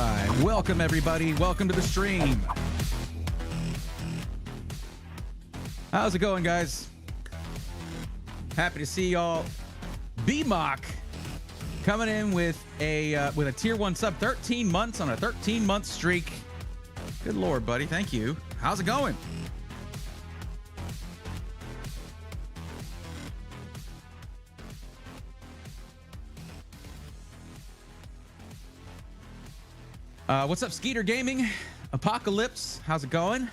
right. Welcome, everybody. Welcome to the stream. How's it going, guys? Happy to see y'all. B-Mock coming in with a tier 1 sub, 13 months on a 13-month streak. Good Lord, buddy. Thank you. How's it going? What's up, Skeeter Gaming? Apocalypse, how's it going?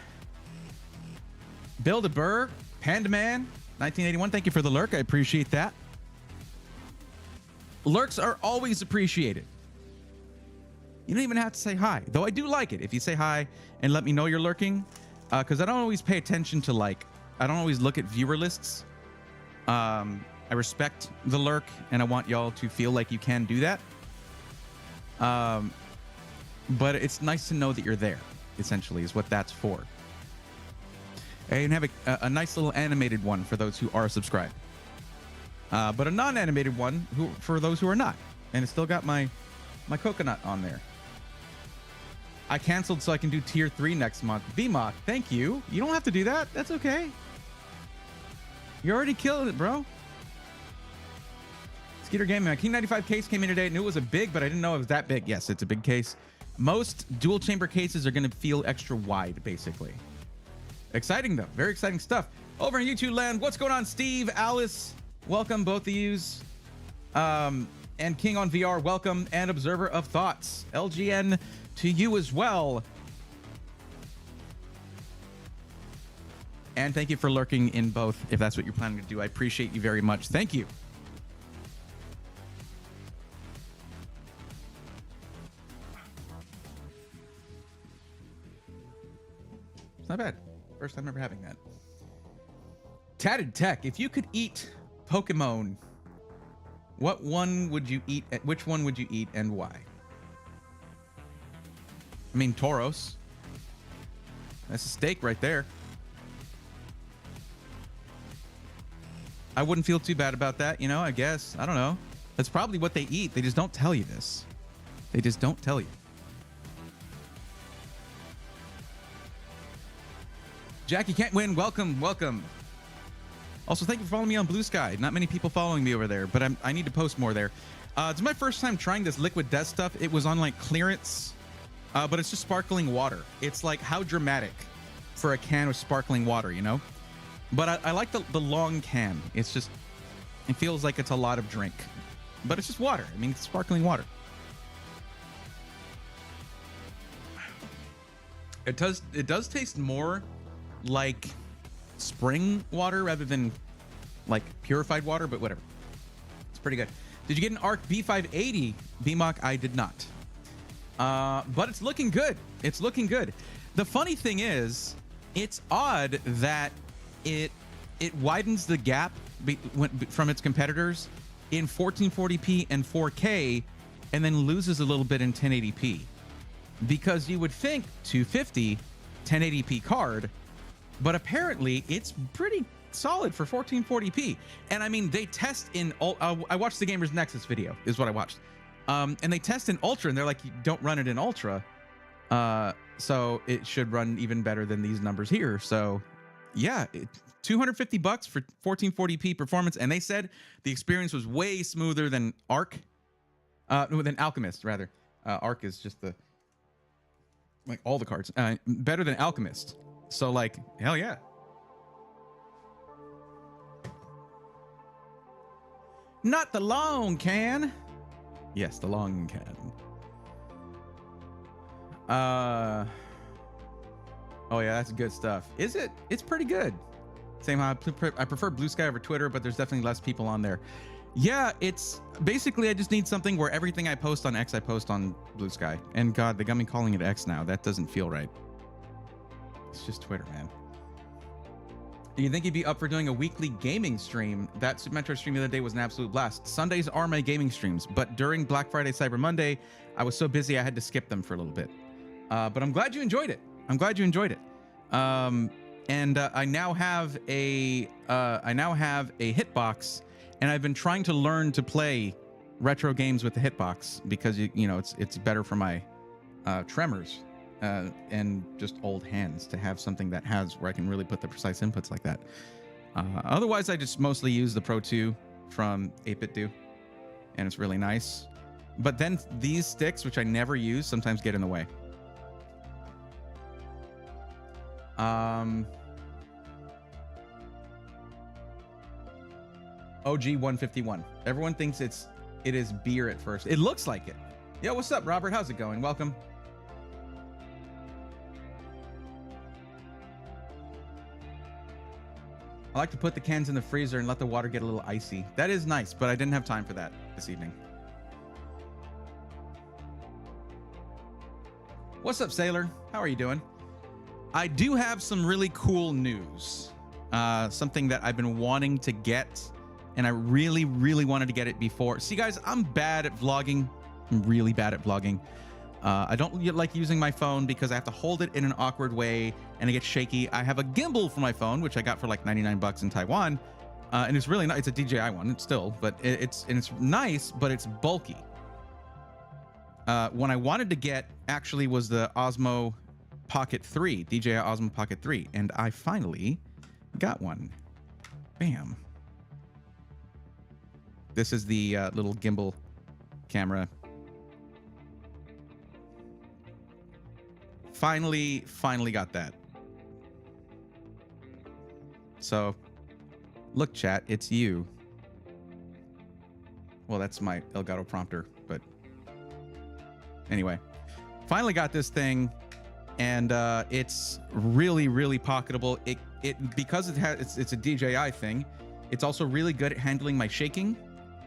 Build a Burr, Panda Man, 1981. Thank you for the lurk. I appreciate that. Lurks are always appreciated. You don't even have to say hi, though I do like it if you say hi and let me know you're lurking, because I don't always pay attention to, like, I don't always look at viewer lists. I respect the lurk, and I want y'all to feel like you can do that. But it's nice to know that you're there, essentially, is what that's for. And have a nice little animated one for those who are subscribed. But a non-animated one for those who are not. And it's still got my coconut on there. I canceled so I can do tier 3 next month. VMOC, thank you. You don't have to do that. That's okay. You already killed it, bro. Skeeter Gaming, King 95 case came in today. I knew it was a big, but I didn't know it was that big. Yes, it's a big case. Most dual chamber cases are going to feel extra wide, basically. Exciting, though. Very exciting stuff. Over in YouTube land, what's going on, Steve, Alice? Welcome, both of yous. And King on VR, welcome. And Observer of Thoughts, LGN to you as well. And thank you for lurking in both, if that's what you're planning to do. I appreciate you very much. Thank you. Not bad. First time ever having that. Tatted Tech, if you could eat Pokemon, what one would you eat? Which one would you eat and why? I mean, Tauros. That's a steak right there. I wouldn't feel too bad about that, you know, I guess. I don't know. That's probably what they eat. They just don't tell you this. They just don't tell you. Jackie can't win. Welcome, welcome. Also, thank you for following me on Blue Sky. Not many people following me over there, but I need to post more there. It's my first time trying this Liquid Death stuff. It was on like clearance, but it's just sparkling water. It's like how dramatic for a can of sparkling water, you know? But I like the long can. It's just, it feels like it's a lot of drink, but it's just water. I mean, it's sparkling water. It does taste more like spring water rather than like purified water, but whatever. It's pretty good. Did you get an ARC B580, BMOC? I did not. But it's looking good. It's looking good. The funny thing is, it's odd that it widens the gap from its competitors in 1440p and 4K, and then loses a little bit in 1080p. Because you would think 250 1080p card, but apparently it's pretty solid for 1440p. And I mean, they test in I watched the Gamers Nexus video is what I watched, and they test in Ultra, and they're like, you don't run it in Ultra, so it should run even better than these numbers here. So yeah, $250 for 1440p performance, and they said the experience was way smoother than than Alchemist rather. Arc is just the, like, all the cards, better than Alchemist. So, like, hell yeah. Not the long can. Yes, the long can. Oh yeah, that's good stuff. Is it? It's pretty good. Same how I prefer Blue Sky over Twitter, but there's definitely less people on there. Yeah, it's basically, I just need something where everything I post on X, I post on Blue Sky. And God, they got me calling it X now. That doesn't feel right. It's just Twitter, man. Do you think you'd be up for doing a weekly gaming stream? That Super Metro stream the other day was an absolute blast. Sundays are my gaming streams, but during Black Friday, Cyber Monday, I was so busy I had to skip them for a little bit. But I'm glad you enjoyed it. I'm glad you enjoyed it. And I now have a hitbox, and I've been trying to learn to play retro games with the hitbox because you know it's better for my tremors and just old hands to have something that has where I can really put the precise inputs like that. Otherwise, I just mostly use the Pro 2 from 8BitDo, and it's really nice. But then these sticks, which I never use, sometimes get in the way. OG 151. Everyone thinks it is beer at first. It looks like it. Yo, what's up, Robert? How's it going? Welcome. I like to put the cans in the freezer and let the water get a little icy. That is nice, but I didn't have time for that this evening. What's up, Sailor? How are you doing? I do have some really cool news. Something that I've been wanting to get, and I really, really wanted to get it before. See, guys, I'm bad at vlogging. I'm really bad at vlogging. I don't like using my phone because I have to hold it in an awkward way and it gets shaky. I have a gimbal for my phone, which I got for like 99 bucks in Taiwan. And it's really nice. It's a DJI one. It's still, but it's nice, but it's bulky. One I wanted to get actually was the Osmo Pocket 3, DJI Osmo Pocket 3. And I finally got one. Bam. This is the little gimbal camera. Finally got that. So, look, chat, it's you. Well, that's my Elgato prompter, but anyway, finally got this thing, and it's really, really pocketable. It because it's a DJI thing. It's also really good at handling my shaking,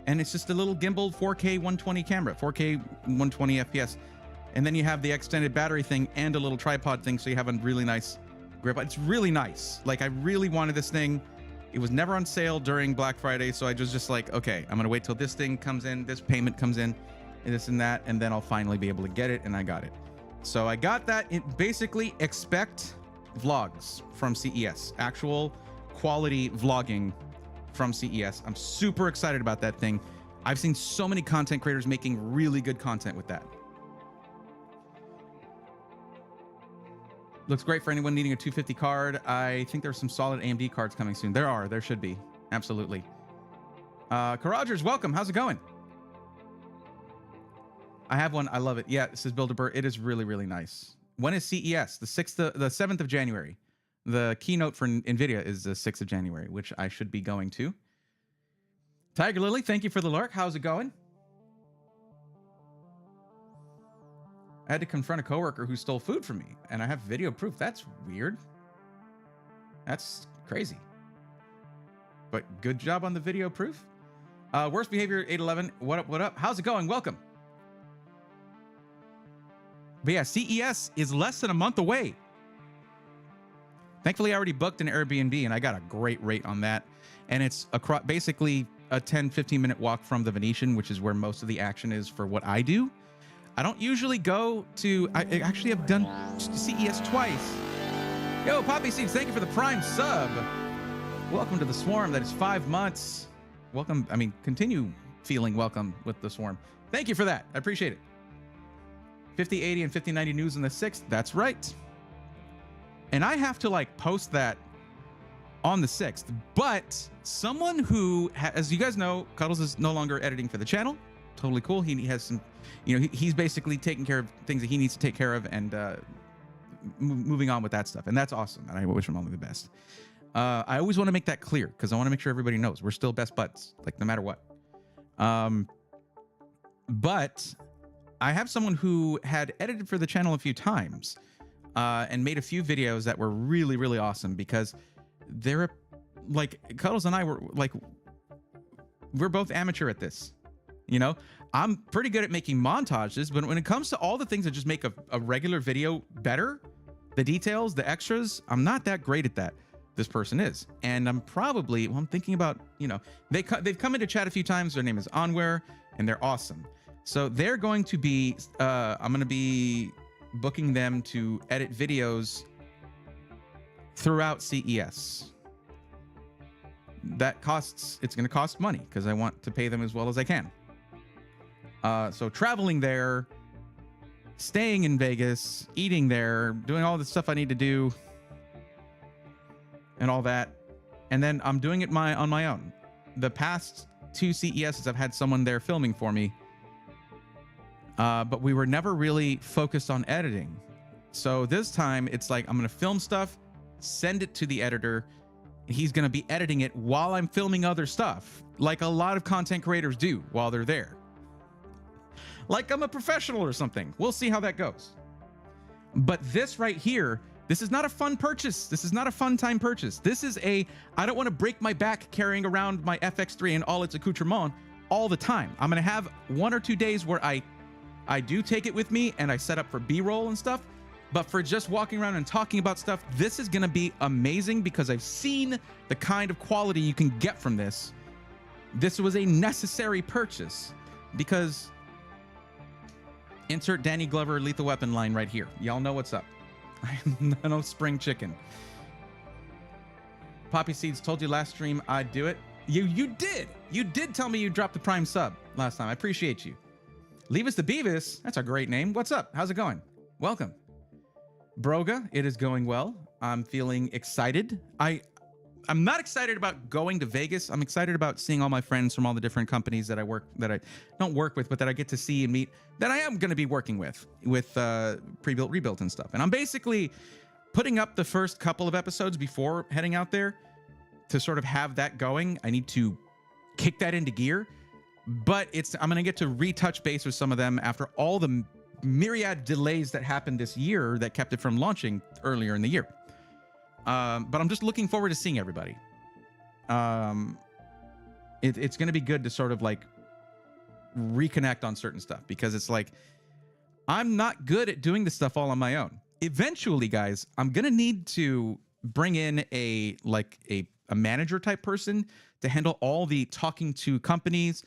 and it's just a little gimbal 4K 120 camera, 4K 120 FPS. And then you have the extended battery thing and a little tripod thing, so you have a really nice grip. It's really nice. Like, I really wanted this thing. It was never on sale during Black Friday, so I was just like, okay, I'm gonna wait till this thing comes in, this payment comes in, and this and that, and then I'll finally be able to get it, and I got it. So I got that. It basically expect vlogs from CES, actual quality vlogging from CES. I'm super excited about that thing. I've seen so many content creators making really good content with that. Looks great for anyone needing a 250 card. I think there's some solid AMD cards coming soon. There should be. Absolutely. Rogers, welcome. How's it going? I have one. I love it. Yeah, it says Build-A-Bird. It is really, really nice. When is CES? The 7th of January. The keynote for NVIDIA is the 6th of January, which I should be going to. Tiger Lily, thank you for the lurk. How's it going? I had to confront a coworker who stole food from me, and I have video proof. That's weird. That's crazy. But good job on the video proof. Worst behavior 811. What up? What up? How's it going? Welcome. But yeah, CES is less than a month away. Thankfully, I already booked an Airbnb, and I got a great rate on that. And it's basically a 10-15 minute walk from the Venetian, which is where most of the action is for what I do. I don't usually go to, I actually have done CES twice. Yo, Poppy Seeds, thank you for the Prime sub. Welcome to the Swarm. That is 5 months. Welcome, I mean, continue feeling welcome with the Swarm. Thank you for that. I appreciate it. 5080 and 5090 news on the 6th. That's right. And I have to like post that on the 6th. But someone who, as you guys know, Cuddles is no longer editing for the channel. Totally cool. He has some, you know, he's basically taking care of things that he needs to take care of and moving on with that stuff. And that's awesome. And I wish him only the best. I always want to make that clear because I want to make sure everybody knows we're still best buds, like no matter what. But I have someone who had edited for the channel a few times and made a few videos that were really, really awesome because they're like Cuddles and I were like, we're both amateur at this. You know, I'm pretty good at making montages, but when it comes to all the things that just make a regular video better, the details, the extras, I'm not that great at that. This person is. And I'm probably, well, I'm thinking about, you know, they've come into chat a few times. Their name is Onware, and they're awesome. So they're going to be, I'm going to be booking them to edit videos throughout CES. That costs, it's going to cost money because I want to pay them as well as I can. So traveling there, staying in Vegas, eating there, doing all the stuff I need to do, and all that. And then I'm doing it on my own. The past 2 CESs, I've had someone there filming for me, but we were never really focused on editing. So this time, it's like I'm going to film stuff, send it to the editor, and he's going to be editing it while I'm filming other stuff, like a lot of content creators do while they're there. Like I'm a professional or something. We'll see how that goes. But this right here, this is not a fun purchase. This is not a fun time purchase. This is I don't want to break my back carrying around my FX3 and all its accoutrements all the time. I'm going to have 1 or 2 days where I do take it with me and I set up for B-roll and stuff. But for just walking around and talking about stuff, this is going to be amazing because I've seen the kind of quality you can get from this. This was a necessary purchase because insert Danny Glover Lethal Weapon line right here. Y'all know what's up. I am no spring chicken. Poppy Seeds told you last stream I'd do it. You did. You did tell me you dropped the Prime sub last time. I appreciate you. Leave us the Beavis. That's a great name. What's up? How's it going? Welcome. Broga, it is going well. I'm feeling excited. I'm not excited about going to Vegas. I'm excited about seeing all my friends from all the different companies that I don't work with, but that I get to see and meet, that I am going to be working with pre-built, rebuilt and stuff. And I'm basically putting up the first couple of episodes before heading out there to sort of have that going. I need to kick that into gear, but I'm going to get to retouch base with some of them after all the myriad delays that happened this year that kept it from launching earlier in the year. But I'm just looking forward to seeing everybody. It's going to be good to sort of like reconnect on certain stuff because it's like I'm not good at doing this stuff all on my own. Eventually, guys, I'm going to need to bring in a manager type person to handle all the talking to companies,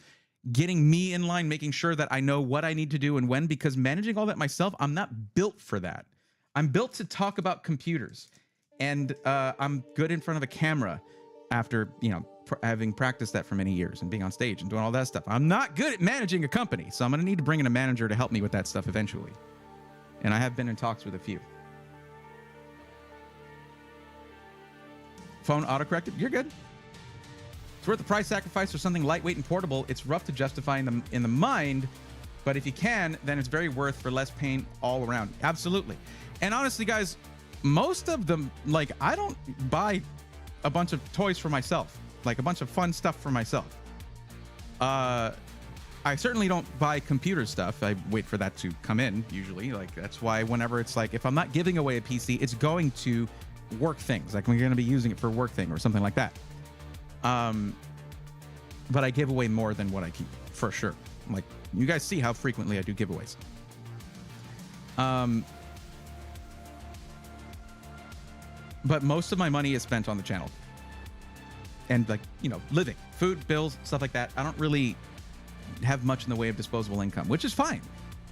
getting me in line, making sure that I know what I need to do and when, because managing all that myself, I'm not built for that. I'm built to talk about computers. And I'm good in front of a camera after, having practiced that for many years and being on stage and doing all that stuff. I'm not good at managing a company, so I'm going to need to bring in a manager to help me with that stuff eventually. And I have been in talks with a few. Phone autocorrected. You're good. It's worth the price sacrifice for something lightweight and portable. It's rough to justify in the mind, but if you can, then it's very worth for less pain all around. Absolutely. And honestly, guys, most of them, like, I don't buy a bunch of toys for myself, like a bunch of fun stuff for myself. I certainly don't buy computer stuff. I wait for that to come in usually. Like, that's why whenever it's like, if I'm not giving away a PC, it's going to work things. Like, we're going to be using it for a work thing or something like that. But I give away more than what I keep, for sure. Like, you guys see how frequently I do giveaways. But most of my money is spent on the channel. And like, living, food, bills, stuff like that. I don't really have much in the way of disposable income, which is fine.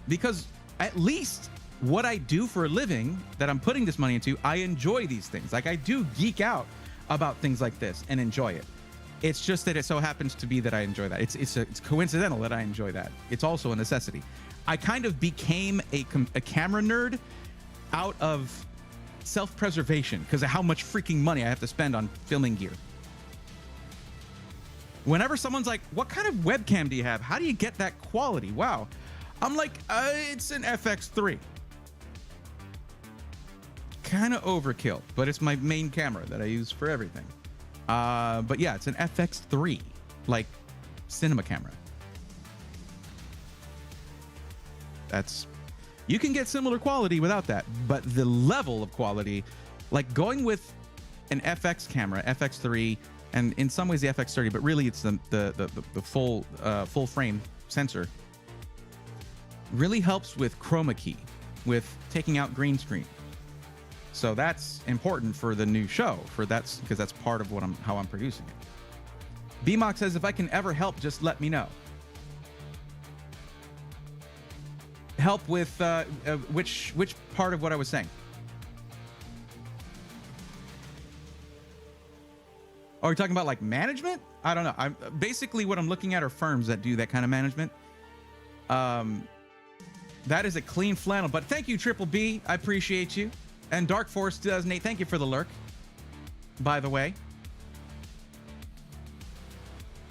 Because at least what I do for a living that I'm putting this money into, I enjoy these things. Like, I do geek out about things like this and enjoy it. It's just that it so happens to be that I enjoy that. It's coincidental that I enjoy that. It's also a necessity. I kind of became a camera nerd out of self-preservation because of how much freaking money I have to spend on filming gear. Whenever someone's like, what kind of webcam do you have? How do you get that quality? Wow. I'm like, it's an FX3. Kind of overkill, but it's my main camera that I use for everything. But yeah, it's an FX3, like cinema camera. You can get similar quality without that, but the level of quality, like going with an FX camera, FX3, and in some ways the FX30, but really it's the full frame sensor, really helps with chroma key, with taking out green screen. So that's important for the new show, because that's part of how I'm producing it. BMOC says, if I can ever help, just let me know. Help with which part of what I was saying? Are we talking about like management? I don't know. Basically what I'm looking at are firms that do that kind of management. That is a clean flannel. But thank you, Triple B. I appreciate you. And Dark Force 2008, thank you for the lurk, by the way.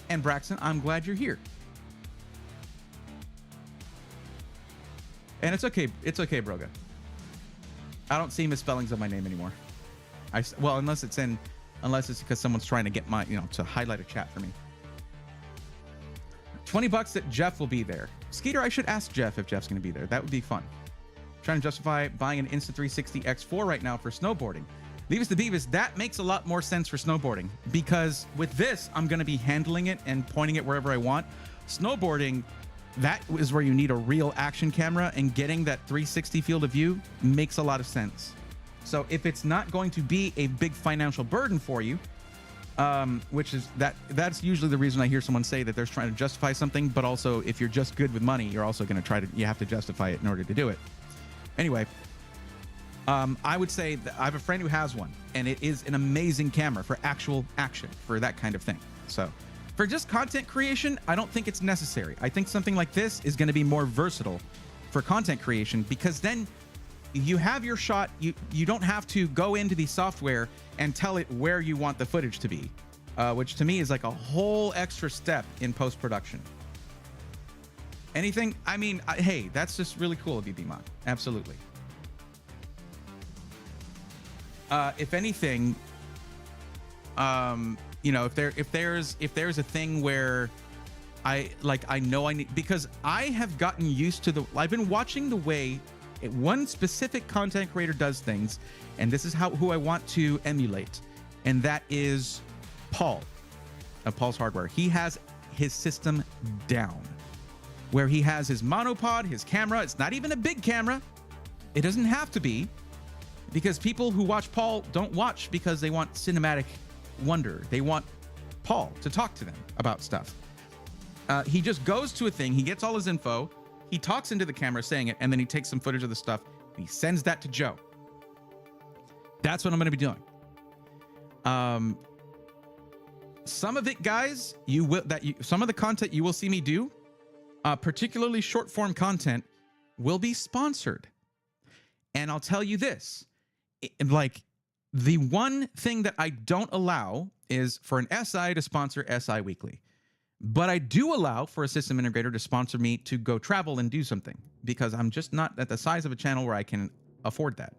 And Braxton, I'm glad you're here. And it's okay, Broga. I don't see misspellings of my name anymore. Well, unless it's because someone's trying to get my, to highlight a chat for me. $20 that Jeff will be there. Skeeter, I should ask Jeff if Jeff's going to be there. That would be fun. Trying to justify buying an Insta360 X4 right now for snowboarding. Leave us the Beavis. That makes a lot more sense for snowboarding, because with this, I'm going to be handling it and pointing it wherever I want. Snowboarding, that is where you need a real action camera, and getting that 360 field of view makes a lot of sense. So if it's not going to be a big financial burden for you, which is that's usually the reason I hear someone say that they're trying to justify something, but also if you're just good with money, you're also going to you have to justify it in order to do it. Anyway, I would say that I have a friend who has one, and it is an amazing camera for actual action, for that kind of thing. So for just content creation, I don't think it's necessary. I think something like this is going to be more versatile for content creation, because then you have your shot. You don't have to go into the software and tell it where you want the footage to be, which to me is like a whole extra step in post-production. Anything? I mean, hey, that's just really cool of you, B-Mod. Absolutely. If anything, if there's a thing where I know I need, because I have gotten used to I've been watching the way one specific content creator does things, and this is who I want to emulate, and that is Paul of Paul's Hardware. He has his system down, where he has his monopod, his camera. It's not even a big camera. It doesn't have to be, because people who watch Paul don't watch because they want cinematic wonder. They want Paul to talk to them about stuff. He just goes to a thing. He gets all his info. He talks into the camera saying it, and then he takes some footage of the stuff. And he sends that to Joe. That's what I'm going to be doing. Some of it, guys, some of the content you will see me do, particularly short form content, will be sponsored. And I'll tell you this, the one thing that I don't allow is for an SI to sponsor SI Weekly. But I do allow for a system integrator to sponsor me to go travel and do something, because I'm just not at the size of a channel where I can afford that.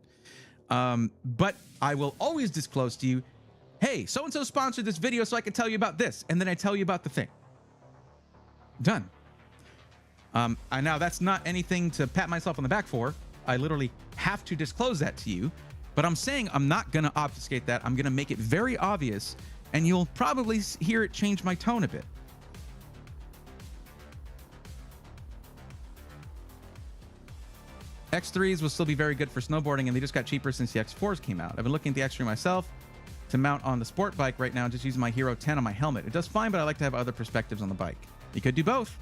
But I will always disclose to you, hey, so-and-so sponsored this video so I can tell you about this. And then I tell you about the thing. Done. Now, that's not anything to pat myself on the back for. I literally have to disclose that to you. But I'm saying I'm not going to obfuscate that. I'm going to make it very obvious, and you'll probably hear it change my tone a bit. X3s will still be very good for snowboarding, and they just got cheaper since the X4s came out. I've been looking at the X3 myself to mount on the sport bike right now, just using my Hero 10 on my helmet. It does fine, but I like to have other perspectives on the bike. You could do both.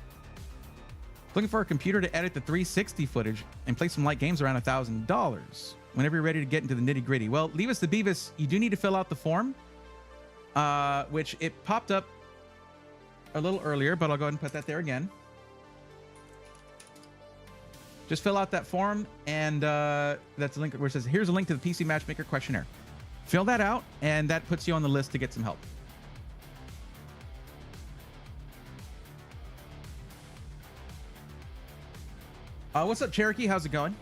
Looking for a computer to edit the 360 footage and play some light games around $1,000 whenever you're ready to get into the nitty gritty. Well, leave us the Beavis. You do need to fill out the form, which it popped up a little earlier, but I'll go ahead and put that there again. Just fill out that form, and that's a link where it says, here's a link to the PC Matchmaker questionnaire. Fill that out, and that puts you on the list to get some help. What's up, Cherokee? How's it going?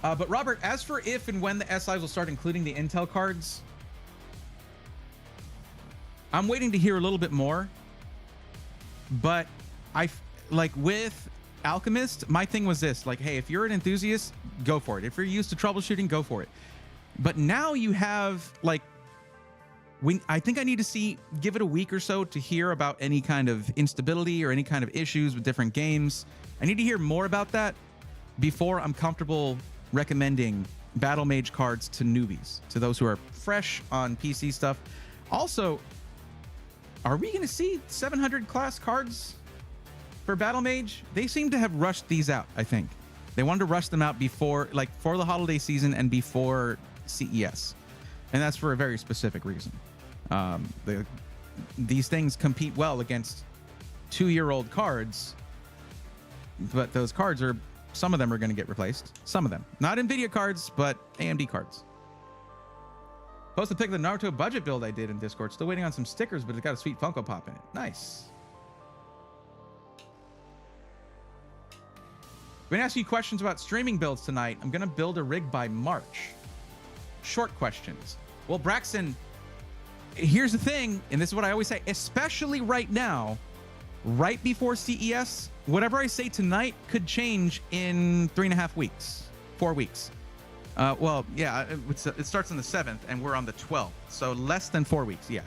But Robert, as for if and when the SIs will start including the Intel cards, I'm waiting to hear a little bit more. But with Alchemist, my thing was this, hey, if you're an enthusiast, go for it. If you're used to troubleshooting, go for it. But now you have I think I need to give it a week or so to hear about any kind of instability or any kind of issues with different games. I need to hear more about that before I'm comfortable recommending Battle Mage cards to newbies, to those who are fresh on PC stuff. Also, are we going to see 700 class cards for Battle Mage? They seem to have rushed these out, I think. They wanted to rush them out before, for the holiday season and before CES. And that's for a very specific reason. These things compete well against 2-year-old cards, but those cards are, some of them are going to get replaced. Some of them. Not NVIDIA cards, but AMD cards. Post a pic of the Naruto budget build I did in Discord. Still waiting on some stickers, but it's got a sweet Funko Pop in it. Nice. I'm going to ask you questions about streaming builds tonight. I'm going to build a rig by March. Short questions. Well, Braxton, here's the thing, and this is what I always say, especially right now, right before CES, whatever I say tonight could change in 3.5 weeks, 4 weeks. Well, yeah, it starts on the 7th and we're on the 12th. So less than 4 weeks. Yeah.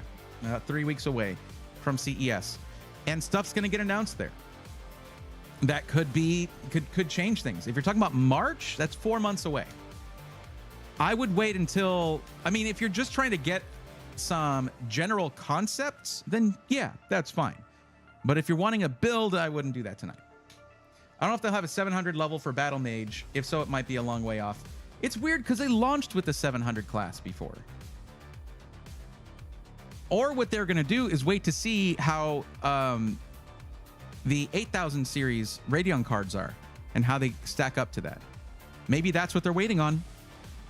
3 weeks away from CES, and stuff's going to get announced there. That could change things. If you're talking about March, that's 4 months away. I would wait until, I mean, if you're just trying to get some general concepts, then yeah, that's fine. But if you're wanting a build, I wouldn't do that tonight. I don't know if they'll have a 700 level for Battle Mage. If so, it might be a long way off. It's weird because they launched with the 700 class before. Or what they're going to do is wait to see how the 8000 series Radeon cards are and how they stack up to that. Maybe that's what they're waiting on,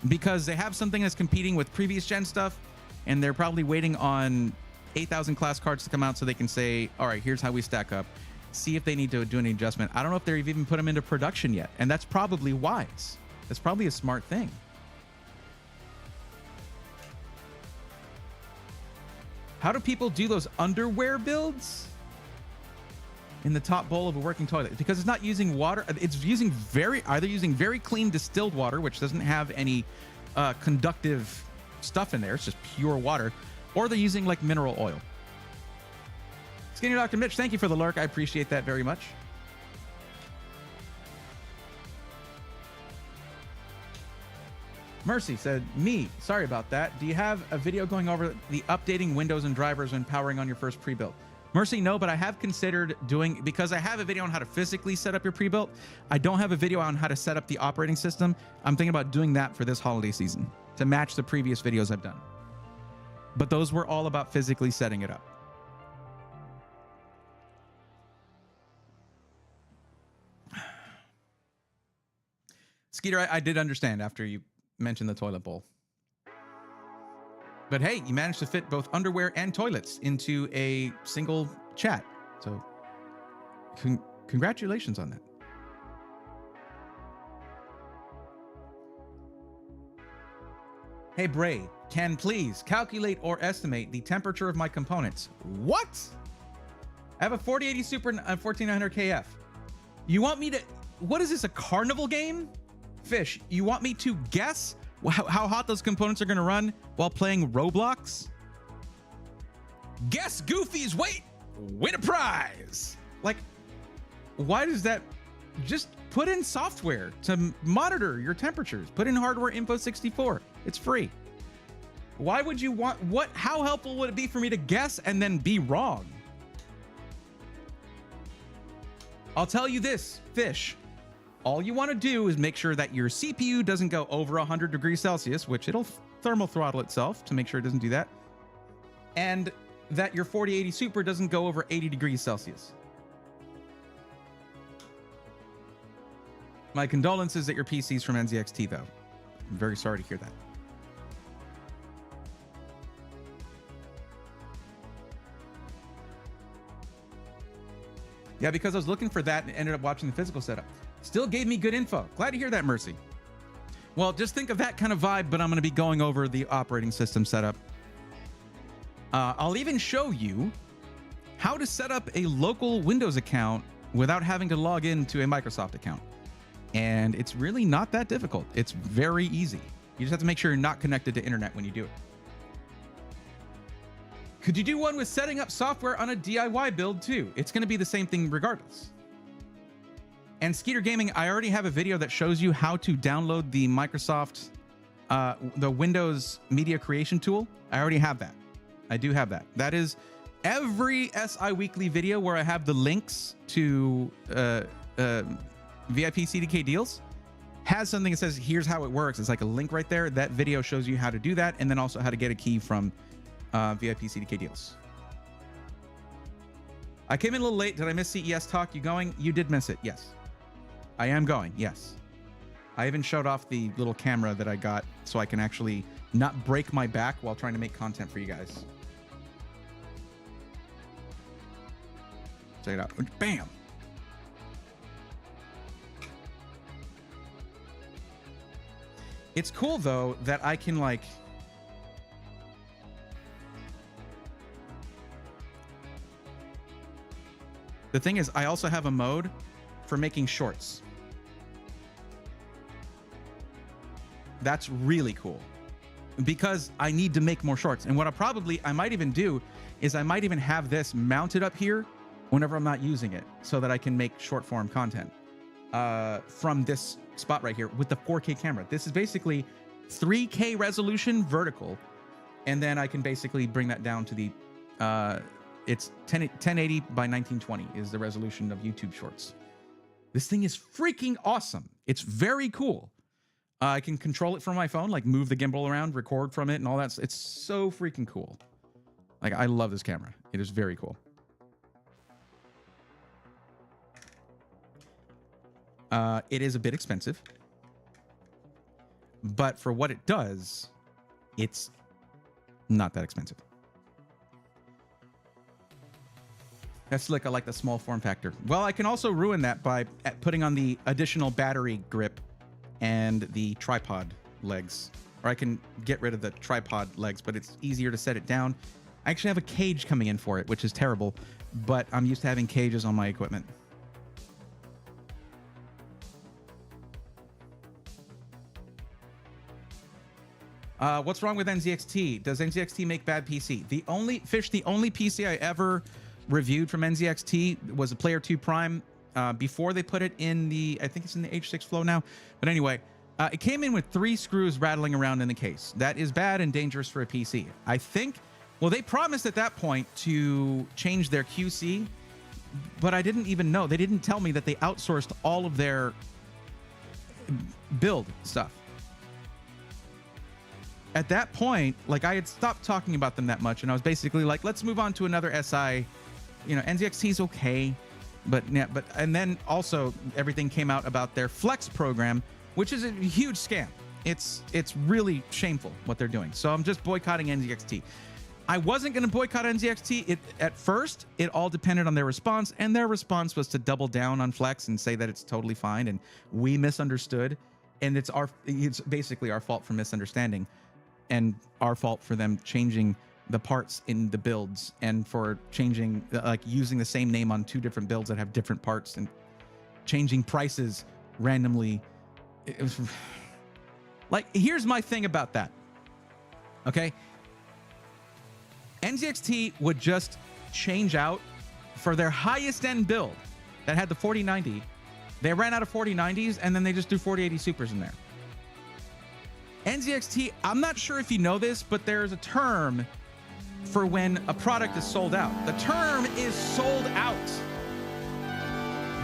because they have something that's competing with previous gen stuff, and they're probably waiting on 8000 class cards to come out so they can say, all right, here's how we stack up. See if they need to do any adjustment. I don't know if they've even put them into production yet, and that's probably wise. That's probably a smart thing. How do people do those underwear builds in the top bowl of a working toilet? Because it's not using water. It's using either using very clean distilled water, which doesn't have any conductive stuff in there. It's just pure water. Or they're using like mineral oil. Skinny Dr. Mitch, thank you for the lurk. I appreciate that very much. Mercy said, sorry about that. Do you have a video going over the updating Windows and drivers when powering on your first pre-built? Mercy, no, but I have considered doing, because I have a video on how to physically set up your pre-built. I don't have a video on how to set up the operating system. I'm thinking about doing that for this holiday season to match the previous videos I've done. But those were all about physically setting it up. Skeeter, I did understand after you mentioned the toilet bowl. But hey, you managed to fit both underwear and toilets into a single chat. So congratulations on that. Hey, Bray, can please calculate or estimate the temperature of my components? What? I have a 4080 Super and a 1400 KF. You want me to, what is this, a carnival game? Fish, you want me to guess how hot those components are going to run while playing Roblox? Guess Goofy's weight, win a prize. Like, why does that? Just put in software to monitor your temperatures. Put in hardware info 64. It's free. Why would you want, what? How helpful would it be for me to guess and then be wrong? I'll tell you this, Fish. All you want to do is make sure that your CPU doesn't go over 100 degrees Celsius, which it'll thermal throttle itself to make sure it doesn't do that. And that your 4080 Super doesn't go over 80 degrees Celsius. My condolences at your PCs from NZXT, though. I'm very sorry to hear that. Yeah, because I was looking for that and ended up watching the physical setup. Still gave me good info. Glad to hear that, Mercy. Well, just think of that kind of vibe, but I'm going to be going over the operating system setup. I'll even show you how to set up a local Windows account without having to log into a Microsoft account. And it's really not that difficult. It's very easy. You just have to make sure you're not connected to internet when you do it. Could you do one with setting up software on a DIY build too? It's going to be the same thing regardless. And Skeeter Gaming, I already have a video that shows you how to download the Microsoft, the Windows Media Creation tool. I already have that. I do have that. That is every SI Weekly video where I have the links to VIP CDK deals has something that says, here's how it works. It's like a link right there. That video shows you how to do that. And then also how to get a key from VIP CDK deals. I came in a little late. Did I miss CES talk? You going? You did miss it. Yes. I am going. Yes. I even showed off the little camera that I got so I can actually not break my back while trying to make content for you guys. Check it out. Bam. It's cool though that I can like the thing is I also have a mode for making shorts. That's really cool because I need to make more shorts. And what I might even do is I might even have this mounted up here whenever I'm not using it so that I can make short form content from this spot right here with the 4K camera. This is basically 3K resolution vertical. And then I can basically bring that down to the, it's 1080 by 1920 is the resolution of YouTube shorts. This thing is freaking awesome. It's very cool. I can control it from my phone, like move the gimbal around, record from it and all that. It's so freaking cool. Like, I love this camera. It is very cool. It is a bit expensive, but for what it does, it's not that expensive. That's slick. I like the small form factor. Well, I can also ruin that by putting on the additional battery grip and the tripod legs, or I can get rid of the tripod legs, but it's easier to set it down. I actually have a cage coming in for it, which is terrible, but I'm used to having cages on my equipment. What's wrong with NZXT? Does NZXT make bad PC? The only PC I ever reviewed from NZXT was a Player 2 Prime before they put it in the, I think it's in the H6 Flow now. But anyway, it came in with 3 screws rattling around in the case. That is bad and dangerous for a PC. I think, well, they promised at that point to change their QC, but I didn't even know. They didn't tell me that they outsourced all of their build stuff. At that point, like, I had stopped talking about them that much, and I was basically like, let's move on to another SI. You know, NZXT is okay, but yeah, and then also everything came out about their Flex program, which is a huge scam. It's really shameful what they're doing. So I'm just boycotting NZXT. I wasn't going to boycott NZXT. At first, it all depended on their response, and their response was to double down on Flex and say that it's totally fine, and we misunderstood, and it's basically our fault for misunderstanding. And our fault for them changing the parts in the builds and for changing, like, using the same name on 2 different builds that have different parts and changing prices randomly. It was like, here's my thing about that. Okay. NZXT would just change out for their highest end build that had the 4090. They ran out of 4090s and then they just do 4080 Supers in there. NZXT, I'm not sure if you know this, but there's a term for when a product is sold out. The term is sold out.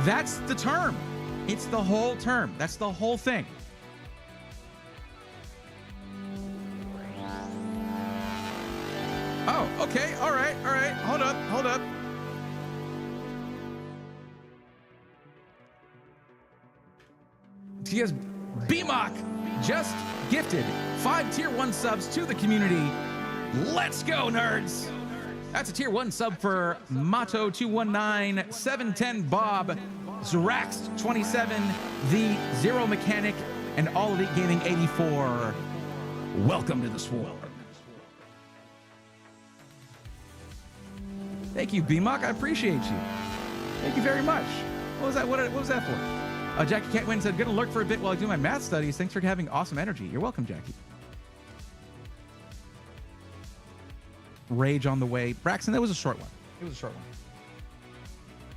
That's the term. It's the whole term. That's the whole thing. Oh, okay. All right. Hold up. Because BMOC just gifted 5 tier 1 subs to the community. Let's go, nerds. That's a tier 1 sub for Mato 219, 710 Bob, Zrax 27, the Zero Mechanic, and All Elite Gaming 84. Welcome to the swarm. Thank you, BMOC. I appreciate you. Thank you very much. What was that? What was that for? Jackie Can't Win said, gonna lurk for a bit while I do my math studies. Thanks for having awesome energy. You're welcome, Jackie. Rage on the way. Braxton, that was a short one. It was a short one.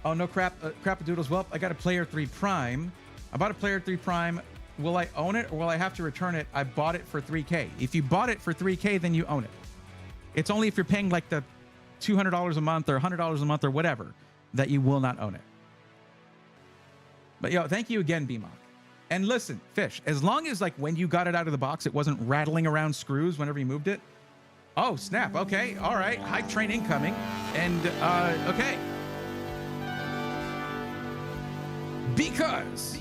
Oh, no crap. Crap-a-doodles. Well, I got a Player 3 Prime. I bought a Player 3 Prime. Will I own it or will I have to return it? I bought it for $3K. If you bought it for $3K, then you own it. It's only if you're paying like the $200 a month or $100 a month or whatever that you will not own it. But yo, thank you again, BMOC. And listen, Fish, as long as like when you got it out of the box, it wasn't rattling around screws whenever you moved it. Oh, snap. Okay. All right. Hype train incoming. And okay. Because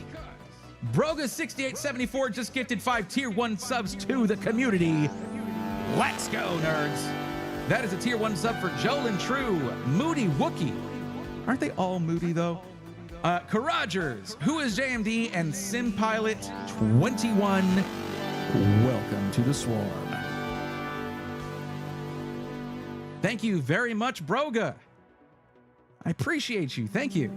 Broga6874 just gifted 5 tier 1 subs to the community. Let's go, nerds. That is a tier 1 sub for Jolin True, Moody Wookie. Aren't they all moody, though? Karajers, Who is JMD, and SimPilot21. Welcome to the swarm. Thank you very much, Broga. I appreciate you. Thank you.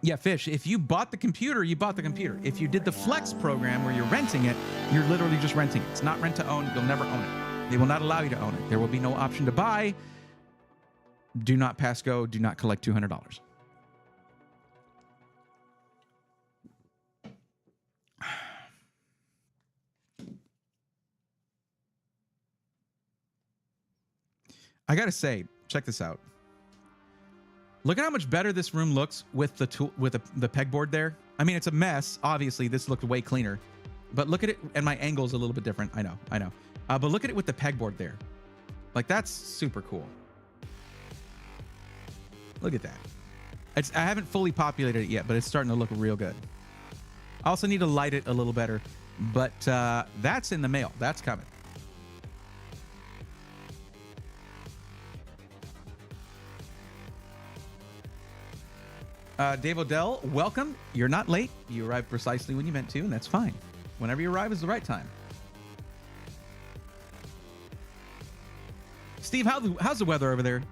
Yeah, Fish, if you bought the computer, you bought the computer. If you did the Flex program where you're renting it, you're literally just renting it. It's not rent to own. You'll never own it. They will not allow you to own it. There will be no option to buy. Do not pass go. Do not collect $200. I gotta say, check this out. Look at how much better this room looks with the tool, with the pegboard there. I mean, it's a mess. Obviously, this looked way cleaner, but look at it, and my angle's a little bit different. I know. But look at it with the pegboard there. Like, that's super cool. Look at that. I haven't fully populated it yet, but it's starting to look real good. I also need to light it a little better, but that's in the mail. That's coming. Dave Odell, welcome. You're not late. You arrived precisely when you meant to, and that's fine. Whenever you arrive is the right time. Steve, how's the weather over there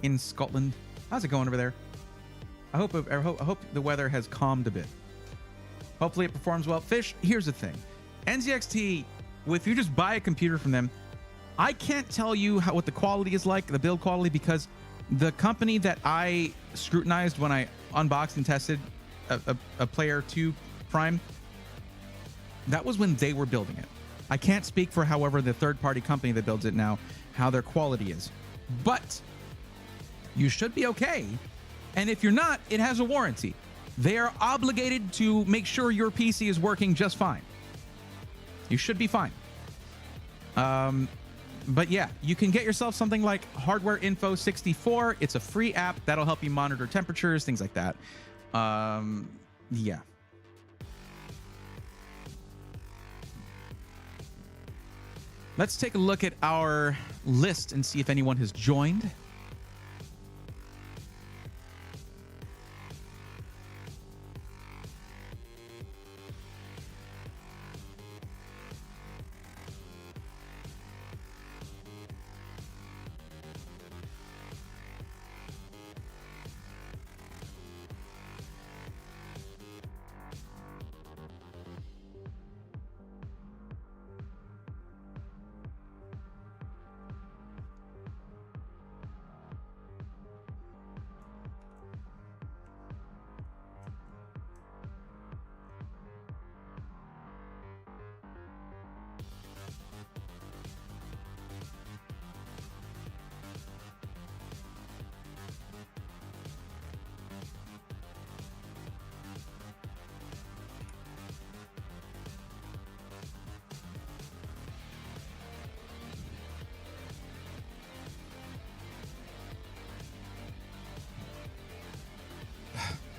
in Scotland? How's it going over there? I hope the weather has calmed a bit. Hopefully it performs well. Fish, here's the thing. NZXT, if you just buy a computer from them, I can't tell you what the quality is like, the build quality, because the company that I scrutinized when I unboxed and tested a Player 2 Prime, that was when they were building it. I can't speak for, however, the third-party company that builds it now, how their quality is. But you should be okay. And if you're not, it has a warranty. They are obligated to make sure your PC is working just fine. You should be fine. But yeah, you can get yourself something like Hardware Info 64. It's a free app that'll help you monitor temperatures, things like that. Yeah. Let's take a look at our list and see if anyone has joined.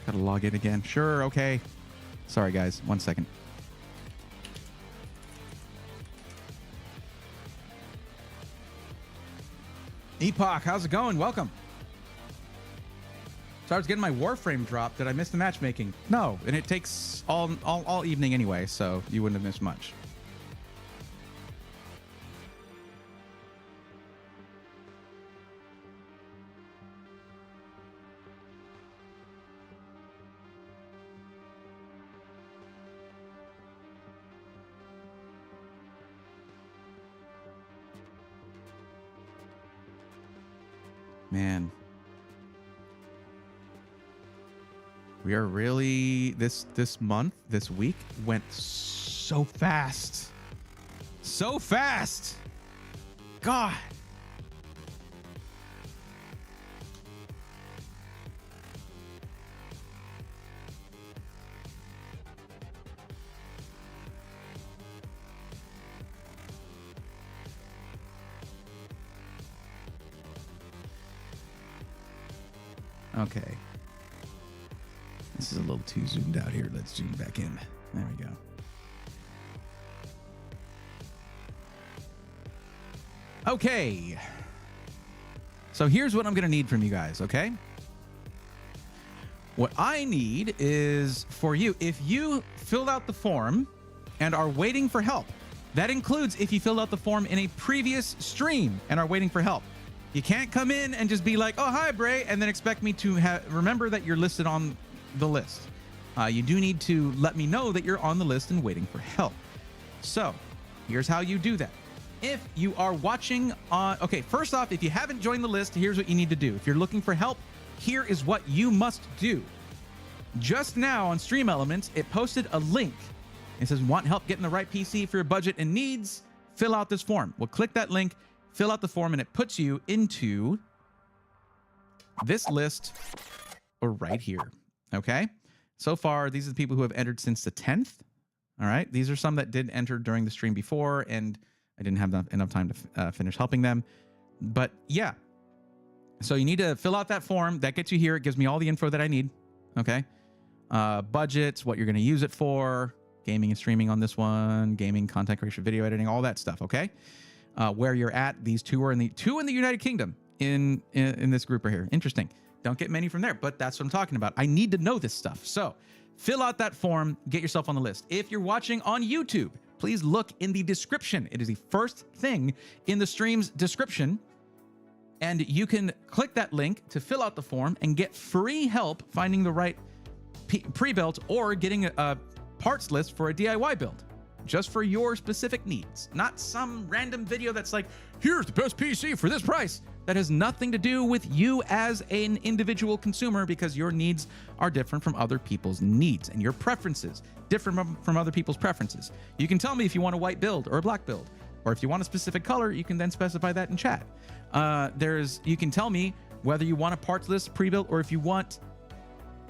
Gotta log in again. Sure, okay. Sorry, guys. 1 second. Epoch, how's it going? Welcome. So I was getting my Warframe drop. Did I miss the matchmaking? No, and it takes all evening anyway, so you wouldn't have missed much. Man, we are really this month, this week went so fast. So fast. God. Okay. This is a little too zoomed out here. Let's zoom back in. There we go. Okay. So here's what I'm going to need from you guys, okay? What I need is for you, if you filled out the form and are waiting for help, that includes if you filled out the form in a previous stream and are waiting for help. You can't come in and just be like, oh, hi, Bray, and then expect me to remember that you're listed on the list. You do need to let me know that you're on the list and waiting for help. So here's how you do that. If you are watching on, okay, first off, if you haven't joined the list, here's what you need to do. If you're looking for help, here is what you must do. Just now on Stream Elements, it posted a link. It says, want help getting the right PC for your budget and needs? Fill out this form. Well, click that link, fill out the form, and it puts you into this list right here. Okay? So far, these are the people who have entered since the 10th. All right? These are some that did enter during the stream before, and I didn't have enough time to finish helping them. But yeah. So you need to fill out that form. That gets you here. It gives me all the info that I need. Okay? Budgets, what you're going to use it for, gaming and streaming on this one, gaming, content creation, video editing, all that stuff. Okay? Where you're at. These two are in the United Kingdom in this group right here. Interesting. Don't get many from there, but that's what I'm talking about. I need to know this stuff. So fill out that form, get yourself on the list. If you're watching on YouTube, please look in the description. It is the first thing in the stream's description. And you can click that link to fill out the form and get free help finding the right pre-built or getting a parts list for a DIY build. Just for your specific needs. Not some random video that's like, here's the best PC for this price. That has nothing to do with you as an individual consumer because your needs are different from other people's needs and your preferences different from other people's preferences. You can tell me if you want a white build or a black build, or if you want a specific color, you can then specify that in chat. You can tell me whether you want a parts list pre-built or if you want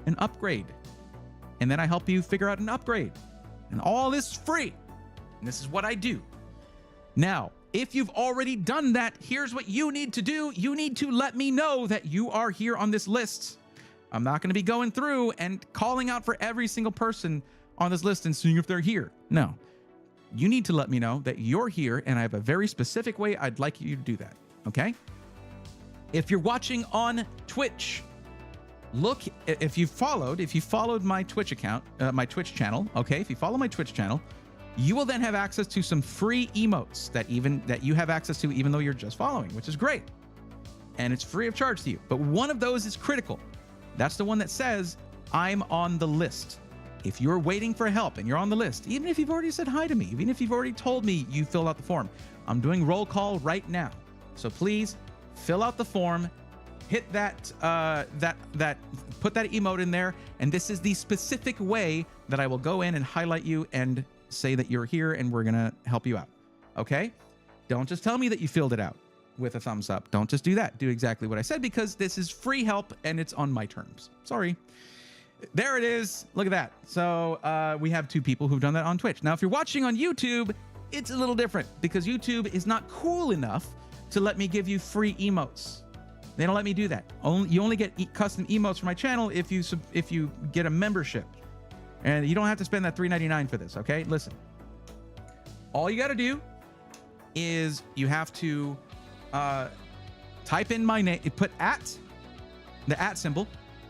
an upgrade. And then I help you figure out an upgrade. And all this is free. And this is what I do. Now, if you've already done that, here's what you need to do. You need to let me know that you are here on this list. I'm not going to be going through and calling out for every single person on this list and seeing if they're here. No. You need to let me know that you're here, and I have a very specific way I'd like you to do that. Okay? If you're watching on Twitch, look, if you followed my Twitch account, my Twitch channel, okay? If you follow my Twitch channel, you will then have access to some free emotes that you have access to even though you're just following, which is great. And it's free of charge to you. But one of those is critical. That's the one that says, I'm on the list. If you're waiting for help and you're on the list, even if you've already said hi to me, even if you've already told me you filled out the form, I'm doing roll call right now. So please fill out the form, hit that, put that emote in there. And this is the specific way that I will go in and highlight you and say that you're here and we're going to help you out. Okay? Don't just tell me that you filled it out with a thumbs up. Don't just do that. Do exactly what I said because this is free help and it's on my terms. Sorry. There it is. Look at that. So we have 2 people who've done that on Twitch. Now, if you're watching on YouTube, it's a little different because YouTube is not cool enough to let me give you free emotes. They don't let me do that. You only get custom emotes for my channel if you get a membership. And you don't have to spend that $3.99 for this, okay? Listen. All you got to do is you have to type in my name, put the @ symbol,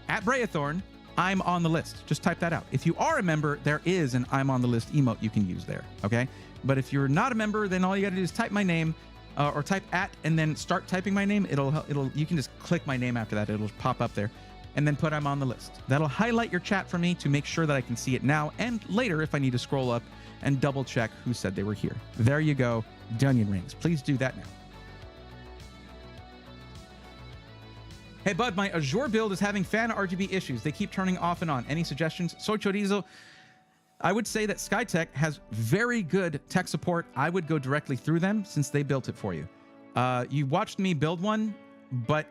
@Brayathorn, I'm on the list. Just type that out. If you are a member, there is an I'm on the list emote you can use there, okay? But if you're not a member, then all you got to do is type my name or type @ and then start typing my name. You can just click my name after that. It'll pop up there. And then put I'm on the list. That'll highlight your chat for me to make sure that I can see it now and later if I need to scroll up and double check who said they were here. There you go, Dunyan Rings. Please do that now. Hey, bud, my Azure build is having fan RGB issues. They keep turning off and on. Any suggestions? Soy chorizo. I would say that Skytech has very good tech support. I would go directly through them since they built it for you. You watched me build one, but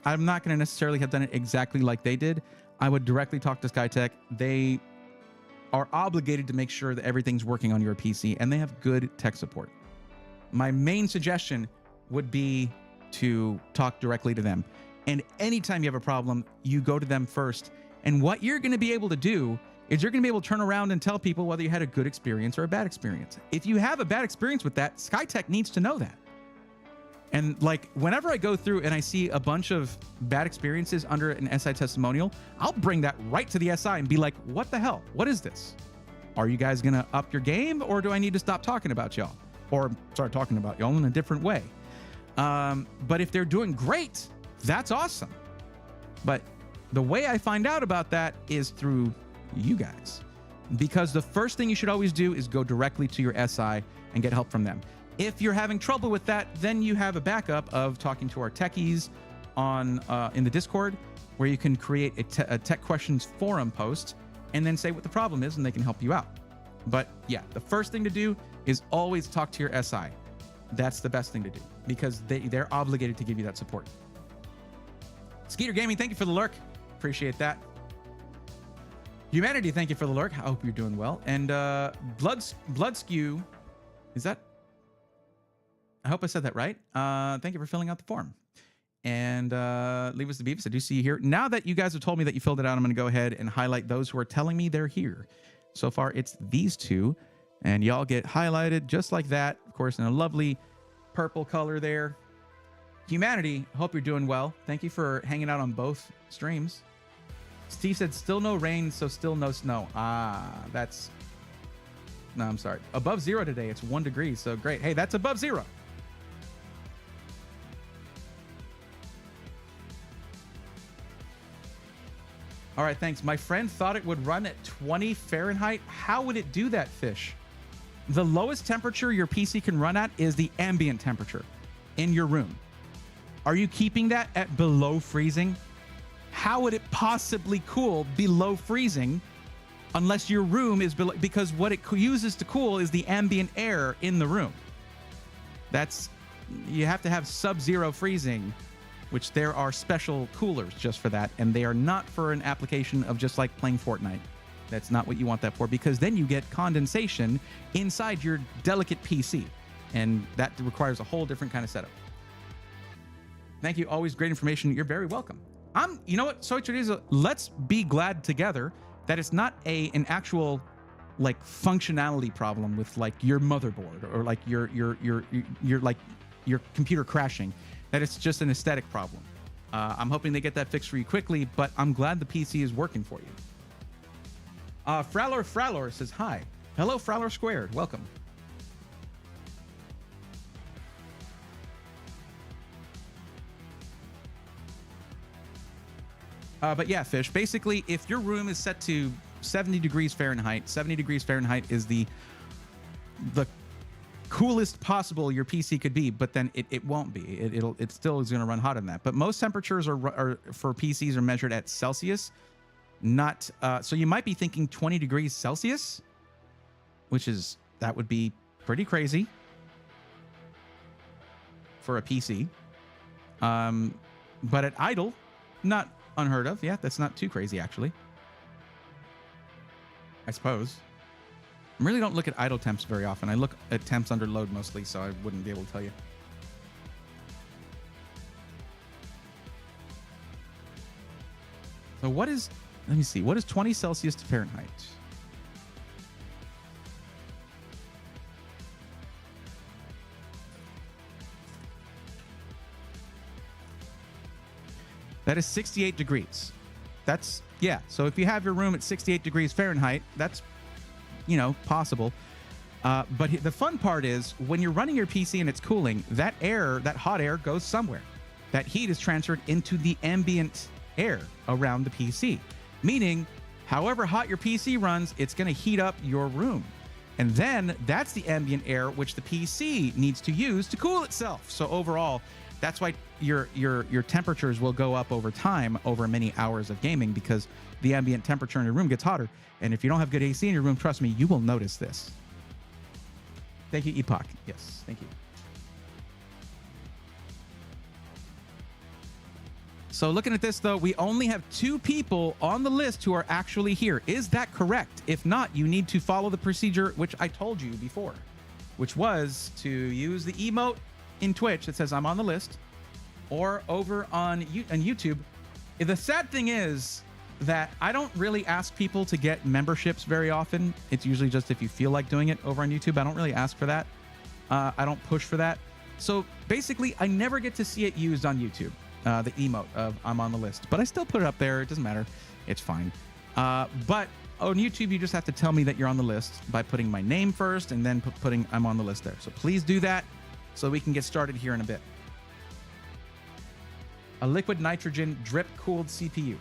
I'm not going to necessarily have done it exactly like they did. I would directly talk to Skytech. They are obligated to make sure that everything's working on your PC, and they have good tech support. My main suggestion would be to talk directly to them. And anytime you have a problem, you go to them first. And what you're going to be able to do is you're going to be able to turn around and tell people whether you had a good experience or a bad experience. If you have a bad experience with that, SkyTech needs to know that. And like whenever I go through and I see a bunch of bad experiences under an SI testimonial, I'll bring that right to the SI and be like, what the hell? What is this? Are you guys going to up your game, or do I need to stop talking about y'all or start talking about y'all in a different way? But if they're doing great, that's awesome. But the way I find out about that is through you guys, because the first thing you should always do is go directly to your SI and get help from them. If you're having trouble with that, then you have a backup of talking to our techies on in the Discord, where you can create a tech questions forum post and then say what the problem is, and they can help you out. But yeah, the first thing to do is always talk to your SI. That's the best thing to do, because they're obligated to give you that support. Skeeter Gaming, thank you for the lurk. Appreciate that. Humanity, thank you for the lurk. I hope you're doing well. And Blood Skew, is that? I hope I said that right. Thank you for filling out the form. And Leave Us the Beavis, I do see you here. Now that you guys have told me that you filled it out, I'm going to go ahead and highlight those who are telling me they're here. So far, it's these two. And y'all get highlighted just like that. Of course, in a lovely purple color there. Humanity, hope you're doing well. Thank you for hanging out on both streams. Steve said, still no rain, so still no snow. That's... No, I'm sorry. Above zero today. It's 1 degree, so great. Hey, that's above zero. All right, thanks. My friend thought it would run at 20 Fahrenheit. How would it do that, Fish? The lowest temperature your PC can run at is the ambient temperature in your room. Are you keeping that at below freezing? How would it possibly cool below freezing unless your room is below? Because what it uses to cool is the ambient air in the room. You have to have sub-zero freezing, which there are special coolers just for that, and they are not for an application of just like playing Fortnite. That's not what you want that for, because then you get condensation inside your delicate PC, and that requires a whole different kind of setup. Thank you. Always great information. You're very welcome. You know what, Soy Chorizo, let's be glad together that it's not an actual like functionality problem with like your motherboard or like your like your computer crashing. That it's just an aesthetic problem. I'm hoping they get that fixed for you quickly, but I'm glad the PC is working for you. Frowler says hi. Hello, Frowler Squared. Welcome. But yeah, Fish, basically, if your room is set to 70 degrees Fahrenheit, 70 degrees Fahrenheit is the coolest possible your PC could be, but then it won't be. It still is going to run hot on that. But most temperatures are for PCs are measured at Celsius, not so you might be thinking 20 degrees Celsius, that would be pretty crazy for a PC. But at idle, not unheard of. Yeah, that's not too crazy actually, I suppose. I really don't look at idle temps very often. I look at temps under load mostly, so I wouldn't be able to tell you. So let me see, what is 20 Celsius to Fahrenheit? That is 68 degrees. That's, yeah. So if you have your room at 68 degrees Fahrenheit, that's, possible. But the fun part is when you're running your PC and it's cooling, that hot air goes somewhere. That heat is transferred into the ambient air around the PC. Meaning, however hot your PC runs, it's going to heat up your room. And then that's the ambient air which the PC needs to use to cool itself. So overall, that's why your temperatures will go up over time, over many hours of gaming, because the ambient temperature in your room gets hotter. And if you don't have good AC in your room, trust me, you will notice this. Thank you, Epoch. Yes, thank you. So looking at this, though, we only have 2 people on the list who are actually here. Is that correct? If not, you need to follow the procedure, which I told you before, which was to use the emote in Twitch that says I'm on the list, or over on YouTube. The sad thing is that I don't really ask people to get memberships very often. It's usually just if you feel like doing it over on YouTube. I don't really ask for that. I don't push for that. So basically, I never get to see it used on YouTube, the emote of I'm on the list. But I still put it up there. It doesn't matter. It's fine. But on YouTube, you just have to tell me that you're on the list by putting my name first and then putting I'm on the list there. So please do that so we can get started here in a bit. A liquid nitrogen drip-cooled CPU.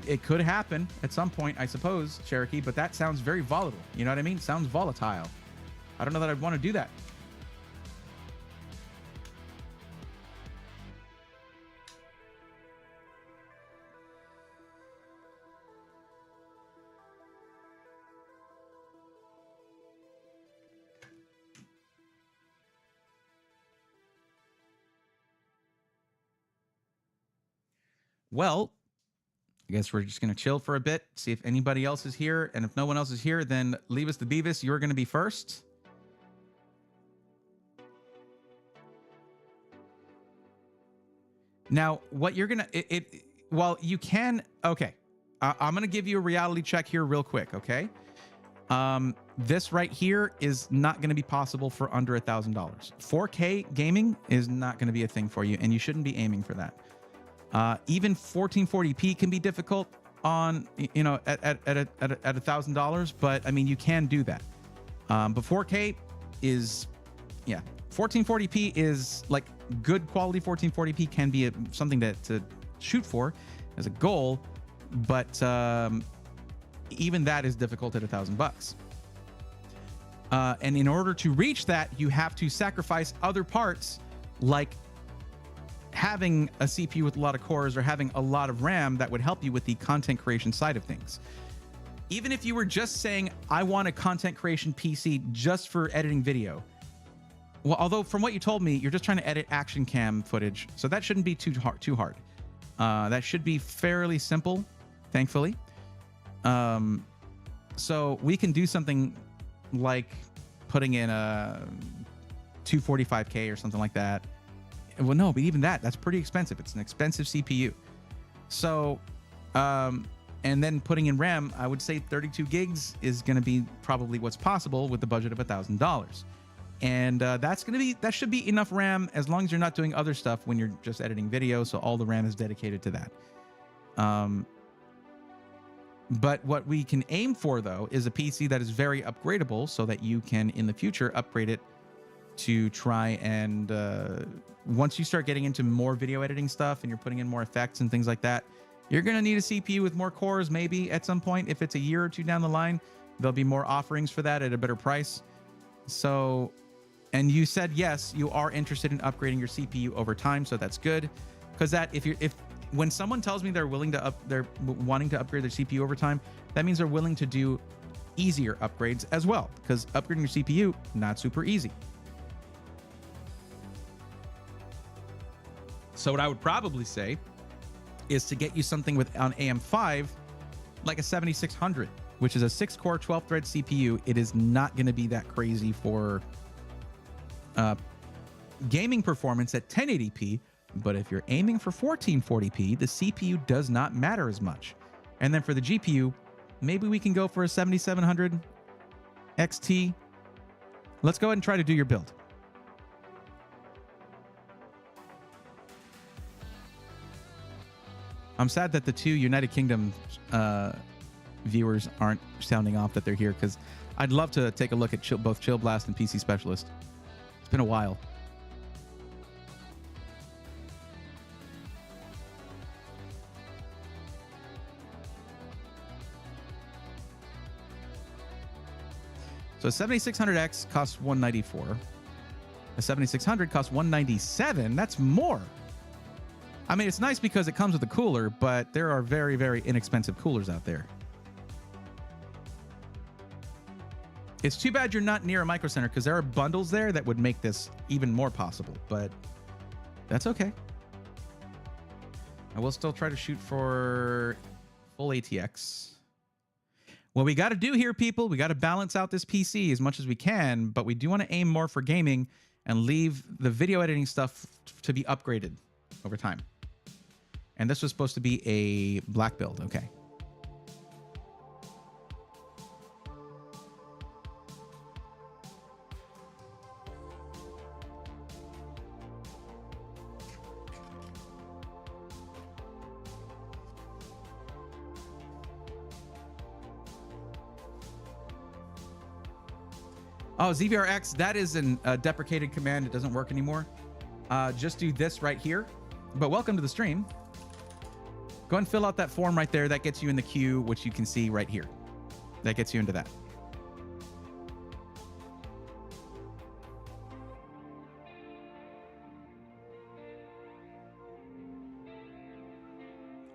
It could happen at some point, I suppose, Cherokee, but that sounds very volatile. You know what I mean? Sounds volatile. I don't know that I'd want to do that. Well, I guess we're just going to chill for a bit, see if anybody else is here. And if no one else is here, then leave us the Beavis. You're going to be first. Now, what you're going to... well, you can... Okay. I'm going to give you a reality check here real quick, okay? This right here is not going to be possible for under $1,000. 4K gaming is not going to be a thing for you, and you shouldn't be aiming for that. Even 1440p can be difficult on, you know, at $1,000, but I mean, you can do that. But 4K is, yeah, 1440p is like good quality. 1440p can be something to shoot for as a goal, but even that is difficult at $1,000. And in order to reach that, you have to sacrifice other parts like having a CPU with a lot of cores or having a lot of RAM that would help you with the content creation side of things. Even if you were just saying, I want a content creation PC just for editing video. Well, although from what you told me, you're just trying to edit action cam footage. So that shouldn't be too hard. That should be fairly simple, thankfully. So we can do something like putting in a 245K or something like that. Well, no, but even that's pretty expensive. It's an expensive CPU. So, and then putting in RAM, I would say 32 gigs is going to be probably what's possible with the budget of $1,000. And that should be enough RAM as long as you're not doing other stuff when you're just editing video. So all the RAM is dedicated to that. But what we can aim for, though, is a PC that is very upgradable so that you can, in the future, upgrade it to try and once you start getting into more video editing stuff and you're putting in more effects and things like that, you're going to need a CPU with more cores maybe at some point. If it's a year or two down the line, there'll be more offerings for that at a better price. So, and you said, yes, you are interested in upgrading your CPU over time. So that's good. Because that when someone tells me they're wanting to upgrade their CPU over time, that means they're willing to do easier upgrades as well. Because upgrading your CPU, not super easy. So what I would probably say is to get you something with an AM5, like a 7600, which is a 6-core, 12-thread CPU. It is not going to be that crazy for gaming performance at 1080p, but if you're aiming for 1440p, the CPU does not matter as much. And then for the GPU, maybe we can go for a 7700 XT. Let's go ahead and try to do your build. I'm sad that the two United Kingdom viewers aren't sounding off that they're here, because I'd love to take a look at both Chill Blast and PC Specialist. It's been a while. So a 7600X costs $194. A 7600 costs $197. That's more. I mean, it's nice because it comes with a cooler, but there are very, very inexpensive coolers out there. It's too bad you're not near a Micro Center, because there are bundles there that would make this even more possible, but that's okay. I will still try to shoot for full ATX. What we got to do here, people, we got to balance out this PC as much as we can, but we do want to aim more for gaming. and leave the video editing stuff to be upgraded over time. And this was supposed to be a black build. Okay. Oh, ZVRX, that is a deprecated command. It doesn't work anymore. Just do this right here. But welcome to the stream. Go and fill out that form right there. That gets you in the queue, which you can see right here. That gets you into that.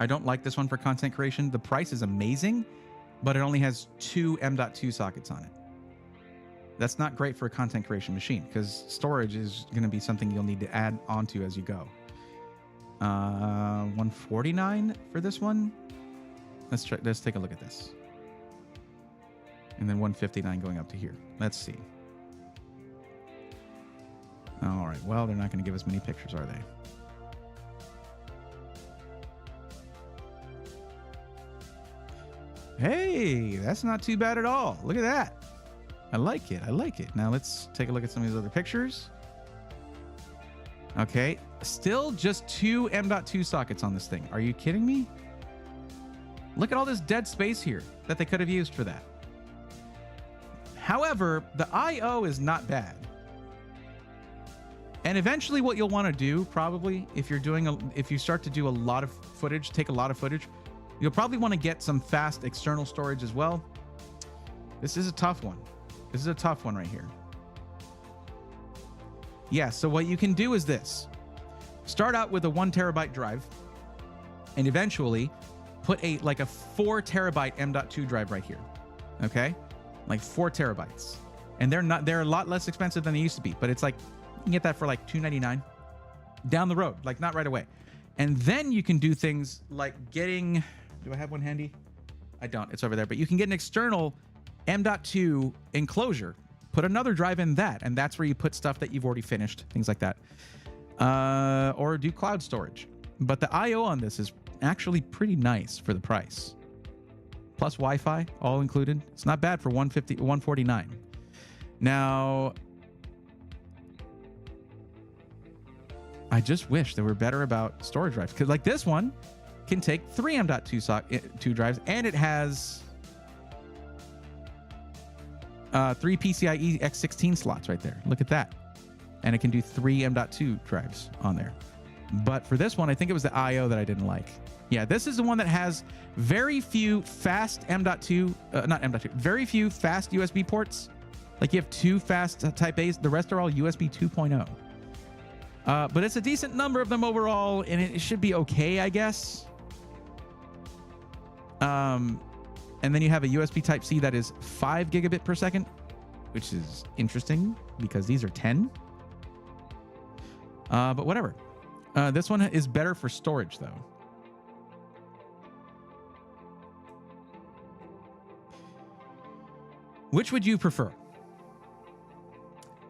I don't like this one for content creation. The price is amazing, but it only has 2 M.2 sockets on it. That's not great for a content creation machine because storage is going to be something you'll need to add onto as you go. 149 for this one. Let's try. Let's take a look at this. And then 159 going up to here. Let's see. All right. Well, they're not going to give us many pictures, are they? Hey, that's not too bad at all. Look at that. I like it. I like it. Now let's take a look at some of these other pictures. Okay. Still just 2 M.2 sockets on this thing. Are you kidding me? Look at all this dead space here that they could have used for that. However, the I/O is not bad. And eventually what you'll want to do probably if you start to do a lot of footage, take a lot of footage, you'll probably want to get some fast external storage as well. This is a tough one. This is a tough one right here. Yeah, so what you can do is this. Start out with a 1 terabyte drive and eventually put like a 4 terabyte M.2 drive right here. Okay? Like 4 terabytes. And they're a lot less expensive than they used to be, but it's like you can get that for like $299 down the road, like not right away. And then you can do things like getting, do I have one handy? I don't, it's over there, but you can get an external M.2 enclosure, put another drive in that, and that's where you put stuff that you've already finished, things like that. Or do cloud storage. But the I/O on this is actually pretty nice for the price. Plus Wi-Fi, all included. It's not bad for $149. Now, I just wish they were better about storage drives, because like this one can take 3 M.2 drives, and it has 3 PCIe X16 slots right there. Look at that. And it can do 3 M.2 drives on there. But for this one, I think it was the I/O that I didn't like. Yeah, this is the one that has very few fast very few fast USB ports. Like you have 2 fast Type A's. The rest are all USB 2.0. But it's a decent number of them overall, and it should be okay, I guess. And then you have a USB Type-C that is 5 gigabit per second, which is interesting because these are 10. But whatever. This one is better for storage, though. Which would you prefer?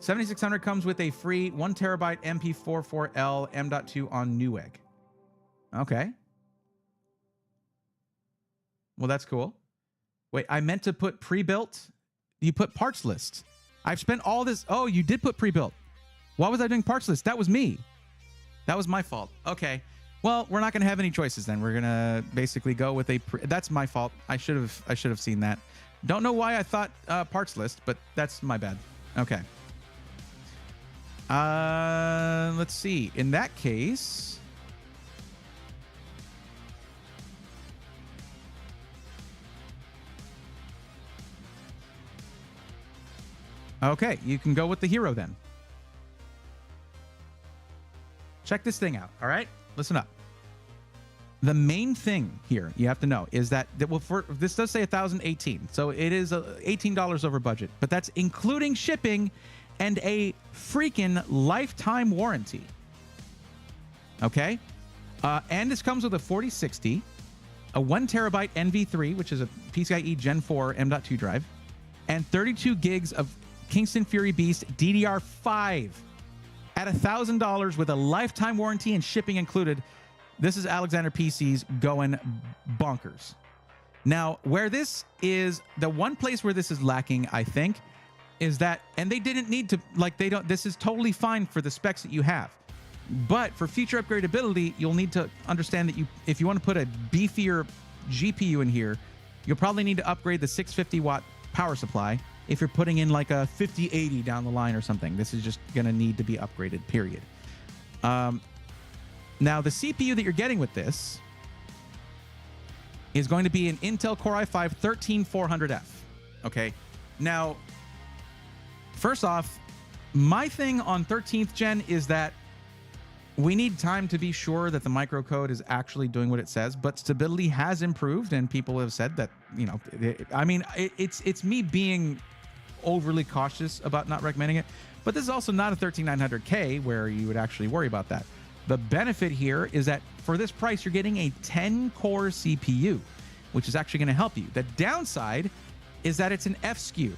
7600 comes with a free 1 terabyte MP44L M.2 on Newegg. Okay. Well, that's cool. Wait, I meant to put pre-built. You put parts list. I've spent all this. Oh, you did put pre-built. Why was I doing parts list? That was me. That was my fault. Okay. Well, we're not going to have any choices then. We're going to basically go with that's my fault. I should have seen that. Don't know why I thought parts list, but that's my bad. Okay. Let's see. In that case, okay, you can go with the Hero then. Check this thing out, all right? Listen up. The main thing here you have to know is that this does say 1,018, so it is $18 over budget, but that's including shipping and a freaking lifetime warranty. Okay? And this comes with a 4060, a 1 terabyte NV3, which is a PCIe Gen 4 M.2 drive, and 32 gigs of Kingston Fury Beast DDR5 at $1,000 with a lifetime warranty and shipping included. This is Alexander PCs going bonkers. Now, where this is, the one place where this is lacking, I think, is that, and they didn't need to, like, they don't, this is totally fine for the specs that you have. But for future upgradability, you'll need to understand that if you want to put a beefier GPU in here, you'll probably need to upgrade the 650 watt power supply if you're putting in like a 5080 down the line or something. This is just going to need to be upgraded, period. Now, the CPU that you're getting with this is going to be an Intel Core i5 13400F. Okay. Now, first off, my thing on 13th gen is that we need time to be sure that the microcode is actually doing what it says, but stability has improved, and people have said that, you know, it's me being overly cautious about not recommending it, but this is also not a 13900K where you would actually worry about that. The benefit here is that for this price, you're getting a 10-core CPU, which is actually going to help you. The downside is that it's an F SKU.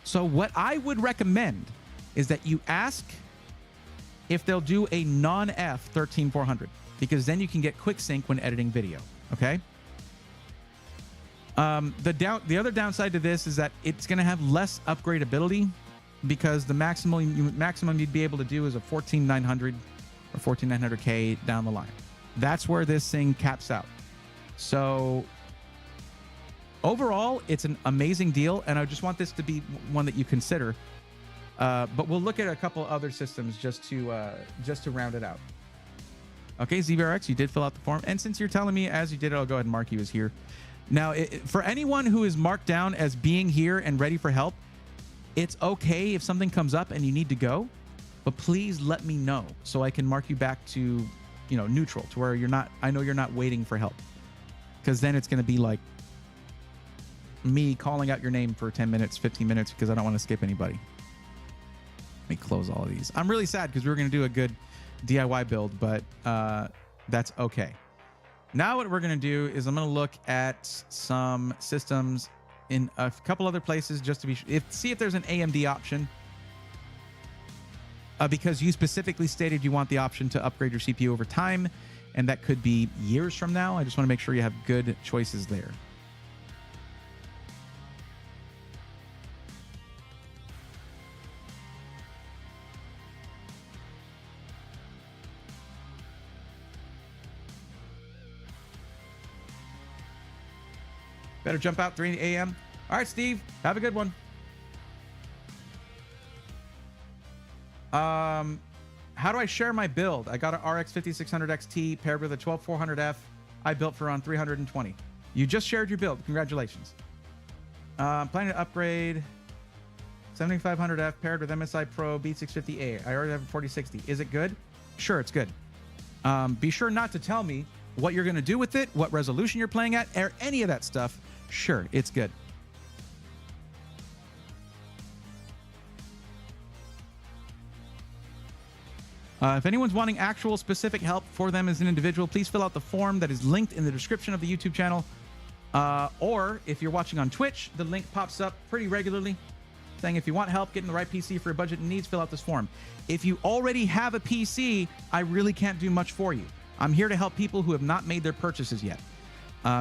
So what I would recommend is that you ask if they'll do a non-F 13400, because then you can get quick sync when editing video. Okay. The other downside to this is that it's going to have less upgradability, because the maximum you'd be able to do is a 14900 or 14900K down the line. That's where this thing caps out. So overall, it's an amazing deal, and I just want this to be one that you consider. But we'll look at a couple other systems just to round it out. Okay, ZBRX, you did fill out the form, and since you're telling me as you did it, I'll go ahead and mark you as here. Now, for anyone who is marked down as being here and ready for help, it's okay if something comes up and you need to go, but please let me know so I can mark you back to, you know, neutral, to where you're not, I know you're not waiting for help, because then it's going to be like me calling out your name for 10 minutes, 15 minutes, because I don't want to skip anybody. Let me close all of these. I'm really sad because we were going to do a good DIY build, but that's okay. Now what we're going to do is I'm going to look at some systems in a couple other places just to see if there's an AMD option, because you specifically stated you want the option to upgrade your CPU over time, and that could be years from now. I just want to make sure you have good choices there. Better jump out 3 a.m. All right, Steve, have a good one. How do I share my build? I got an RX 5600 XT paired with a 12400F I built for around 320. You just shared your build. Congratulations. Planning to upgrade 7500F paired with MSI Pro B650A. I already have a 4060. Is it good? Sure, it's good. Be sure not to tell me what you're going to do with it, what resolution you're playing at, or any of that stuff. Sure, it's good. If anyone's wanting actual specific help for them as an individual, please fill out the form that is linked in the description of the YouTube channel. Or if you're watching on Twitch, the link pops up pretty regularly saying if you want help getting the right PC for your budget and needs, fill out this form. If you already have a PC, I really can't do much for you. I'm here to help people who have not made their purchases yet.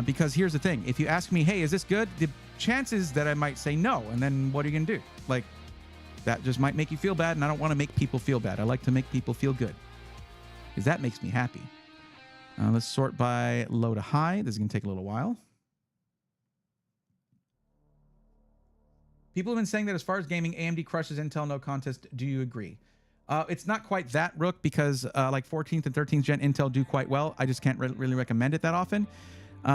Because here's the thing. If you ask me, hey, is this good? The chances that I might say no. And then what are you going to do? Like, that just might make you feel bad, and I don't want to make people feel bad. I like to make people feel good, because that makes me happy. Let's sort by low to high. This is going to take a little while. People have been saying that as far as gaming, AMD crushes Intel, no contest. Do you agree? It's not quite that, Rook, because like 14th and 13th gen Intel do quite well. I just can't really recommend it that often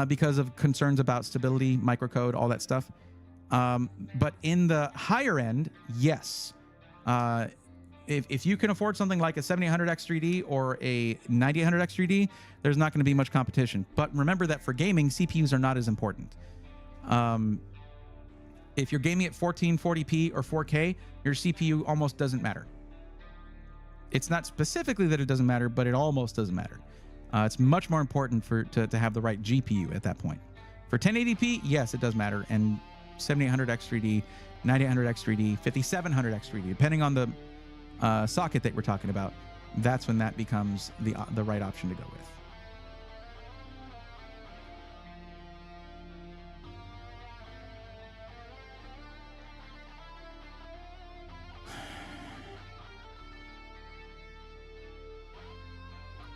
because of concerns about stability, microcode, all that stuff. But in the higher end, yes. If you can afford something like a 7800X3D or a 9800X3D, there's not going to be much competition. But remember that for gaming, CPUs are not as important. If you're gaming at 1440p or 4K, your CPU almost doesn't matter. It's not specifically that it doesn't matter, but it almost doesn't matter. It's much more important to have the right GPU at that point. For 1080p, yes, it does matter. And 7800X3D, 9800X3D, 5700X3D, depending on the socket that we're talking about, that's when that becomes the right option to go with.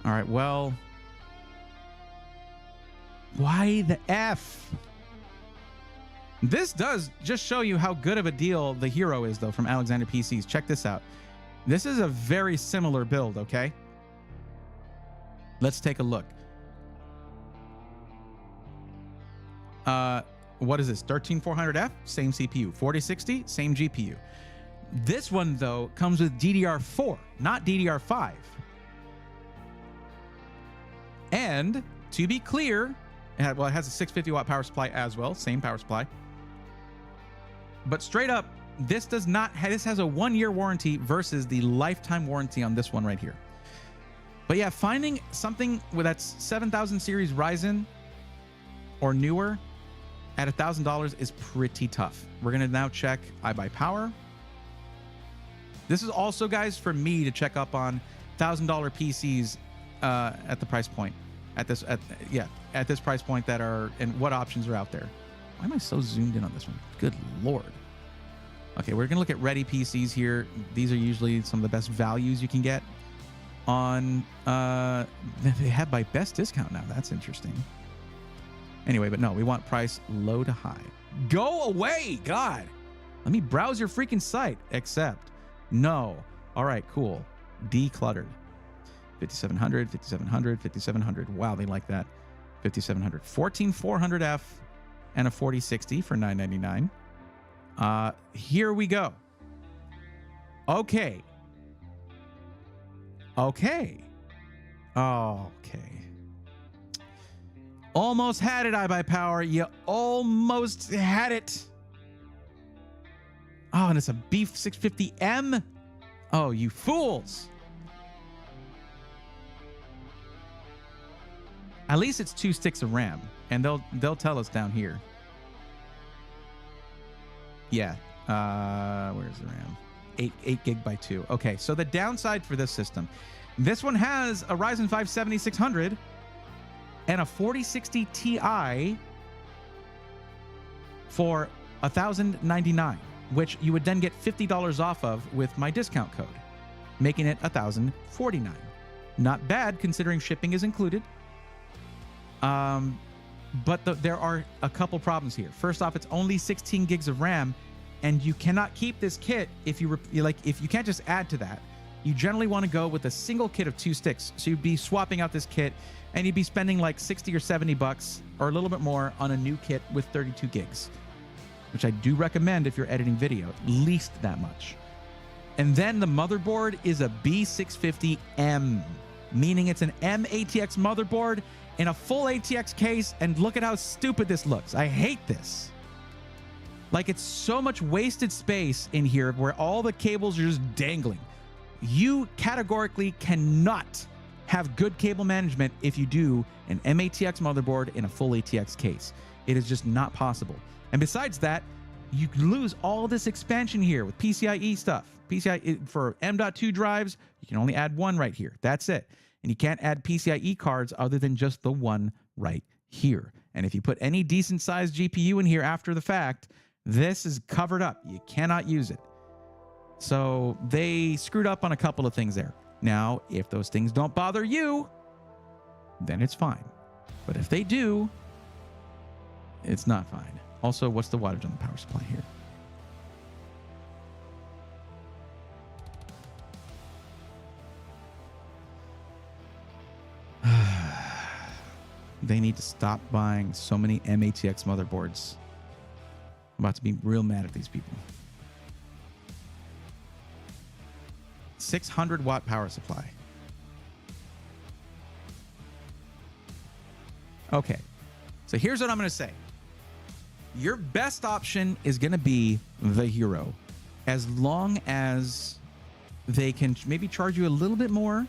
All right, well, why the F? This does just show you how good of a deal the Hero is, though, from Alexander PCs. Check this out. This is a very similar build, okay? Let's take a look. What is this? 13400F, same CPU. 4060, same GPU. This one, though, comes with DDR4, not DDR5. And to be clear, it has a 650 watt power supply as well, same power supply. But straight up, this does not. This has a 1-year warranty versus the lifetime warranty on this one right here. But yeah, finding something with that 7000 series Ryzen or newer at $1,000 is pretty tough. We're gonna now check iBuyPower. This is also, guys, for me to check up on $1,000 PCs at the price point. At this price point that are, and what options are out there. Why am I so zoomed in on this one? Good Lord. Okay, we're gonna look at ready PCs here. These are usually some of the best values you can get on, they have by best discount now. That's interesting. Anyway, but no, we want price low to high. Go away, God. Let me browse your freaking site. Accept. No. All right, cool. Decluttered. 5700, 5700, 5700. Wow, they like that. 5700. 14400F and a 4060 for $999. Here we go. Okay. Okay. Almost had it, iBuyPower. You almost had it. Oh, and it's a Beef 650M. Oh, you fools. At least it's 2 sticks of RAM, and they'll tell us down here. Yeah. Where's the RAM? 8 gig by 2. Okay, so the downside for this system, this one has a Ryzen 5 7600 and a 4060 Ti for $1,099, which you would then get $50 off of with my discount code, making it $1,049. Not bad considering shipping is included. But there are a couple problems here. First off, it's only 16 gigs of RAM, and you cannot keep this kit if you can't just add to that. You generally want to go with a single kit of 2 sticks. So you'd be swapping out this kit, and you'd be spending like 60 or 70 bucks or a little bit more on a new kit with 32 gigs, which I do recommend if you're editing video, at least that much. And then the motherboard is a B650M, meaning it's an M ATX motherboard in a full ATX case, and look at how stupid this looks. I hate this. Like, it's so much wasted space in here where all the cables are just dangling. You categorically cannot have good cable management if you do an MATX motherboard in a full ATX case. It is just not possible. And besides that, you lose all this expansion here with PCIe stuff. PCIe for M.2 drives, you can only add 1 right here. That's it. And you can't add PCIe cards other than just the one right here. And if you put any decent sized GPU in here after the fact, this is covered up. You cannot use it. So they screwed up on a couple of things there. Now, if those things don't bother you, then it's fine. But if they do, it's not fine. Also, what's the wattage on the power supply here? They need to stop buying so many MATX motherboards. I'm about to be real mad at these people. 600 watt power supply. Okay, so here's what I'm going to say. Your best option is going to be the Hero, as long as they can maybe charge you a little bit more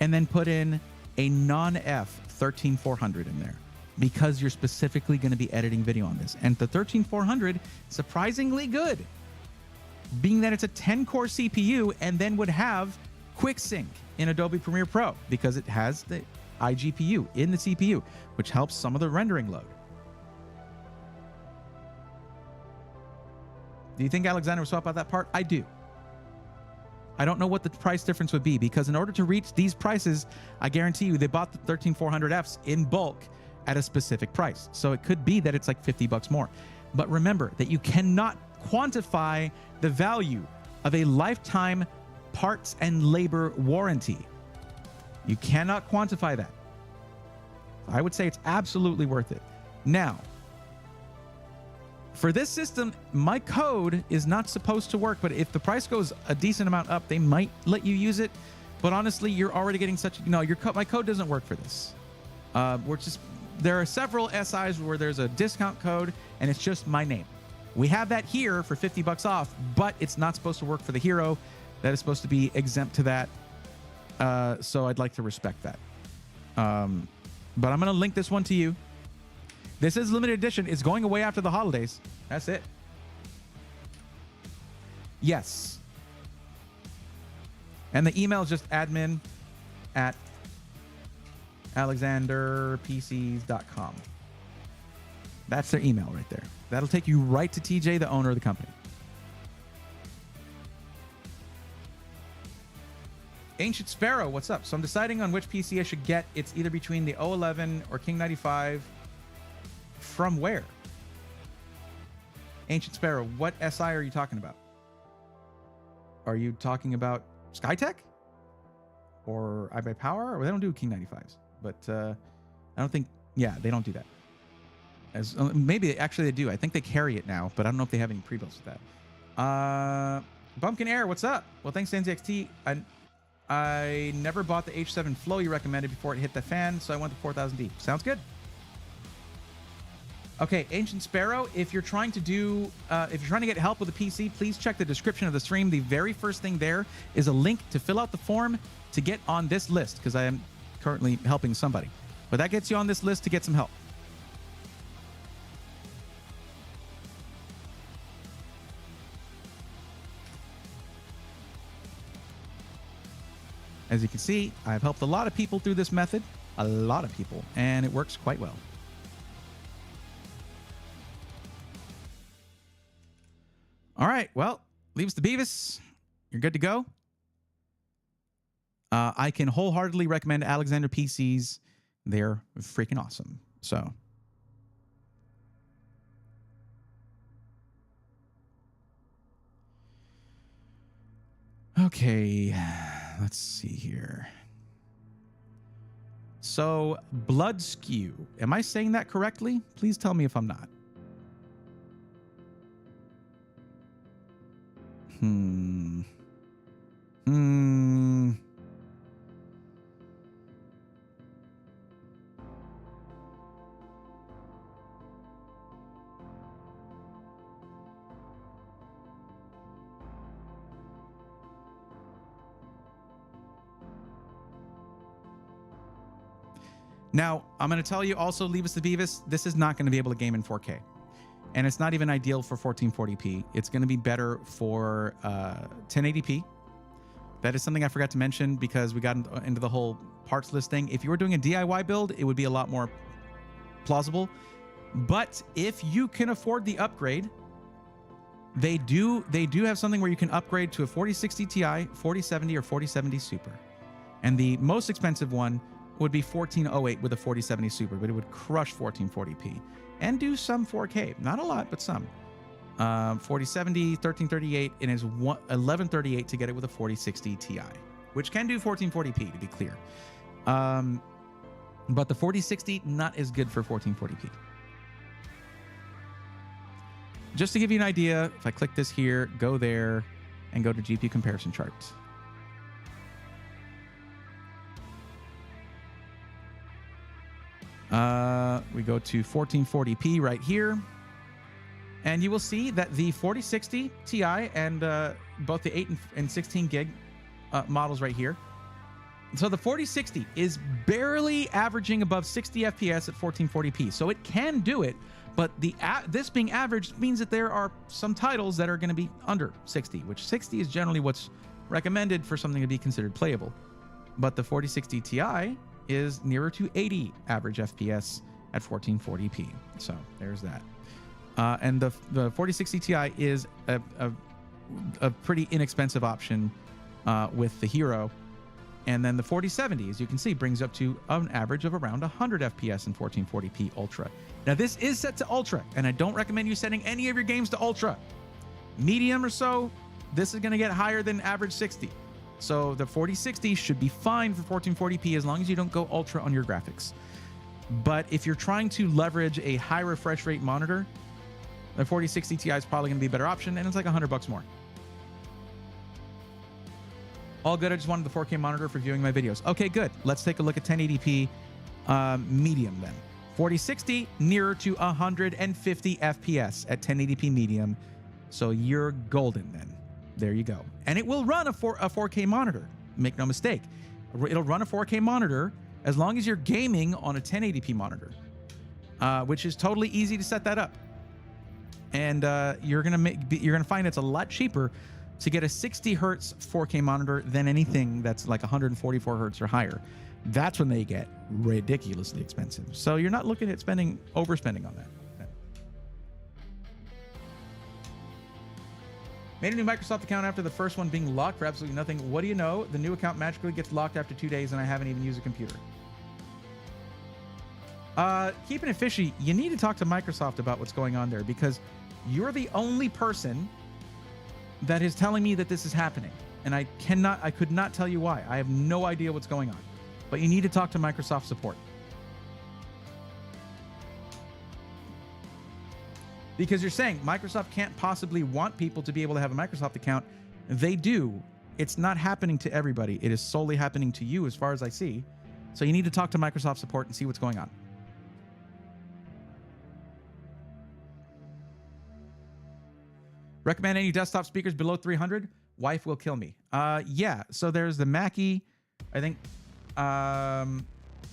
and then put in a non-F 13400 in there, because you're specifically going to be editing video on this. And the 13400, surprisingly good. being that it's a 10-core CPU and then would have QuickSync in Adobe Premiere Pro because it has the iGPU in the CPU, which helps some of the rendering load. Do you think Alexander would swap out that part? I do. I don't know what the price difference would be because in order to reach these prices, I guarantee you they bought the 13400Fs in bulk at a specific price. So it could be that it's like $50 more. But remember that you cannot quantify the value of a lifetime parts and labor warranty. You cannot quantify that. I would say it's absolutely worth it. Now, for this system, my code is not supposed to work, but if the price goes a decent amount up, they might let you use it. But honestly, you're already getting such, my code doesn't work for this. There are several SIs where there's a discount code and it's just my name. We have that here for $50 off, but it's not supposed to work for the Hero. That is supposed to be exempt to that. So I'd like to respect that. But I'm going to link this one to you. This is limited edition. It's going away after the holidays. That's it. Yes. And the email is just admin@alexanderpcs.com. That's their email right there. That'll take you right to TJ, the owner of the company. Ancient Sparrow, what's up? So I'm deciding on which PC I should get. It's either between the 011 or King 95. From where? Ancient Sparrow, what SI are you talking about? Are you talking about Skytech? Or iBuyPower? Or they don't do King 95s. But I don't think, they don't do that. Maybe actually they do. I think they carry it now, but I don't know if they have any pre-builds with that. Bumpkin Air, what's up? Well, thanks to NZXT. I never bought the H7 Flow you recommended before it hit the fan, so I went to 4000D. Sounds good. Okay, Ancient Sparrow, if you're trying to get help with a PC, please check the description of the stream. The very first thing there is a link to fill out the form to get on this list, because I am currently helping somebody. But that gets you on this list to get some help. As you can see, I've helped a lot of people through this method, and it works quite well. All right, well, leaves the Beavis. You're good to go. I can wholeheartedly recommend Alexander PCs. They're freaking awesome. So, okay, let's see here. So, Blood Skew. Am I saying that correctly? Please tell me if I'm not. Now, I'm going to tell you also, Leave Us the Beavis, this is not going to be able to game in 4K. And it's not even ideal for 1440p. It's going to be better for 1080p. That is something I forgot to mention because we got into the whole parts list thing. If you were doing a DIY build, it would be a lot more plausible. But if you can afford the upgrade, they do have something where you can upgrade to a 4060 Ti, 4070, or 4070 Super. And the most expensive one would be 1408 with a 4070 Super, but it would crush 1440p and do some 4K. Not a lot, but some. 4070, 1338, and is 1138 to get it with a 4060 Ti, which can do 1440p, to be clear. But the 4060, not as good for 1440p. Just to give you an idea, if I click this here, go there, and go to GPU comparison charts. We go to 1440p right here, and you will see that the 4060 Ti and both the 8 and 16 gig models right here So the 4060 is barely averaging above 60 FPS at 1440p. So it can do it, but this being averaged means that there are some titles that are going to be under 60, which 60 is generally what's recommended for something to be considered playable. But the 4060 Ti is nearer to 80 average FPS at 1440p. So there's that. And the 4060 Ti is a pretty inexpensive option with the Hero. And then the 4070, as you can see, brings up to an average of around 100 FPS in 1440p Ultra. Now, this is set to Ultra, and I don't recommend you setting any of your games to Ultra. Medium or so, this is going to get higher than average 60. So the 4060 should be fine for 1440p as long as you don't go Ultra on your graphics. But if you're trying to leverage a high refresh rate monitor, the 4060 Ti is probably going to be a better option, and it's like $100 more. All good. I just wanted the 4K monitor for viewing my videos. Okay, good. Let's take a look at 1080p medium then. 4060 nearer to 150 FPS at 1080p medium. So you're golden then. There you go. And it will run a 4K monitor. Make no mistake. It'll run a 4K monitor as long as you're gaming on a 1080p monitor, which is totally easy to set that up. And you're gonna find it's a lot cheaper to get a 60 hertz 4K monitor than anything that's like 144 hertz or higher. That's when they get ridiculously expensive. So you're not looking at overspending on that. Made a new Microsoft account after the first one being locked for absolutely nothing. What do you know? The new account magically gets locked after 2 days and I haven't even used a computer. Keeping it fishy, you need to talk to Microsoft about what's going on there, because you're the only person that is telling me that this is happening, and I could not tell you why. I have no idea what's going on, but you need to talk to Microsoft support, because you're saying Microsoft can't possibly want people to be able to have a Microsoft account. They do. It's not happening to everybody. It is solely happening to you, as far as I see. So you need to talk to Microsoft support and see what's going on. Recommend any desktop speakers below 300? Wife will kill me. Yeah. So there's the Mackie. I think.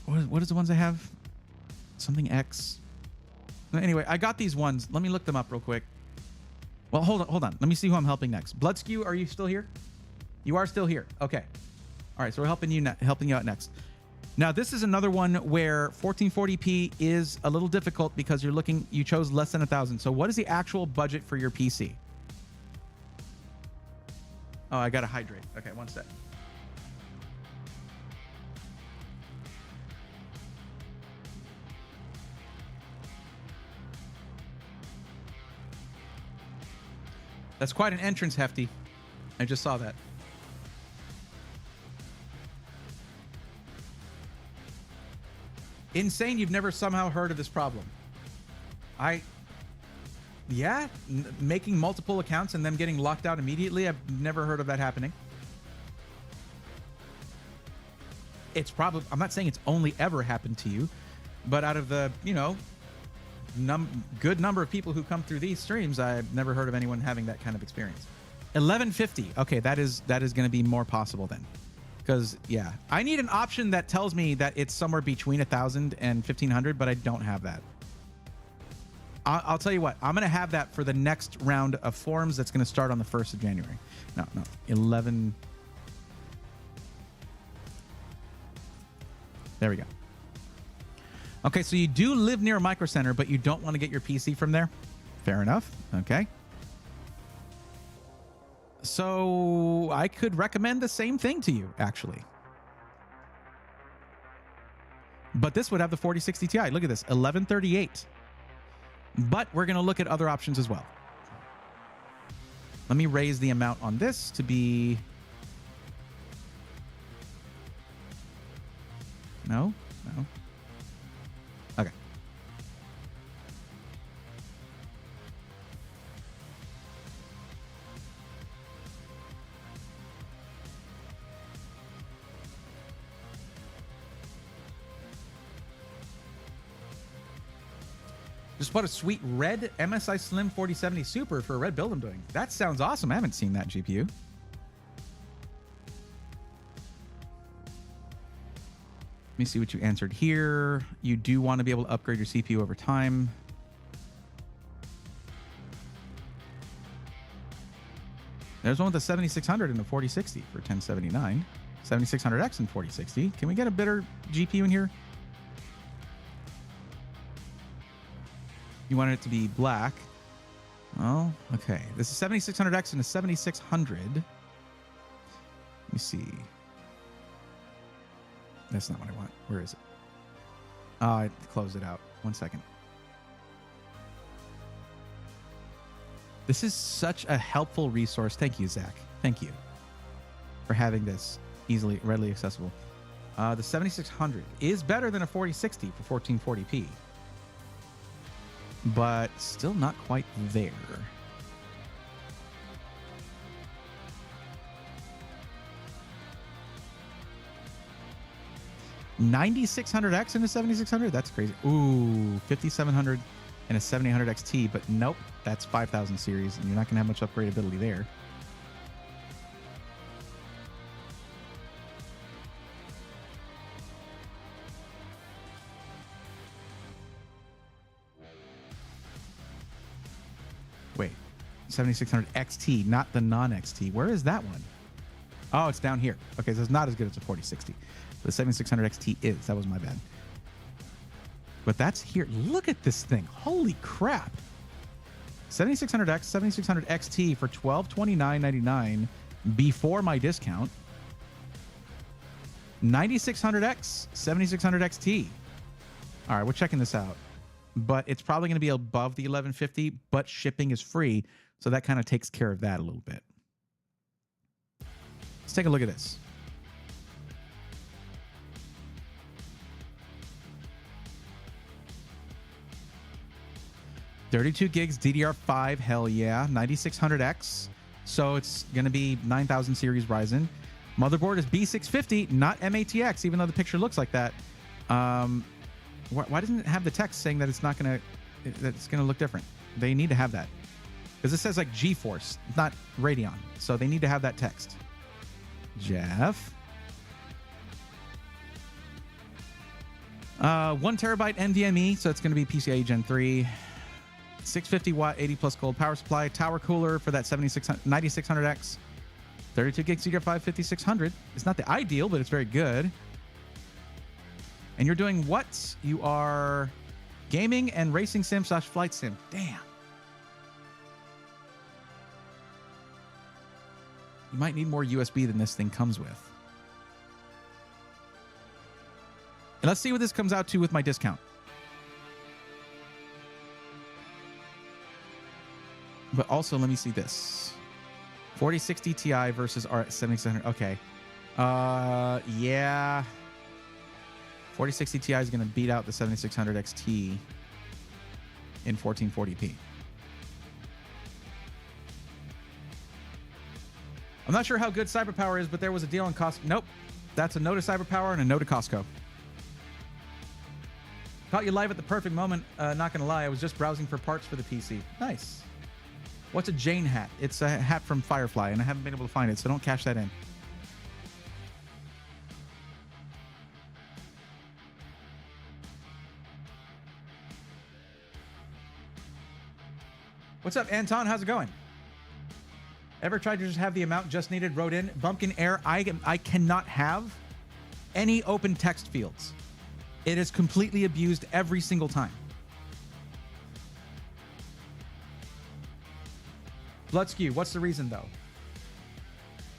What is the ones I have? Something X. Anyway, I got these ones. Let me look them up real quick. Well, hold on. Let me see who I'm helping next. Bloodskew, are you still here? You are still here. Okay. All right. So we're helping you out next. Now, this is another one where 1440p is a little difficult because you chose less than 1,000. So what is the actual budget for your PC? Oh, I gotta hydrate. Okay, one sec. That's quite an entrance, Hefty. I just saw that. Insane you've never somehow heard of this problem. Yeah, making multiple accounts and them getting locked out immediately. I've never heard of that happening. It's probably, I'm not saying it's only ever happened to you, but out of the, good number of people who come through these streams, I've never heard of anyone having that kind of experience. 1150. Okay, that is going to be more possible then. Because, yeah, I need an option that tells me that it's somewhere between 1,000 and 1,500, but I don't have that. I'll tell you what, I'm going to have that for the next round of forums that's going to start on the 1st of January. No, 11. There we go. Okay, so you do live near a micro center, but you don't want to get your PC from there? Fair enough. Okay. So I could recommend the same thing to you, actually. But this would have the 4060 Ti. Look at this, 1138. But we're going to look at other options as well. Let me raise the amount on this to be... No. Okay. Just what a sweet red MSI Slim 4070 Super for a red build I'm doing. That sounds awesome. I haven't seen that GPU. me see what you answered here. You do want to be able to upgrade your CPU over time. There's one with a 7600 and a 4060 for 1079. 7600X and 4060. Can we get a better GPU in here? You wanted it to be black. Oh, okay. This is 7600X and a 7600. Let me see. That's not what I want. Where is it? Oh, I closed it out. 1 second. This is such a helpful resource. Thank you, Zach. Thank you for having this readily accessible. The 7600 is better than a 4060 for 1440p, but still not quite there. $9600X and a 7600? That's crazy. Ooh, 5700 and a 7800 XT, but nope, that's 5000 series, and you're not going to have much upgradability there. Wait, 7600 XT, not the non-XT. Where is that one? Oh, it's down here. Okay, so it's not as good as a 4060. The 7600 XT is. That was my bad. But that's here. Look at this thing. Holy crap. 7600X, 7600 XT for $1229.99 before my discount. 9600X, 7600 XT. All right, we're checking this out. But it's probably going to be above the 1150, but shipping is free. So that kind of takes care of that a little bit. Let's take a look at this. $32 gigs DDR5, hell yeah. 9600X, so it's going to be 9000 series Ryzen. Motherboard is B650, not MATX, even though the picture looks like that. Why doesn't it have the text saying that it's not going to, that it's going to look different? They need to have that, because it says like GeForce, not Radeon, so they need to have that text. Jeff. 1 terabyte NVMe, so it's going to be PCIe Gen 3. 650 watt 80 plus cold power supply, tower cooler for that 9600X, 32 gigs DDR5 5600. It's not the ideal, but it's very good. And you're doing what? You are gaming and racing sim / flight sim. Damn. You might need more USB than this thing comes with. And let's see what this comes out to with my discount. But also, let me see this. 4060 Ti versus RX 7600. Okay. Yeah. 4060 Ti is going to beat out the 7600 XT in 1440p. I'm not sure how good CyberPower is, but there was a deal on Costco. Nope. That's a no to CyberPower and a no to Costco. Caught you live at the perfect moment. Not going to lie. I was just browsing for parts for the PC. Nice. What's a Jane hat? It's a hat from Firefly, and I haven't been able to find it, so don't cash that in. What's up, Anton? How's it going? Ever tried to just have the amount just needed wrote in? Bumpkin Air, I cannot have any open text fields. It is completely abused every single time. Bloodskew, what's the reason though?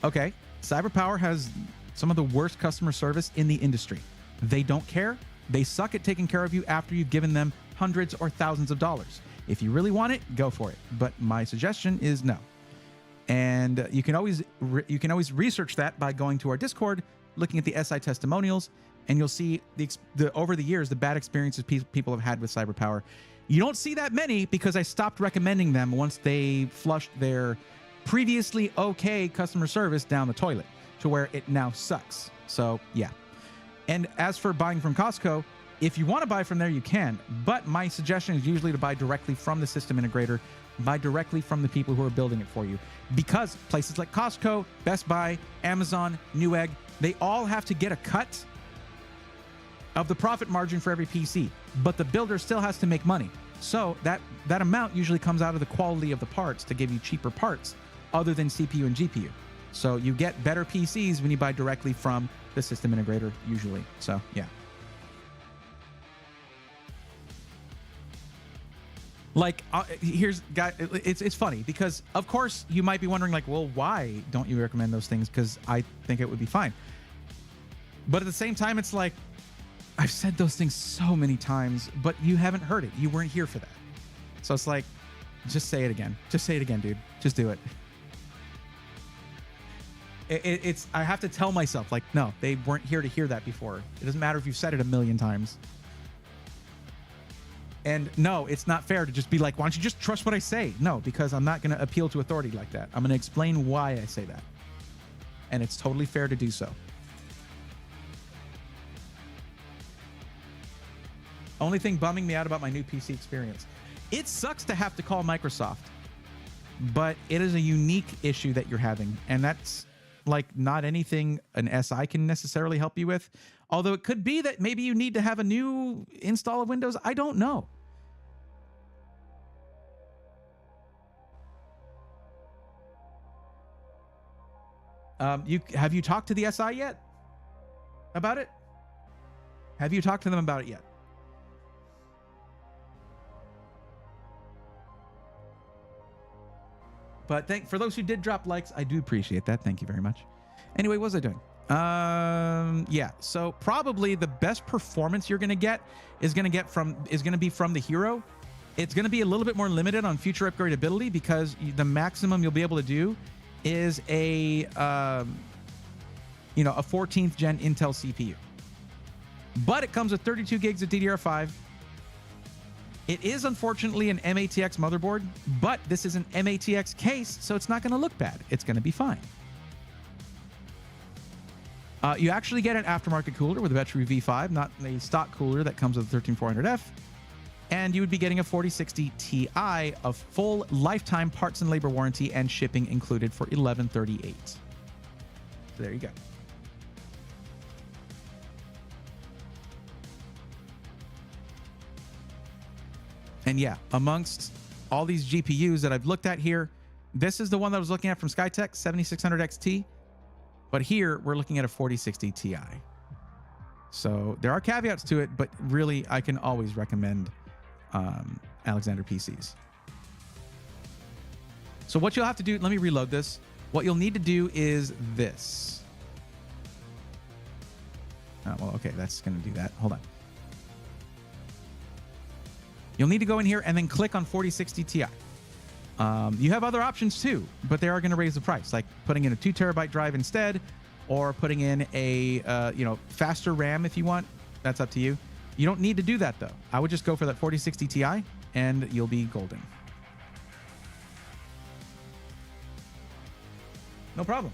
Okay, CyberPower has some of the worst customer service in the industry. They don't care. They suck at taking care of you after you've given them hundreds or thousands of dollars. If you really want it, go for it. But my suggestion is no. And you can always research that by going to our Discord, looking at the SI testimonials, and you'll see the over the years the bad experiences people have had with CyberPower. You don't see that many because I stopped recommending them once they flushed their previously okay customer service down the toilet to where it now sucks. So yeah. And as for buying from Costco, if you want to buy from there, you can. But my suggestion is usually to buy directly from the system integrator, buy directly from the people who are building it for you. Because places like Costco, Best Buy, Amazon, Newegg, they all have to get a cut of the profit margin for every PC, but the builder still has to make money. So that amount usually comes out of the quality of the parts to give you cheaper parts other than CPU and GPU. So you get better PCs when you buy directly from the system integrator usually. So yeah. Like here's guys, it's funny because of course you might be wondering like, well, why don't you recommend those things? Because I think it would be fine. But at the same time, it's like, I've said those things so many times, but you haven't heard it. You weren't here for that. So it's like, just say it again. Just say it again, dude. Just do it. It's I have to tell myself, like, no, they weren't here to hear that before. It doesn't matter if you've said it a million times. And no, it's not fair to just be like, why don't you just trust what I say? No, because I'm not going to appeal to authority like that. I'm going to explain why I say that. And it's totally fair to do so. Only thing bumming me out about my new PC experience. It sucks to have to call Microsoft, but it is a unique issue that you're having. And that's like not anything an SI can necessarily help you with. Although it could be that maybe you need to have a new install of Windows. I don't know. Have you talked to the SI yet about it? Have you talked to them about it yet? But for those who did drop likes, I do appreciate that. Thank you very much. Anyway, what was I doing? Yeah. So probably the best performance you're going to get is going to be from the Hero. It's going to be a little bit more limited on future upgradability because the maximum you'll be able to do is a 14th gen Intel CPU. But it comes with 32 gigs of DDR5. It is unfortunately an MATX motherboard, but this is an MATX case, so it's not going to look bad. It's going to be fine. You actually get an aftermarket cooler with a FWIW V5, not a stock cooler that comes with the 13400F. And you would be getting a 4060 Ti of full lifetime parts and labor warranty and shipping included for $1,138. So there you go. And yeah, amongst all these GPUs that I've looked at here, this is the one that I was looking at from Skytech, 7600 XT. But here we're looking at a 4060 Ti. So there are caveats to it, but really I can always recommend Alexander PCs. So what you'll have to do, let me reload this. What you'll need to do is this. Oh, well, okay, that's going to do that. Hold on. You'll need to go in here and then click on 4060 Ti. You have other options too, but they are going to raise the price, like putting in a 2 terabyte drive instead, or putting in a faster RAM if you want. That's up to you. You don't need to do that though. I would just go for that 4060 Ti and you'll be golden. No problem.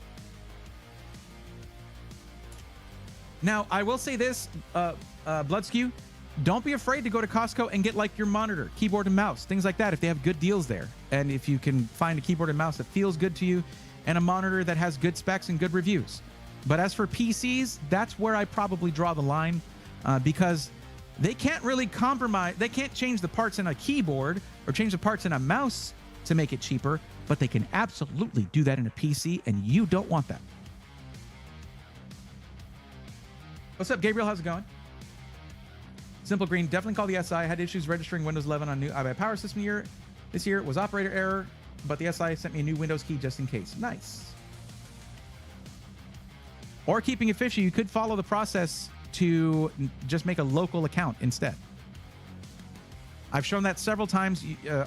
Now, I will say this, Bloodskew, don't be afraid to go to Costco and get like your monitor, keyboard and mouse, things like that if they have good deals there. And if you can find a keyboard and mouse that feels good to you and a monitor that has good specs and good reviews. But as for PCs, that's where I probably draw the line because they can't really compromise. They can't change the parts in a keyboard or change the parts in a mouse to make it cheaper, but they can absolutely do that in a PC, and you don't want that. What's up, Gabriel? How's it going? Simple Green, definitely call the SI. I had issues registering Windows 11 on new iBuy Power System this year. It was operator error, but the SI sent me a new Windows key just in case. Nice. Or keeping it fishy, you could follow the process to just make a local account instead. I've shown that several times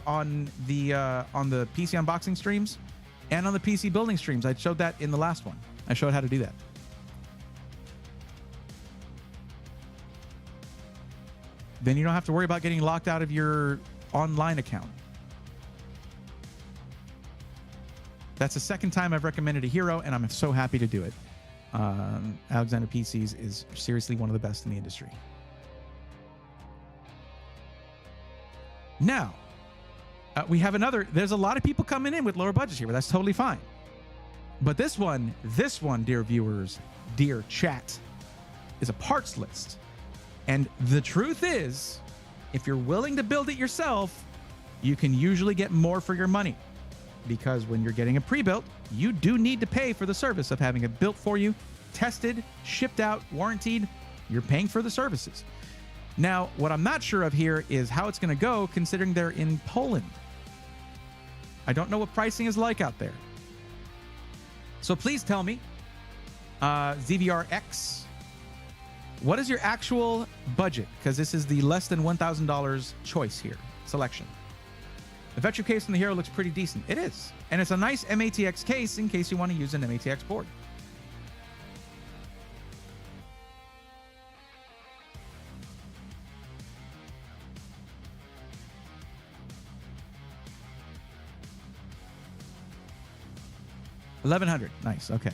on the PC unboxing streams and on the PC building streams. I showed that in the last one. I showed how to do that. Then you don't have to worry about getting locked out of your online account. That's the second time I've recommended a Hero, and I'm so happy to do it. Alexander PCs is seriously one of the best in the industry. Now, we have another. There's a lot of people coming in with lower budgets here, but that's totally fine. But this one, dear viewers, dear chat, is a parts list. And the truth is, if you're willing to build it yourself, you can usually get more for your money. Because when you're getting a pre-built, you do need to pay for the service of having it built for you, tested, shipped out, warranted. You're paying for the services. Now, what I'm not sure of here is how it's going to go, considering they're in Poland. I don't know what pricing is like out there. So please tell me, ZVRX, what is your actual budget? Because this is the less than $1,000 choice here, selection. The Vetro case from the Hero looks pretty decent. It is. And it's a nice MATX case in case you want to use an MATX board. $1,100. Nice. Okay.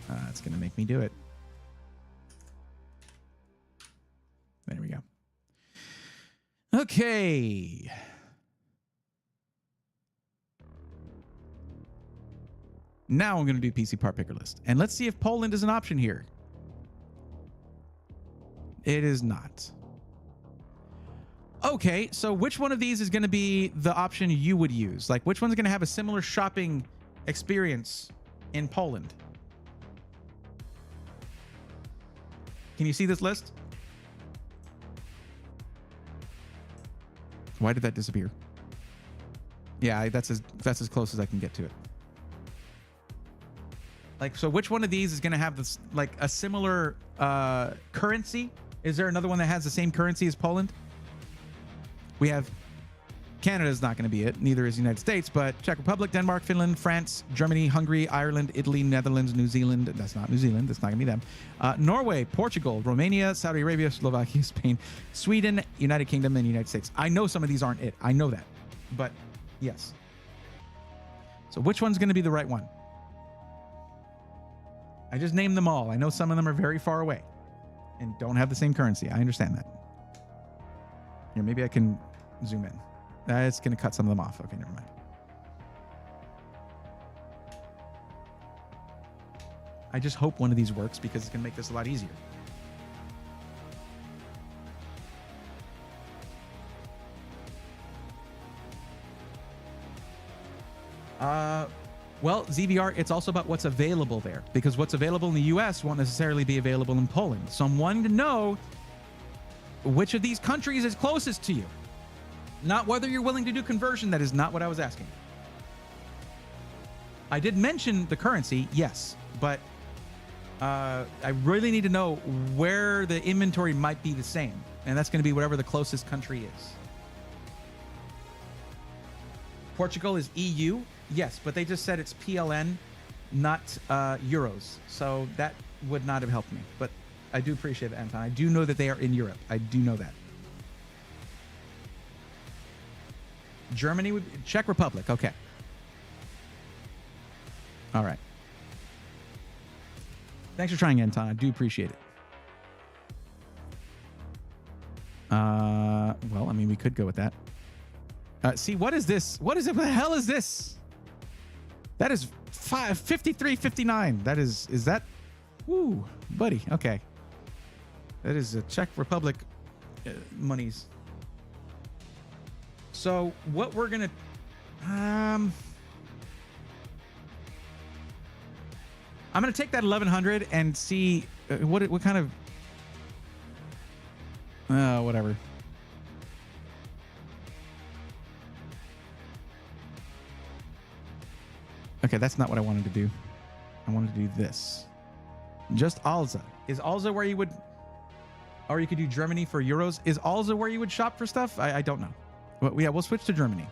That's going to make me do it. There we go. Okay. Now I'm going to do PC part picker list. And let's see if Poland is an option here. It is not. Okay, so which one of these is going to be the option you would use? Like, which one's going to have a similar shopping experience in Poland? Can you see this list? Why did that disappear? Yeah, that's as close as I can get to it. Like, so which one of these is going to have this, like, a similar currency? Is there another one that has the same currency as Poland? We have Canada's not going to be it. Neither is the United States, but Czech Republic, Denmark, Finland, France, Germany, Hungary, Ireland, Italy, Netherlands, New Zealand. That's not New Zealand. That's not going to be them. Norway, Portugal, Romania, Saudi Arabia, Slovakia, Spain, Sweden, United Kingdom, and United States. I know some of these aren't it. I know that. But yes. So which one's going to be the right one? I just named them all. I know some of them are very far away and don't have the same currency. I understand that. Here, maybe I can zoom in. It's going to cut some of them off. Okay, never mind. I just hope one of these works because it's going to make this a lot easier. Well, ZVR, it's also about what's available there, because what's available in the US won't necessarily be available in Poland. So I'm wanting to know which of these countries is closest to you. Not whether you're willing to do conversion. That is not what I was asking. I did mention the currency, yes, but I really need to know where the inventory might be the same. And that's going to be whatever the closest country is. Portugal is EU, yes, but they just said it's PLN, not euros. So that would not have helped me. But I do appreciate it, Anton. I do know that they are in Europe. I do know that. Germany would Czech Republic. Okay. All right. Thanks for trying, Anton. I do appreciate it. Well, I mean, we could go with that. See, what is this? What is it? What the hell is this? That is 53.59. That is that? Woo, buddy. Okay. That is a Czech Republic monies. So what we're gonna, I'm gonna take that 1100 and see what kind of, whatever. Okay, that's not what I wanted to do. I wanted to do this. Just Alza. Is Alza where you would, or you could do Germany for euros? Is Alza where you would shop for stuff? I don't know. Well, yeah, we'll switch to Germany.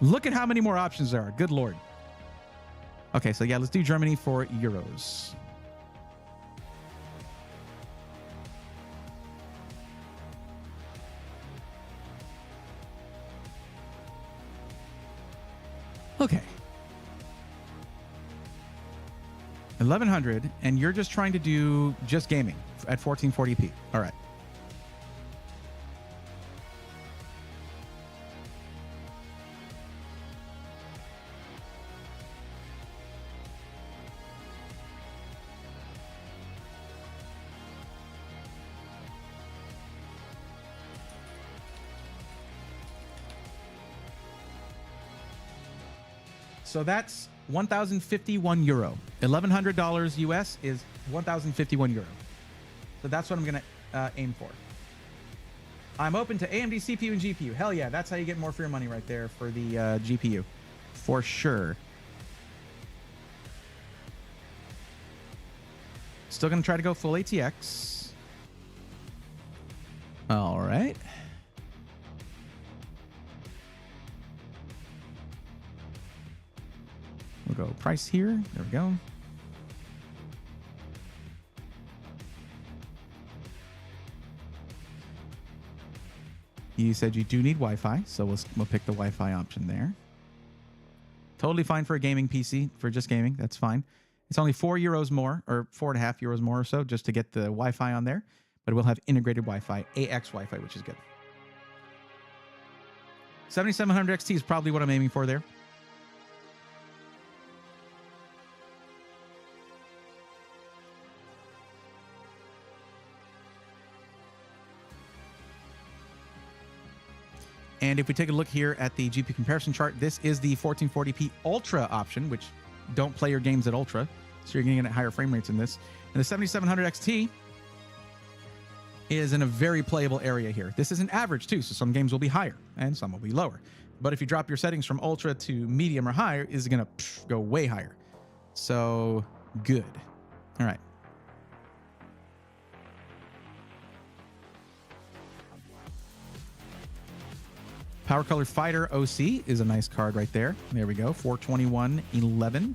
Look at how many more options there are. Good Lord. Okay, so yeah, let's do Germany for euros. Okay. 1100, and you're just trying to do just gaming at 1440p. All right. So that's 1,051 euro. $1,100 US is 1,051 euro. So that's what I'm going to aim for. I'm open to AMD CPU and GPU. Hell yeah, that's how you get more for your money right there for the GPU. For sure. Still going to try to go full ATX. All right. We'll go price here. There we go. You said you do need Wi-Fi, so we'll pick the Wi-Fi option there. Totally fine for a gaming PC, for just gaming. That's fine. It's only €4 more, or €4.50 more or so, just to get the Wi-Fi on there. But we'll have integrated Wi-Fi, AX Wi-Fi, which is good. 7700 XT is probably what I'm aiming for there. And if we take a look here at the GPU comparison chart, this is the 1440p Ultra option, which don't play your games at Ultra. So you're going to get higher frame rates in this. And the 7700 XT is in a very playable area here. This is an average too, so some games will be higher and some will be lower. But if you drop your settings from Ultra to medium or higher, it's going to go way higher. So good. All right. Power Color Fighter OC is a nice card right there. There we go. 421.11.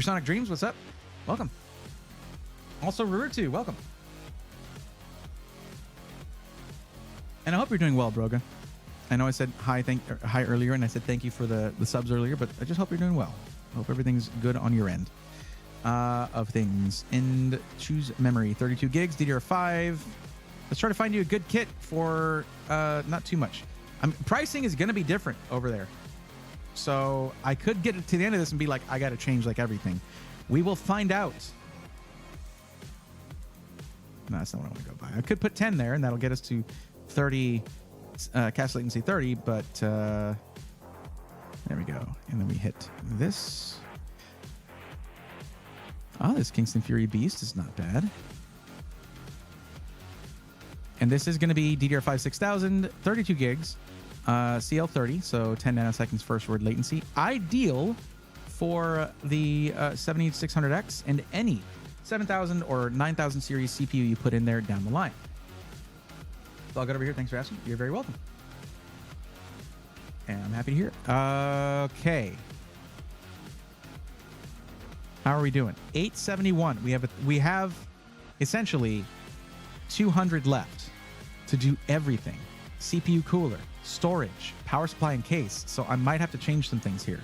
Sonic Dreams, what's up? Welcome. Also, Rurutu, welcome. And I hope you're doing well, Broga. I know I said hi earlier, and I said thank you for the subs earlier, but I just hope you're doing well. I hope everything's good on your end. Of things. And choose memory, 32 gigs, DDR5. Let's try to find you a good kit for not too much. Pricing is going to be different over there. So I could get to the end of this and be like, I got to change like everything. We will find out. No, that's not what I want to go by. I could put 10 there, and that'll get us to 30, cache latency 30, but there we go. And then we hit this. Oh, this Kingston Fury Beast is not bad. And this is going to be DDR5 6000, 32 gigs, CL30, so 10 nanoseconds first word latency. Ideal for the 7600X and any 7000 or 9000 series CPU you put in there down the line. So I'll get over here. Thanks for asking. You're very welcome. And I'm happy to hear it. Okay. How are we doing? 871. We have essentially 200 left to do everything. CPU cooler, storage, power supply and case. So I might have to change some things here.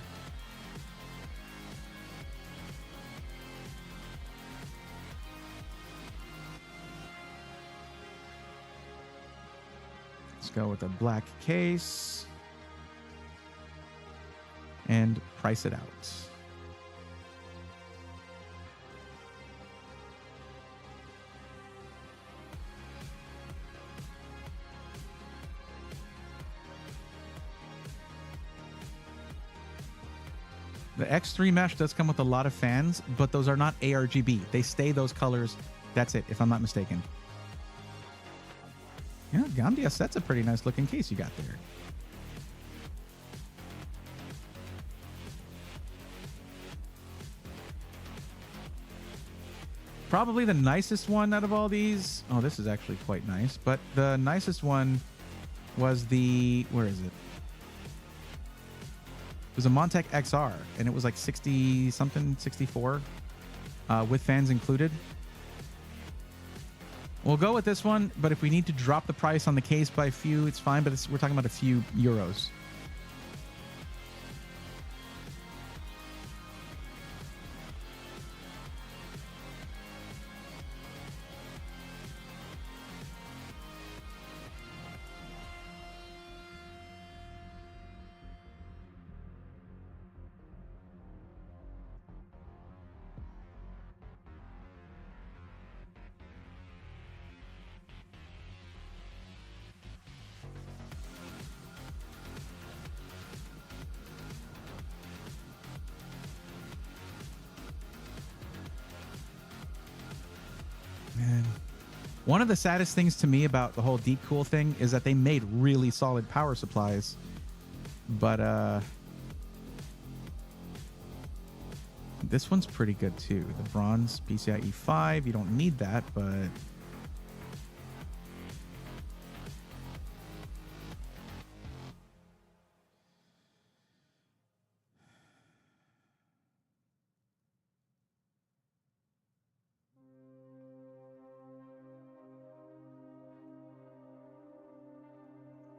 Let's go with a black case and price it out. The X3 mesh does come with a lot of fans, but those are not ARGB. They stay those colors. That's it, if I'm not mistaken. Yeah, Gamdias, that's a pretty nice looking case you got there. Probably the nicest one out of all these. Oh, this is actually quite nice. But the nicest one was the... Where is it? It was a Montec XR, and it was like 60 something, 64, with fans included. We'll go with this one, but if we need to drop the price on the case by a few, it's fine, but we're talking about a few euros. One of the saddest things to me about the whole deep cool thing is that they made really solid power supplies, but this one's pretty good too. The bronze PCIe 5, you don't need that, but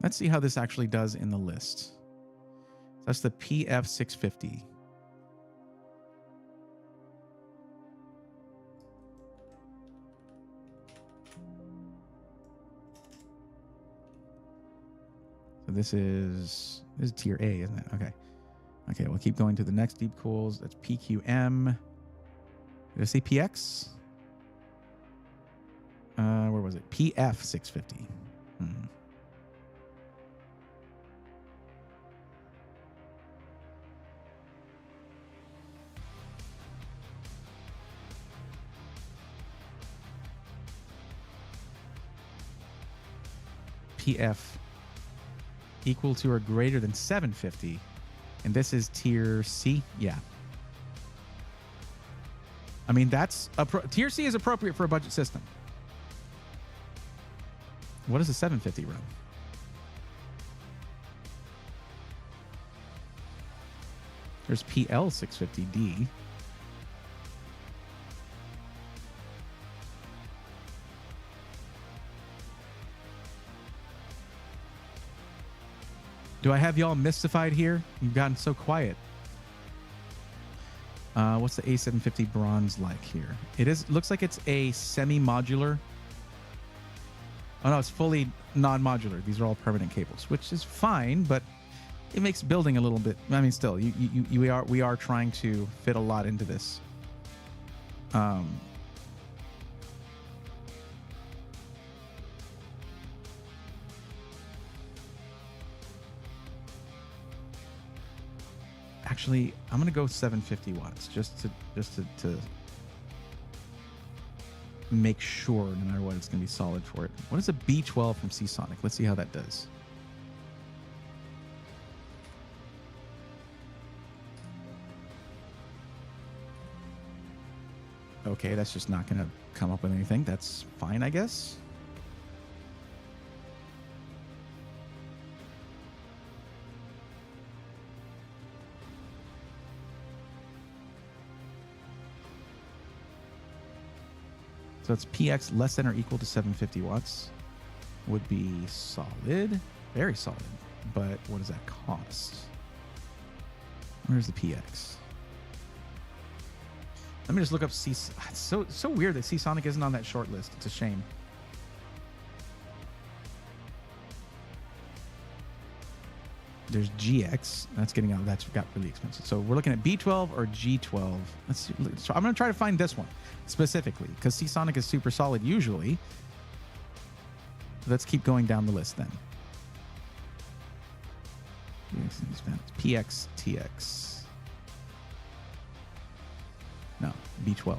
let's see how this actually does in the list. That's the PF650. So this is tier A, isn't it? Okay. Okay, we'll keep going to the next deep cools. That's PQM. Did I say PX? Where was it? PF650. PF equal to or greater than 750, and this is tier C. Yeah, I mean that's tier C is appropriate for a budget system. What does a 750 run? There's PL 650D. Do I have y'all mystified here? You've gotten so quiet. What's the A750 bronze like here? It looks like it's a semi-modular. Oh no, it's fully non-modular. These are all permanent cables, which is fine, but it makes building a little bit. I mean, still, we are trying to fit a lot into this. Actually, I'm gonna go 750 watts just to make sure, no matter what, it's gonna be solid for it. What is a B12 from Seasonic? Let's see how that does. Okay, that's just not gonna come up with anything. That's fine, I guess. So it's PX less than or equal to 750 watts. Would be solid. Very solid. But what does that cost? Where's the PX? Let me just look up C. It's so weird that Seasonic isn't on that short list. It's a shame. There's GX. That's getting out. That's got really expensive. So we're looking at B12 or G12. Let's see. So I'm going to try to find this one specifically because Seasonic is super solid usually. Let's keep going down the list then. PX, TX. No, B12.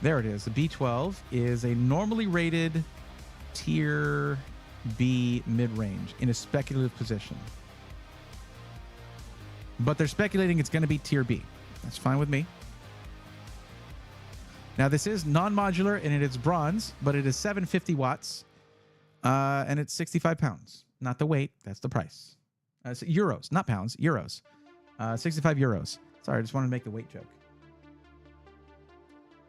There it is. The B12 is a normally rated tier B mid-range in a speculative position. But they're speculating it's going to be tier B. That's fine with me. Now, this is non-modular and it is bronze, but it is 750 watts and it's 65 pounds. Not the weight, that's the price. So euros, not pounds, euros. 65 euros. Sorry, I just wanted to make the weight joke.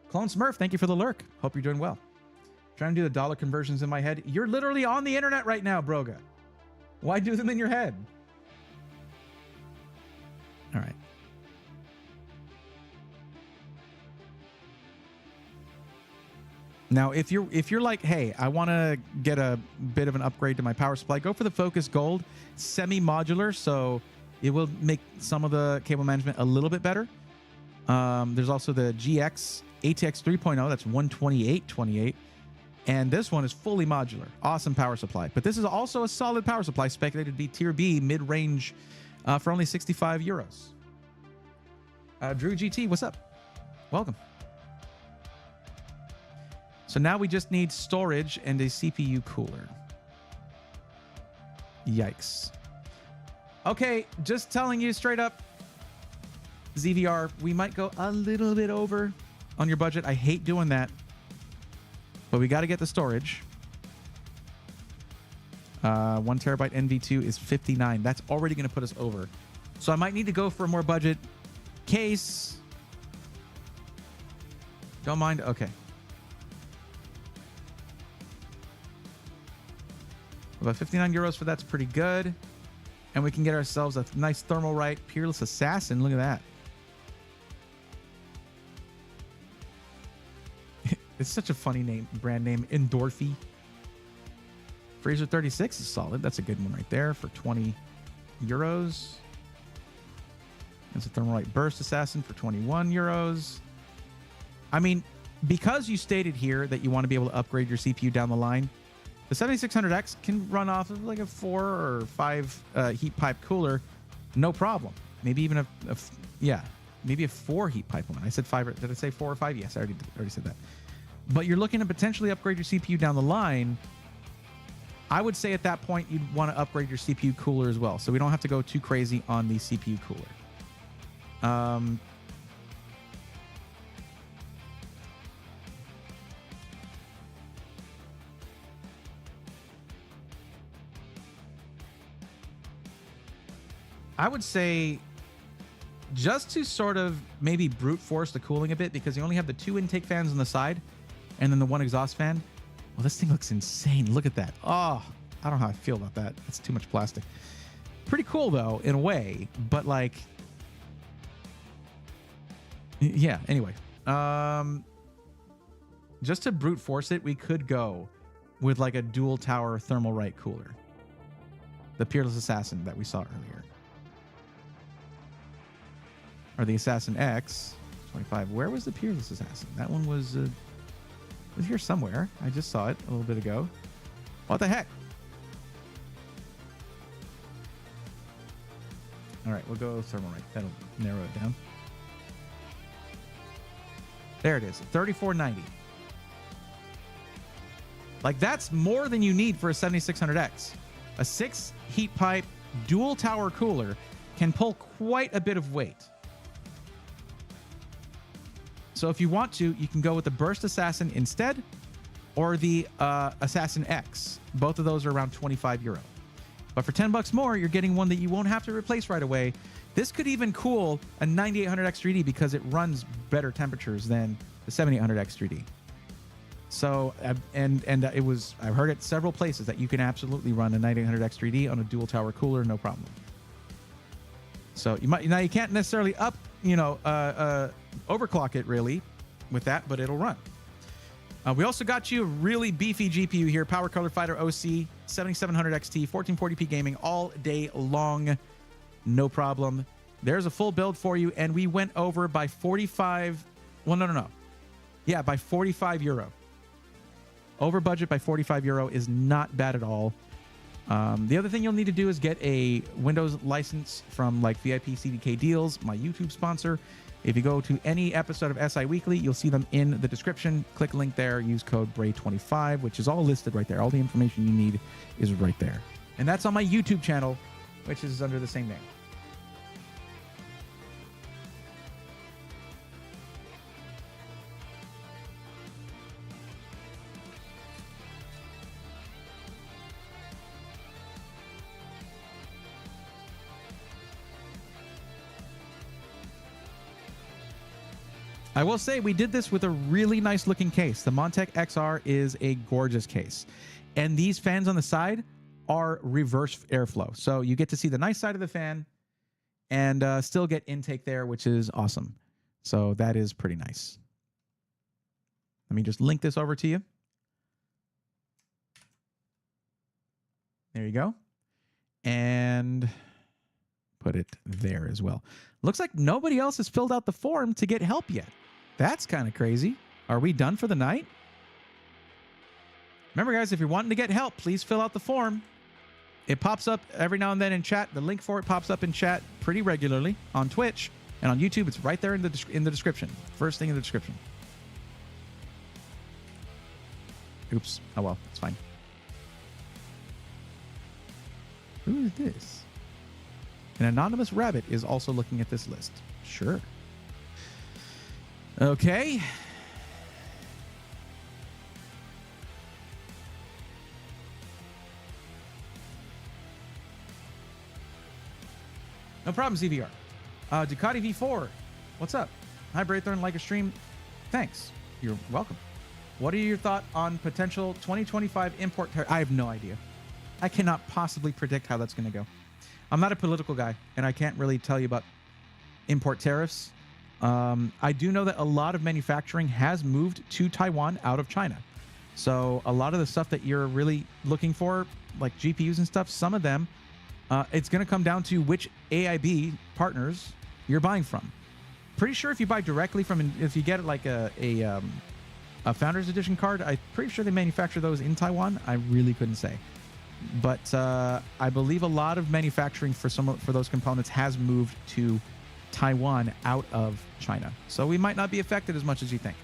Clone Smurf, thank you for the lurk. Hope you're doing well. Trying to do the dollar conversions in my head. You're literally on the internet right now, Broga. Why do them in your head? All right. Now, if you're like, hey, I want to get a bit of an upgrade to my power supply, go for the Focus Gold. Semi-modular, so it will make some of the cable management a little bit better. There's also the GX ATX 3.0. That's 128.28. And this one is fully modular. Awesome power supply. But this is also a solid power supply, speculated to be tier B, mid-range for only 65 euros. Drew GT, what's up? Welcome. So now we just need storage and a CPU cooler. Yikes. Okay, just telling you straight up, ZVR, we might go a little bit over on your budget. I hate doing that, but we got to get the storage. 1 terabyte NV2 is 59. That's already going to put us over. So I might need to go for a more budget case. Don't mind. Okay. About 59 euros for that's pretty good. And we can get ourselves a nice Thermalright Peerless Assassin. Look at that. It's such a funny name, brand name. Endorphy. Freezer 36 is solid. That's a good one right there for 20 euros. It's a Thermalright Burst Assassin for 21 euros. I mean, because you stated here that you want to be able to upgrade your CPU down the line, the 7600X can run off of like a 4 or 5 heat pipe cooler, no problem. Maybe even maybe a 4 heat pipe one. I said 5. Did I say 4 or 5? Yes, I already said that. But you're looking to potentially upgrade your CPU down the line. I would say at that point you'd want to upgrade your CPU cooler as well, so we don't have to go too crazy on the CPU cooler. I would say just to sort of maybe brute force the cooling a bit, because you only have the 2 intake fans on the side and then the 1 exhaust fan. Well, this thing looks insane. Look at that. Oh, I don't know how I feel about that. That's too much plastic. Pretty cool, though, in a way. But, like, yeah, anyway. Just to brute force it, we could go with, like, a dual tower Thermalright cooler. The Peerless Assassin that we saw earlier. Or the Assassin X 25. Where was the Peerless Assassin? That one was here somewhere. I just saw it a little bit ago. What the heck? All right, we'll go Thermalright. That'll narrow it down. There it is, $34.90. Like, that's more than you need for a 7600X. A 6 heat pipe dual tower cooler can pull quite a bit of weight. So if you want to, you can go with the Burst Assassin instead, or the Assassin X. Both of those are around 25 euro. But for 10 bucks more, you're getting one that you won't have to replace right away. This could even cool a 9800X3D because it runs better temperatures than the 7800X3D. So, it was, I've heard it several places that you can absolutely run a 9800X3D on a dual tower cooler, no problem. So you can't necessarily overclock it really with that, but it'll run. We also got you a really beefy GPU here, Power Color Fighter OC 7700 XT, 1440p gaming all day long, no problem. There's a full build for you, and we went over by 45. Well, no. Yeah, by 45 euro. Over budget by 45 euro is not bad at all. The other thing you'll need to do is get a Windows license from like VIP CDK Deals, my YouTube sponsor. If you go to any episode of SI Weekly, you'll see them in the description. Click a link there, use code BRAY25, which is all listed right there. All the information you need is right there. And that's on my YouTube channel, which is under the same name. I will say we did this with a really nice looking case. The Montech XR is a gorgeous case. And these fans on the side are reverse airflow. So you get to see the nice side of the fan and still get intake there, which is awesome. So that is pretty nice. Let me just link this over to you. There you go. And put it there as well. Looks like nobody else has filled out the form to get help yet. That's kind of crazy. Are we done for the night? Remember, guys, if you're wanting to get help, please fill out the form. It pops up every now and then in chat. The link for it pops up in chat pretty regularly on Twitch and on YouTube. It's right there in the description. First thing in the description. Oops. Oh well, it's fine. Who is this? An anonymous rabbit is also looking at this list. Sure. Okay. No problem, ZVR. Ducati V4. What's up? Hi, Braithorn. Like a stream. Thanks. You're welcome. What are your thoughts on potential 2025 import tariff? I have no idea. I cannot possibly predict how that's going to go. I'm not a political guy, and I can't really tell you about import tariffs. I do know that a lot of manufacturing has moved to Taiwan out of China. So a lot of the stuff that you're really looking for, like GPUs and stuff, some of them, it's going to come down to which AIB partners you're buying from. Pretty sure if you buy directly from, if you get like a Founders Edition card, I'm pretty sure they manufacture those in Taiwan. I really couldn't say. But I believe a lot of manufacturing for those components has moved to Taiwan out of China. So we might not be affected as much as you think.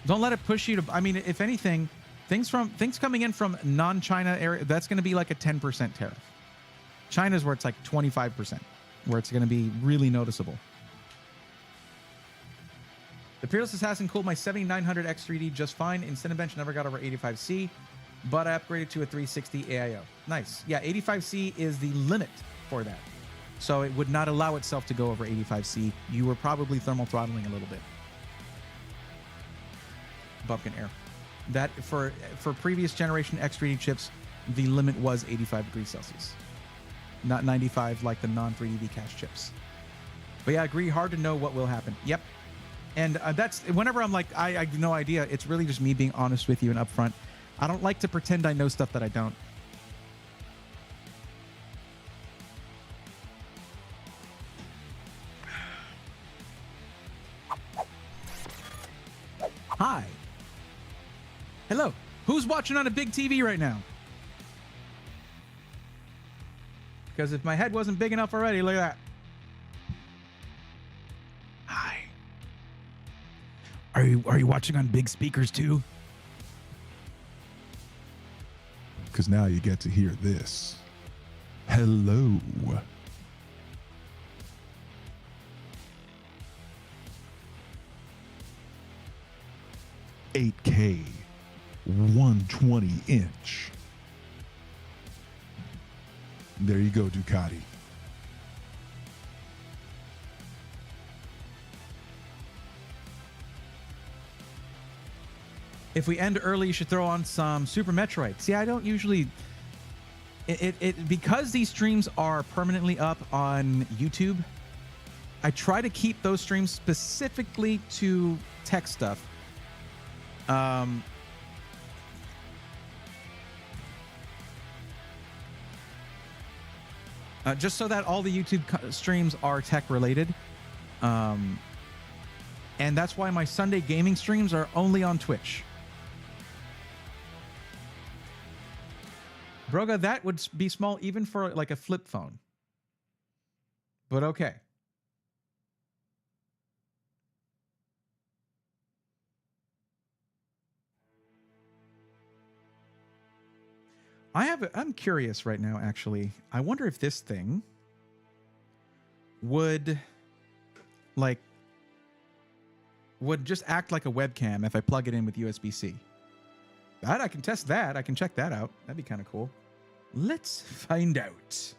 Don't let it push you to, I mean, if anything, things coming in from non-China area, that's going to be like a 10% tariff. China's where it's like 25%, where it's going to be really noticeable. The Peerless Assassin cooled my 7900 X3D just fine. In Cinebench, never got over 85C, but I upgraded to a 360 AIO. Nice. Yeah, 85C is the limit for that. So it would not allow itself to go over 85C. You were probably thermal throttling a little bit. Bumpkin Air. That for previous generation X3D chips, the limit was 85 degrees Celsius. Not 95 like the non-3D cache chips. But yeah, I agree. Hard to know what will happen. Yep. And that's whenever I'm like, I have no idea. It's really just me being honest with you and upfront. I don't like to pretend I know stuff that I don't. Hi. Hello. Who's watching on a big TV right now? Because if my head wasn't big enough already, look at that. Hi. Are you watching on big speakers too? Because now you get to hear this. Hello. $8K, 120 inch. There you go, Ducati. If we end early, you should throw on some Super Metroid. See, I don't usually... because these streams are permanently up on YouTube, I try to keep those streams specifically to tech stuff. Just so that all the YouTube streams are tech related. And that's why my Sunday gaming streams are only on Twitch. Broga, that would be small even for like a flip phone. But okay. I'm curious right now, actually. I wonder if this thing would just act like a webcam if I plug it in with USB-C. That I can test that. I can check that out. That'd be kind of cool. Let's find out.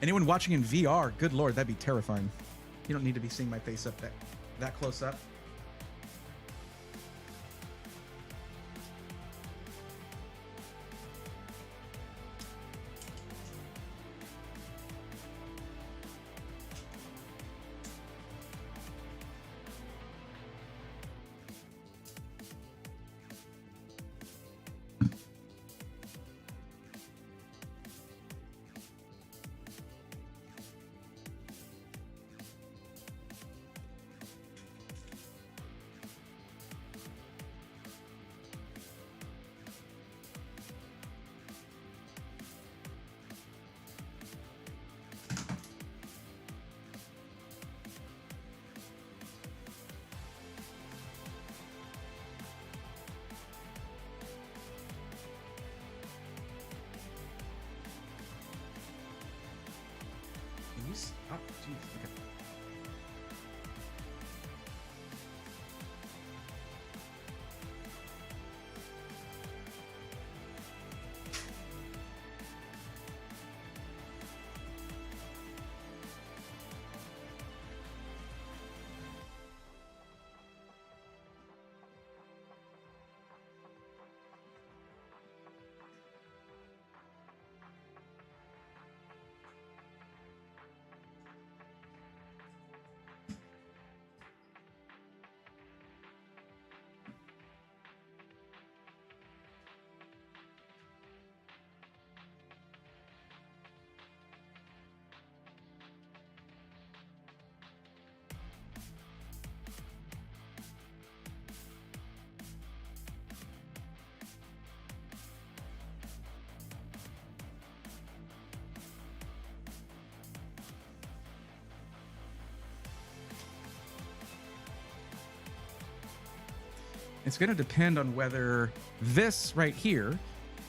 Anyone watching in VR, good lord, that'd be terrifying. You don't need to be seeing my face up that close up. Oh, geez. Okay. It's going to depend on whether this right here,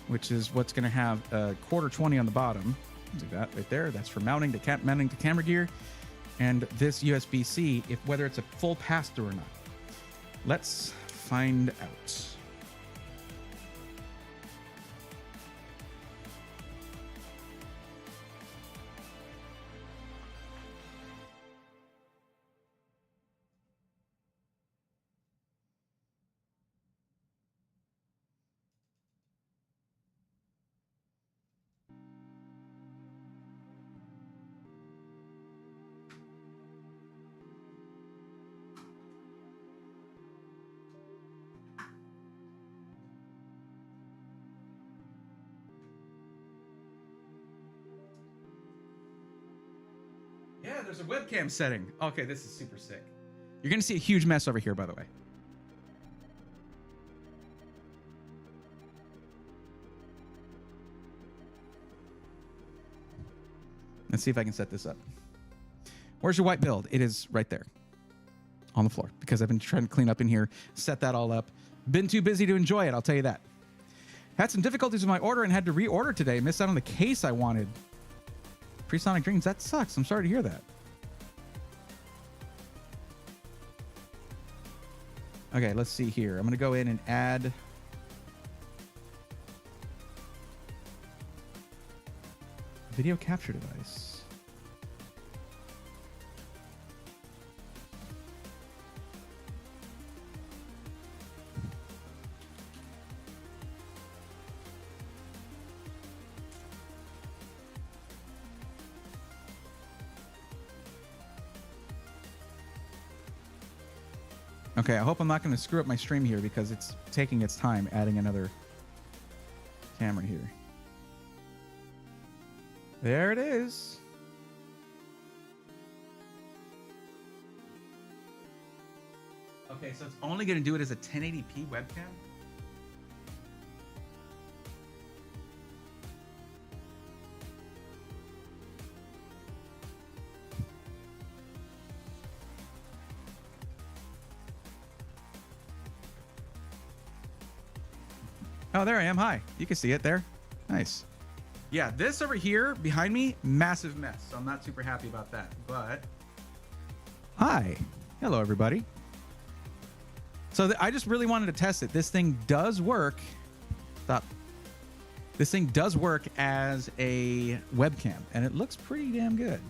which is what's going to have a quarter 20 on the bottom, like that right there, that's for mounting to camera gear, and this USB-C, whether it's a full pass-through or not. Let's find out. Yeah, there's a webcam setting. Okay, this is super sick. You're going to see a huge mess over here, by the way. Let's see if I can set this up. Where's your white build? It is right there on the floor because I've been trying to clean up in here, set that all up. Been too busy to enjoy it, I'll tell you that. Had some difficulties with my order and had to reorder today. Missed out on the case I wanted. Pre-Sonic Dreams, that sucks. I'm sorry to hear that. Okay, let's see here. I'm going to go in and add video capture device. Okay, I hope I'm not going to screw up my stream here because it's taking its time adding another camera here. There it is. Okay, so it's only going to do it as a 1080p webcam? Oh, there I am. Hi. You can see it there. Nice. Yeah, this over here behind me, massive mess. So I'm not super happy about that. But hi. Hello, everybody. So I just really wanted to test it. This thing does work. Stop. This thing does work as a webcam, and it looks pretty damn good.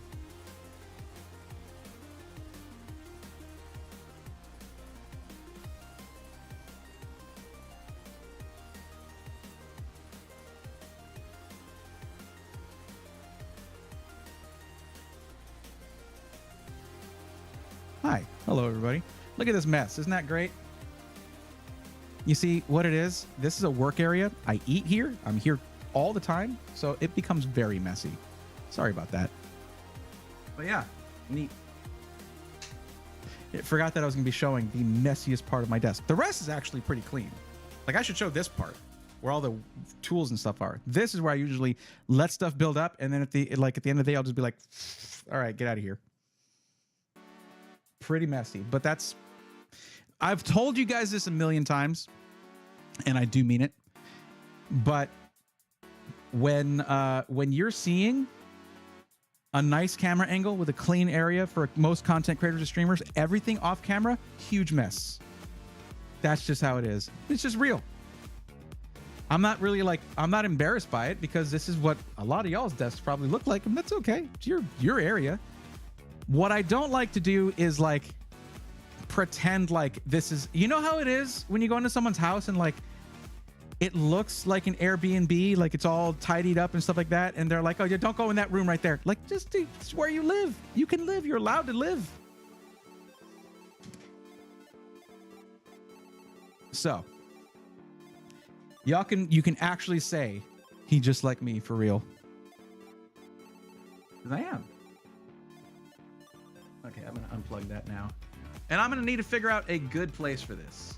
Hi. Hello, everybody. Look at this mess. Isn't that great? You see what it is? This is a work area. I eat here. I'm here all the time. So it becomes very messy. Sorry about that. But yeah, neat. I forgot that I was going to be showing the messiest part of my desk. The rest is actually pretty clean. Like, I should show this part where all the tools and stuff are. This is where I usually let stuff build up. And then at the end of the day, I'll just be like, all right, get out of here. Pretty messy, but that's, I've told you guys this a million times, and I do mean it. But when you're seeing a nice camera angle with a clean area for most content creators and streamers, everything off camera, huge mess. That's just how it is. It's just real. I'm not really like, I'm not embarrassed by it because this is what a lot of y'all's desks probably look like, and that's okay. It's your area. What I don't like to do is like pretend like this is, you know how it is when you go into someone's house and like it looks like an Airbnb, like it's all tidied up and stuff like that, and they're like, oh yeah, don't go in that room right there. Like, just it's where you live. You can live. You're allowed to live. So you can actually say he just like me for real. 'Cause I am. Okay, I'm going to unplug that now. And I'm going to need to figure out a good place for this.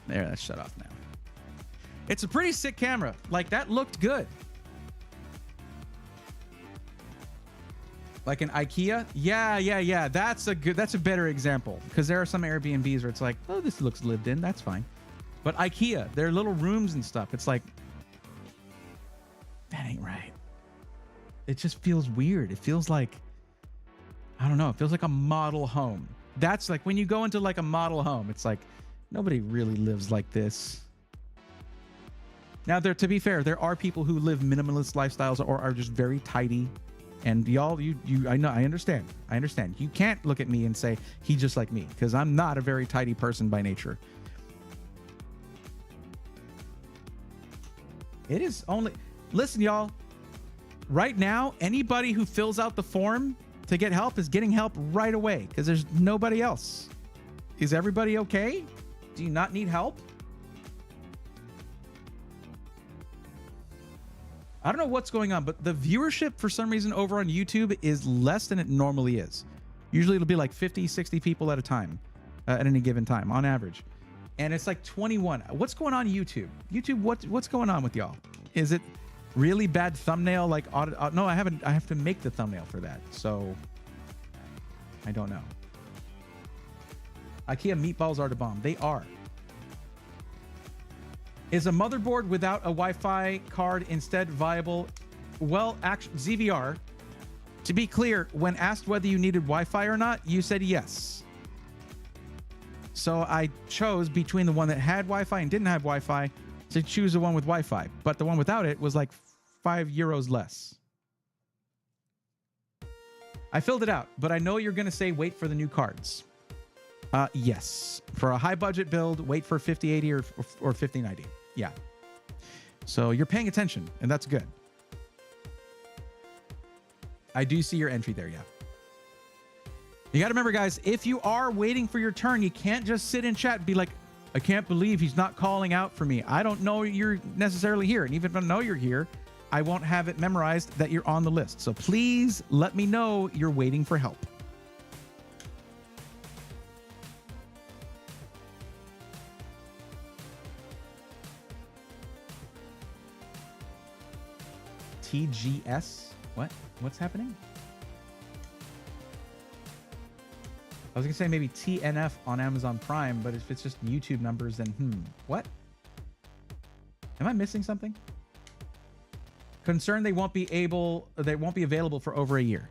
There, that's shut off now. It's a pretty sick camera. Like, that looked good. Like an IKEA? Yeah. That's a better example. Because there are some Airbnbs where it's like, oh, this looks lived in. That's fine. But IKEA, their little rooms and stuff, it's like, that ain't right. It just feels weird. It feels like, I don't know. It feels like a model home. That's like when you go into like a model home, it's like nobody really lives like this. Now, to be fair, there are people who live minimalist lifestyles or are just very tidy. And y'all, I know, I understand. You can't look at me and say he just like me, because I'm not a very tidy person by nature. It is only, listen, y'all. Right now, anybody who fills out the form to get help is getting help right away because there's nobody else. Is everybody okay? Do you not need help? I don't know what's going on, but the viewership for some reason over on YouTube is less than it normally is. Usually it'll be like 50, 60 people at a time, at any given time on average. And it's like 21. What's going on YouTube? YouTube, what's going on with y'all? Is it really bad thumbnail? Like, no, I haven't. I have to make the thumbnail for that. So I don't know. IKEA meatballs are the bomb. They are. Is a motherboard without a Wi-Fi card instead viable? Well, actually, ZVR, to be clear, when asked whether you needed Wi-Fi or not, you said yes. So I chose between the one that had Wi-Fi and didn't have Wi-Fi to choose the one with Wi-Fi. But the one without it was like €5 less. I filled it out, but I know you're going to say wait for the new cards. Yes. For a high budget build, wait for 5080 or 5090. Yeah. So you're paying attention, and that's good. I do see your entry there, yeah. You got to remember, guys, if you are waiting for your turn, you can't just sit in chat and be like, I can't believe he's not calling out for me. I don't know you're necessarily here. And even if I know you're here, I won't have it memorized that you're on the list. So please let me know you're waiting for help. TGS? What? What's happening? I was gonna say maybe TNF on Amazon Prime, but if it's just YouTube numbers, then what? Am I missing something? Concerned they won't be available for over a year.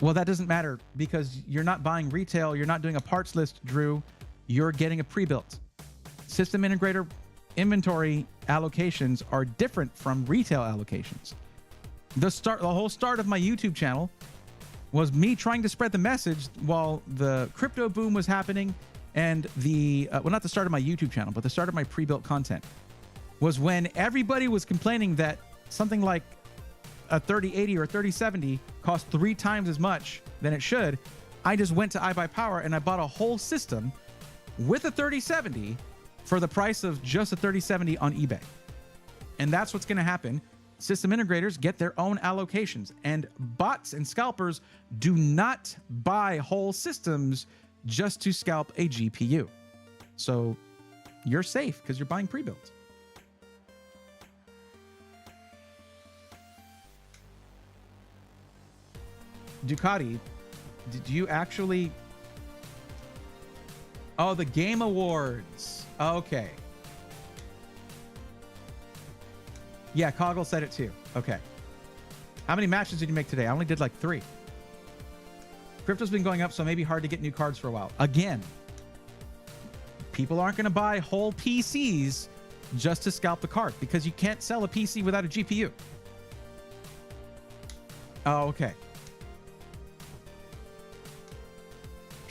Well, that doesn't matter because you're not buying retail. You're not doing a parts list, Drew. You're getting a pre-built. System integrator inventory allocations are different from retail allocations. The whole start of my YouTube channel was me trying to spread the message while the crypto boom was happening, and the well, not the start of my YouTube channel, but the start of my pre-built content was when everybody was complaining that something like a 3080 or 3070 cost 3 times as much than it should. I just went to iBuyPower and I bought a whole system with a 3070 for the price of just a 3070 on eBay. And that's what's going to happen. System integrators get their own allocations, and bots and scalpers do not buy whole systems just to scalp a GPU. So you're safe because you're buying pre-built. Ducati, did you actually... Oh, the Game Awards. Okay. Yeah, Coggle said it too. Okay. How many matches did you make today? I only did like 3. Crypto's been going up, so it may be hard to get new cards for a while. Again, people aren't going to buy whole PCs just to scalp the card because you can't sell a PC without a GPU. Oh, okay.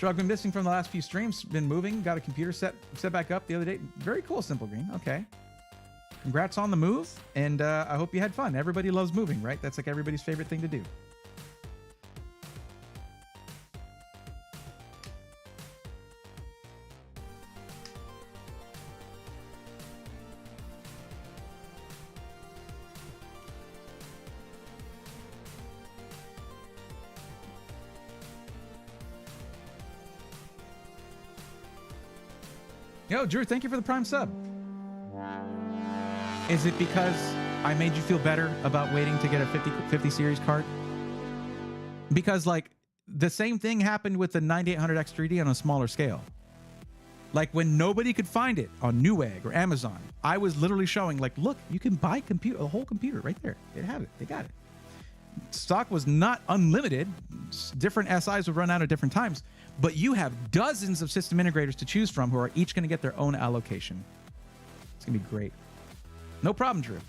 I've been missing from the last few streams. Been moving. Got a computer set back up the other day. Very cool, Simple Green. Okay. Congrats on the move, and I hope you had fun. Everybody loves moving, right? That's like everybody's favorite thing to do. Yo, Drew, thank you for the Prime sub. Is it because I made you feel better about waiting to get a 50 series card? Because, like, the same thing happened with the 9800 X3D on a smaller scale. Like, when nobody could find it on Newegg or Amazon, I was literally showing, like, look, you can buy a whole computer right there. They have it. They got it. Stock was not unlimited. Different SIs would run out at different times. But you have dozens of system integrators to choose from who are each going to get their own allocation. It's going to be great. No problem, Drew.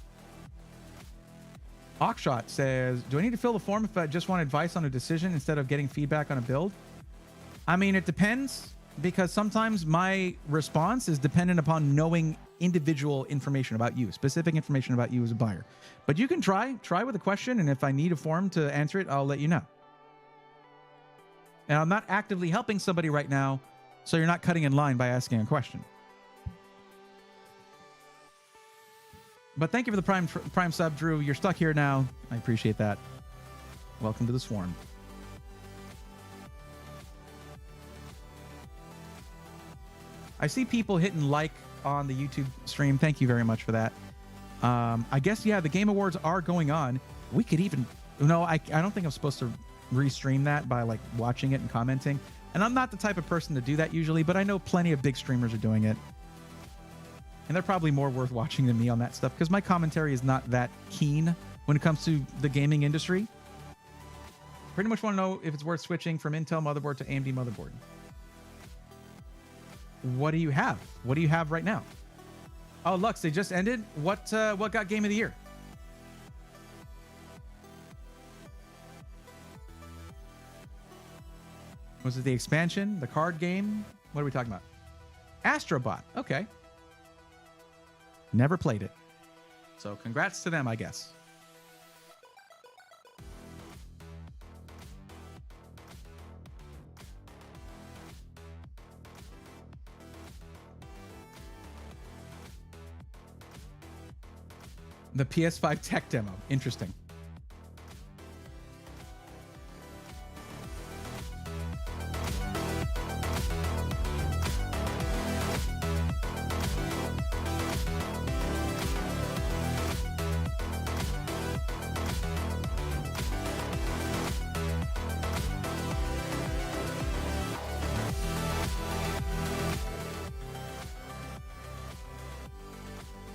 Oxshot says, do I need to fill the form if I just want advice on a decision instead of getting feedback on a build? I mean, it depends, because sometimes my response is dependent upon knowing individual information about you, specific information about you as a buyer. But you can try with a question, and if I need a form to answer it, I'll let you know. And I'm not actively helping somebody right now, so you're not cutting in line by asking a question. But thank you for the prime sub, Drew. You're stuck here now. I appreciate that. Welcome to the swarm. I see people hitting like on the YouTube stream. Thank you very much for that. I guess, yeah, the Game Awards are going on. We could even... No, I don't think I'm supposed to restream that by, like, watching it and commenting. And I'm not the type of person to do that usually, but I know plenty of big streamers are doing it. And they're probably more worth watching than me on that stuff, because my commentary is not that keen when it comes to the gaming industry. Pretty much want to know if it's worth switching from Intel motherboard to AMD motherboard. What do you have? What do you have right now? Oh, Lux, they just ended. What got Game of the Year? Was it the expansion, the card game? What are we talking about? Astrobot. Okay. Never played it. So congrats to them, I guess. The PS5 tech demo. Interesting.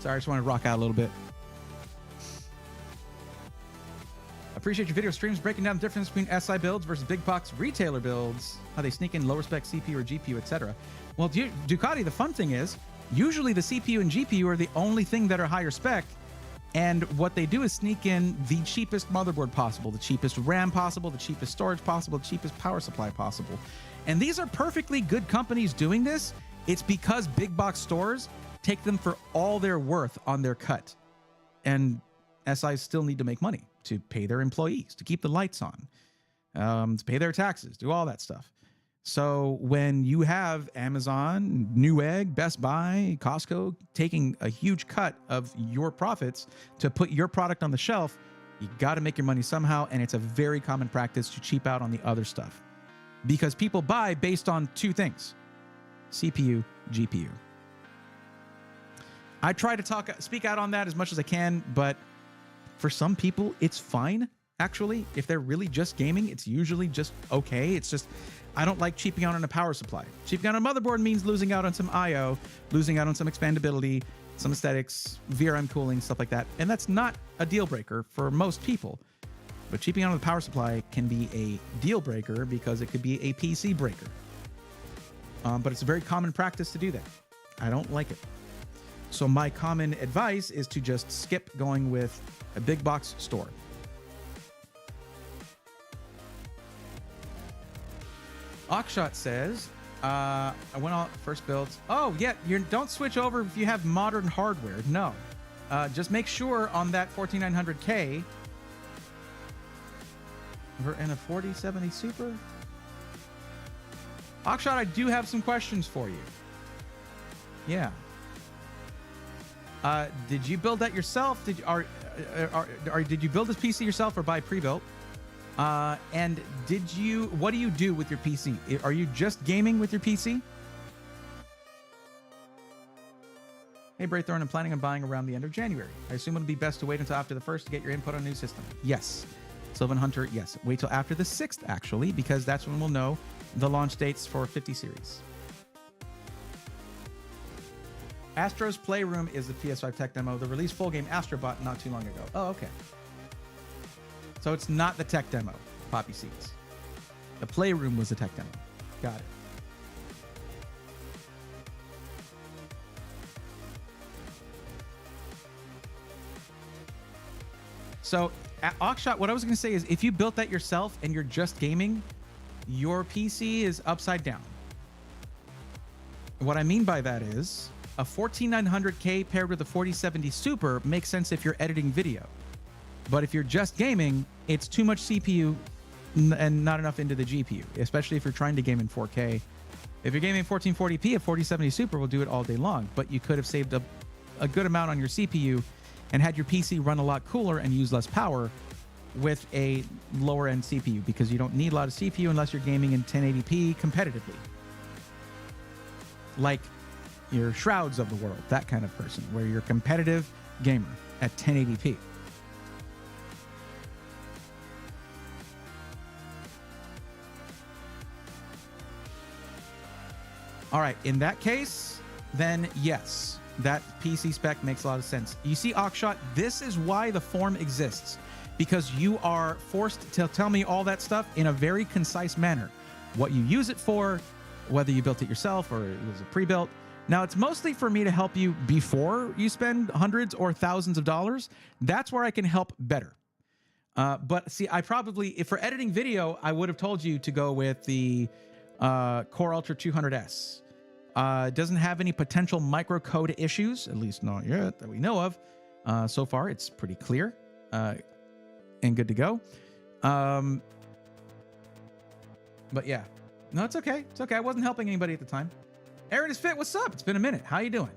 Sorry, I just want to rock out a little bit. Appreciate your video streams breaking down the difference between SI builds versus big box retailer builds, how they sneak in lower spec CPU or GPU, etc. Well, Ducati, the fun thing is, usually the CPU and GPU are the only thing that are higher spec, and what they do is sneak in the cheapest motherboard possible, the cheapest RAM possible, the cheapest storage possible, the cheapest power supply possible. And these are perfectly good companies doing this. It's because big box stores take them for all they're worth on their cut. And SIs still need to make money to pay their employees, to keep the lights on, to pay their taxes, do all that stuff. So when you have Amazon, Newegg, Best Buy, Costco taking a huge cut of your profits to put your product on the shelf, you got to make your money somehow, and it's a very common practice to cheap out on the other stuff. Because people buy based on two things: CPU, GPU. I try to speak out on that as much as I can, but for some people, it's fine. Actually, if they're really just gaming, it's usually just okay. It's just, I don't like cheaping out on a power supply. Cheaping out on a motherboard means losing out on some I/O, losing out on some expandability, some aesthetics, VRM cooling, stuff like that. And that's not a deal breaker for most people. But cheaping out on the power supply can be a deal breaker because it could be a PC breaker. But it's a very common practice to do that. I don't like it. So my common advice is to just skip going with a big box store. Oxshot says, I went on first builds. Oh, yeah, don't switch over if you have modern hardware. No. Just make sure on that 14900K and a 4070 Super. Oxshot, I do have some questions for you. Yeah. Did you build that yourself? Did you build this PC yourself or buy pre-built? And what do you do with your PC? Are you just gaming with your PC? Hey, Braythorn, I'm planning on buying around the end of January. I assume it'll be best to wait until after the 1st to get your input on a new system. Yes. Sylvan Hunter, yes. Wait till after the 6th, actually, because that's when we'll know the launch dates for 50 series. Astro's Playroom is the PS5 tech demo. The release full game Astrobot not too long ago. Oh, okay. So it's not the tech demo, Poppy Seeds. The Playroom was the tech demo. Got it. So, at Oxshot, what I was going to say is if you built that yourself and you're just gaming, your PC is upside down. What I mean by that is a 14900K paired with a 4070 Super makes sense if you're editing video. But if you're just gaming, it's too much CPU and not enough into the GPU, especially if you're trying to game in 4K. If you're gaming 1440p, a 4070 Super will do it all day long, but you could have saved a good amount on your CPU and had your PC run a lot cooler and use less power with a lower end CPU, because you don't need a lot of CPU unless you're gaming in 1080p competitively. Like your Shrouds of the world, that kind of person, where you're a competitive gamer at 1080p. All right, in that case, then yes, that PC spec makes a lot of sense. You see, Oxshot, this is why the forum exists, because you are forced to tell me all that stuff in a very concise manner. What you use it for, whether you built it yourself or it was a pre-built. Now, it's mostly for me to help you before you spend hundreds or thousands of dollars. That's where I can help better. But see, I probably, if for editing video, I would have told you to go with the Core Ultra 200S. It doesn't have any potential microcode issues, at least not yet that we know of. So far, it's pretty clear and good to go. But yeah, no, it's okay. It's okay. I wasn't helping anybody at the time. Aaron is fit. What's up? It's been a minute. How you doing?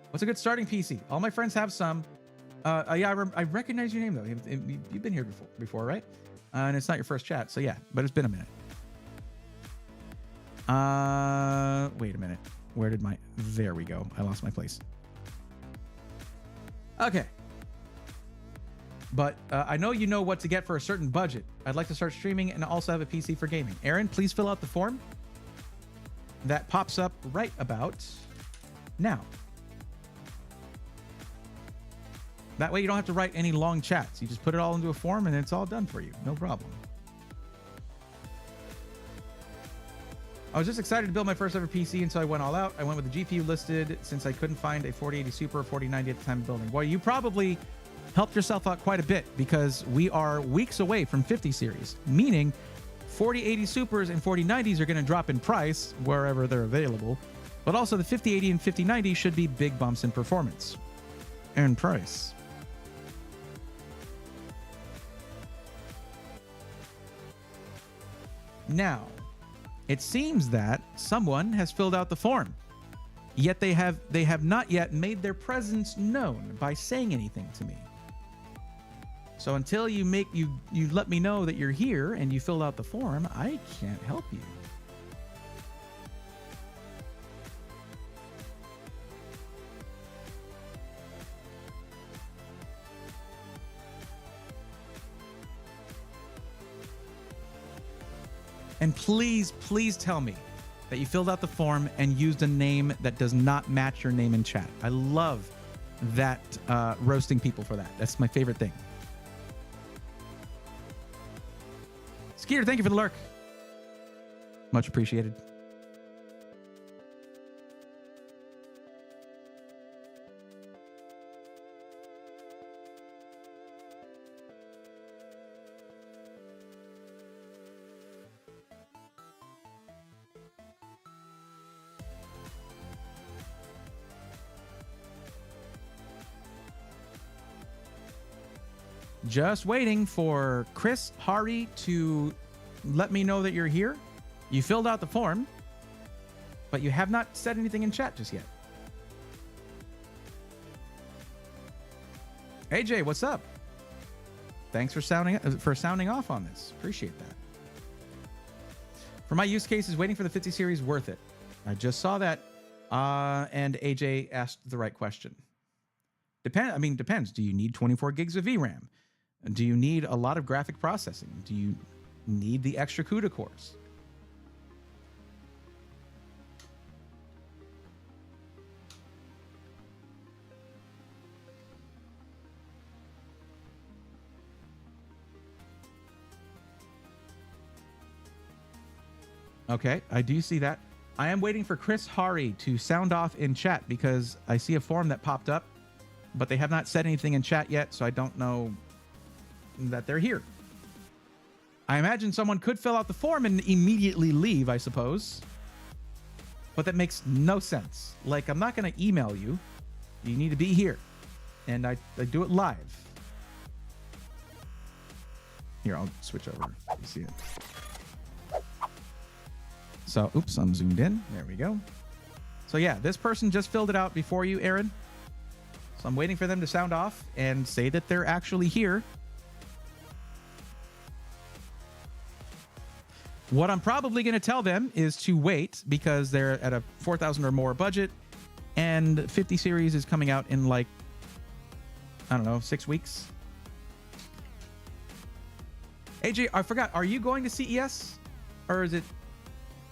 What's a good starting PC? All my friends have some. Yeah, I recognize your name though. You've been here before, right? And it's not your first chat, so yeah. But it's been a minute. Wait a minute. Where did there we go. I lost my place. Okay. But I know you know what to get for a certain budget. I'd like to start streaming and also have a PC for gaming. Aaron, please fill out the form. That pops up right about now. That way you don't have to write any long chats. You just put it all into a form and it's all done for you. No problem. I was just excited to build my first ever PC, and so I went all out. I went with the GPU listed since I couldn't find a 4080 Super or 4090 at the time of building. Well, you probably helped yourself out quite a bit because we are weeks away from 50 series, meaning 4080 Supers and 4090s are going to drop in price wherever they're available, but also the 5080 and 5090 should be big bumps in performance and price. Now, it seems that someone has filled out the form, yet they have not yet made their presence known by saying anything to me. So until you let me know that you're here and you filled out the form, I can't help you. And please, please tell me that you filled out the form and used a name that does not match your name in chat. I love that roasting people for that. That's my favorite thing. Skeeter, thank you for the lurk. Much appreciated. Just waiting for Chris Hari to let me know that you're here. You filled out the form, but you have not said anything in chat just yet. AJ, what's up? Thanks for sounding off on this. Appreciate that. For my use cases, waiting for the 50 series worth it. I just saw that, and AJ asked the right question. Depends. Do you need 24 gigs of VRAM? Do you need a lot of graphic processing? Do you need the extra CUDA cores? Okay, I do see that. I am waiting for Chris Hari to sound off in chat because I see a form that popped up, but they have not said anything in chat yet, so I don't know that they're here. I imagine someone could fill out the form and immediately leave, I suppose. But that makes no sense. Like, I'm not going to email you. You need to be here. And I do it live. Here, I'll switch over. You see it. So, oops, I'm zoomed in. There we go. So yeah, this person just filled it out before you, Aaron. So I'm waiting for them to sound off and say that they're actually here. What I'm probably going to tell them is to wait because they're at a 4,000 or more budget, and 50 series is coming out in like, I don't know, 6 weeks. AJ, I forgot, are you going to CES or is it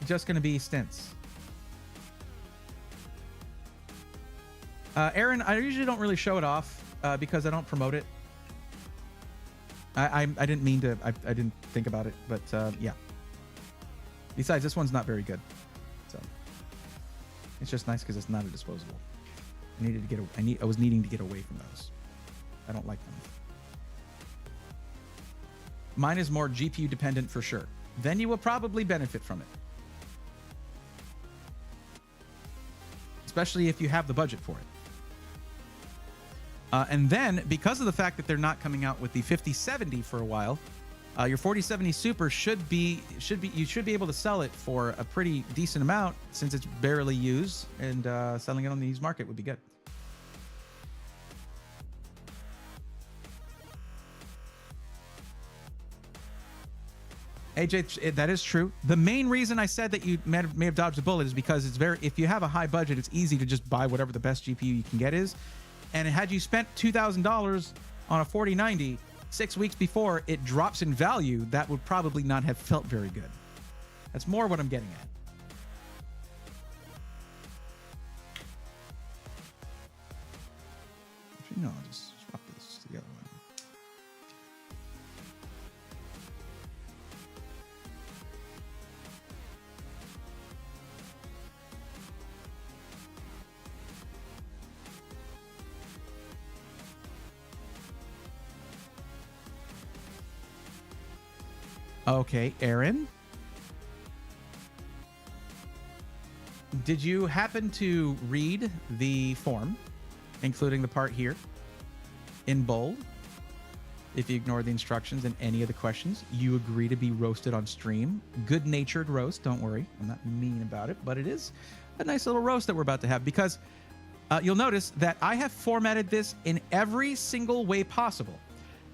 just going to be stints? Aaron, I usually don't really show it off because I don't promote it. I didn't mean to. I didn't think about it, but yeah. Besides, this one's not very good, so it's just nice because it's not a disposable. I was needing to get away from those. I don't like them. Mine is more GPU dependent for sure. Then you will probably benefit from it, especially if you have the budget for it. And then, because of the fact that they're not coming out with the 5070 for a while, your 4070 Super you should be able to sell it for a pretty decent amount since it's barely used, and selling it on the used market would be good. AJ, that is true. The main reason I said that you may have dodged a bullet is because if you have a high budget, it's easy to just buy whatever the best GPU you can get is. And had you spent $2,000 on a 4090 6 weeks before it drops in value, that would probably not have felt very good. That's more what I'm getting at. Actually, no, I'll just swap this. Okay, Aaron. Did you happen to read the form, including the part here, in bold? If you ignore the instructions and any of the questions, you agree to be roasted on stream. Good-natured roast, don't worry. I'm not mean about it, but it is a nice little roast that we're about to have, because you'll notice that I have formatted this in every single way possible.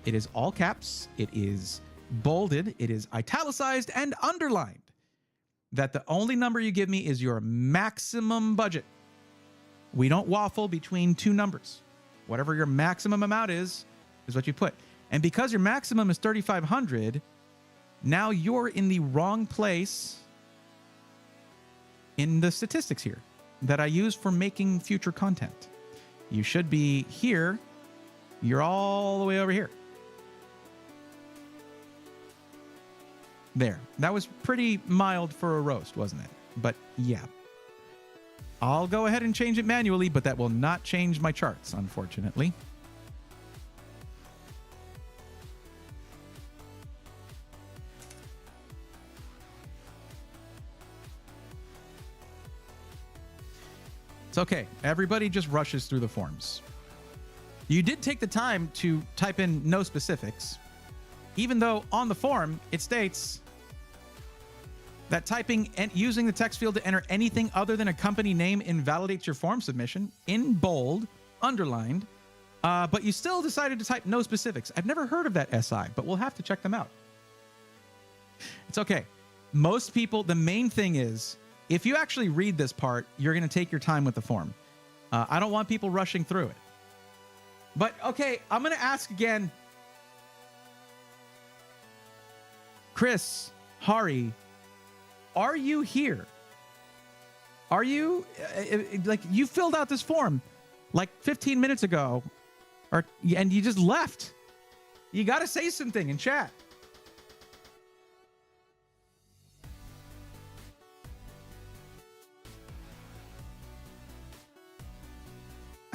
It is all caps, it is bolded, it is italicized and underlined. That the only number you give me is your maximum budget. We don't waffle between two numbers. Whatever your maximum amount is what you put. And because your maximum is 3,500, now you're in the wrong place in the statistics here that I use for making future content. You should be here. You're all the way over here. There. That was pretty mild for a roast, wasn't it? But yeah. I'll go ahead and change it manually, but that will not change my charts, unfortunately. It's okay. Everybody just rushes through the forms. You did take the time to type in no specifics, even though on the form it states that typing and using the text field to enter anything other than a company name invalidates your form submission in bold, underlined, but you still decided to type no specifics. I've never heard of that SI, but we'll have to check them out. It's okay. Most people, the main thing is, if you actually read this part, you're going to take your time with the form. I don't want people rushing through it. But okay, I'm going to ask again. Chris, Hari, are you here? Are you, like, you filled out this form like 15 minutes ago, and you just left. You got to say something in chat.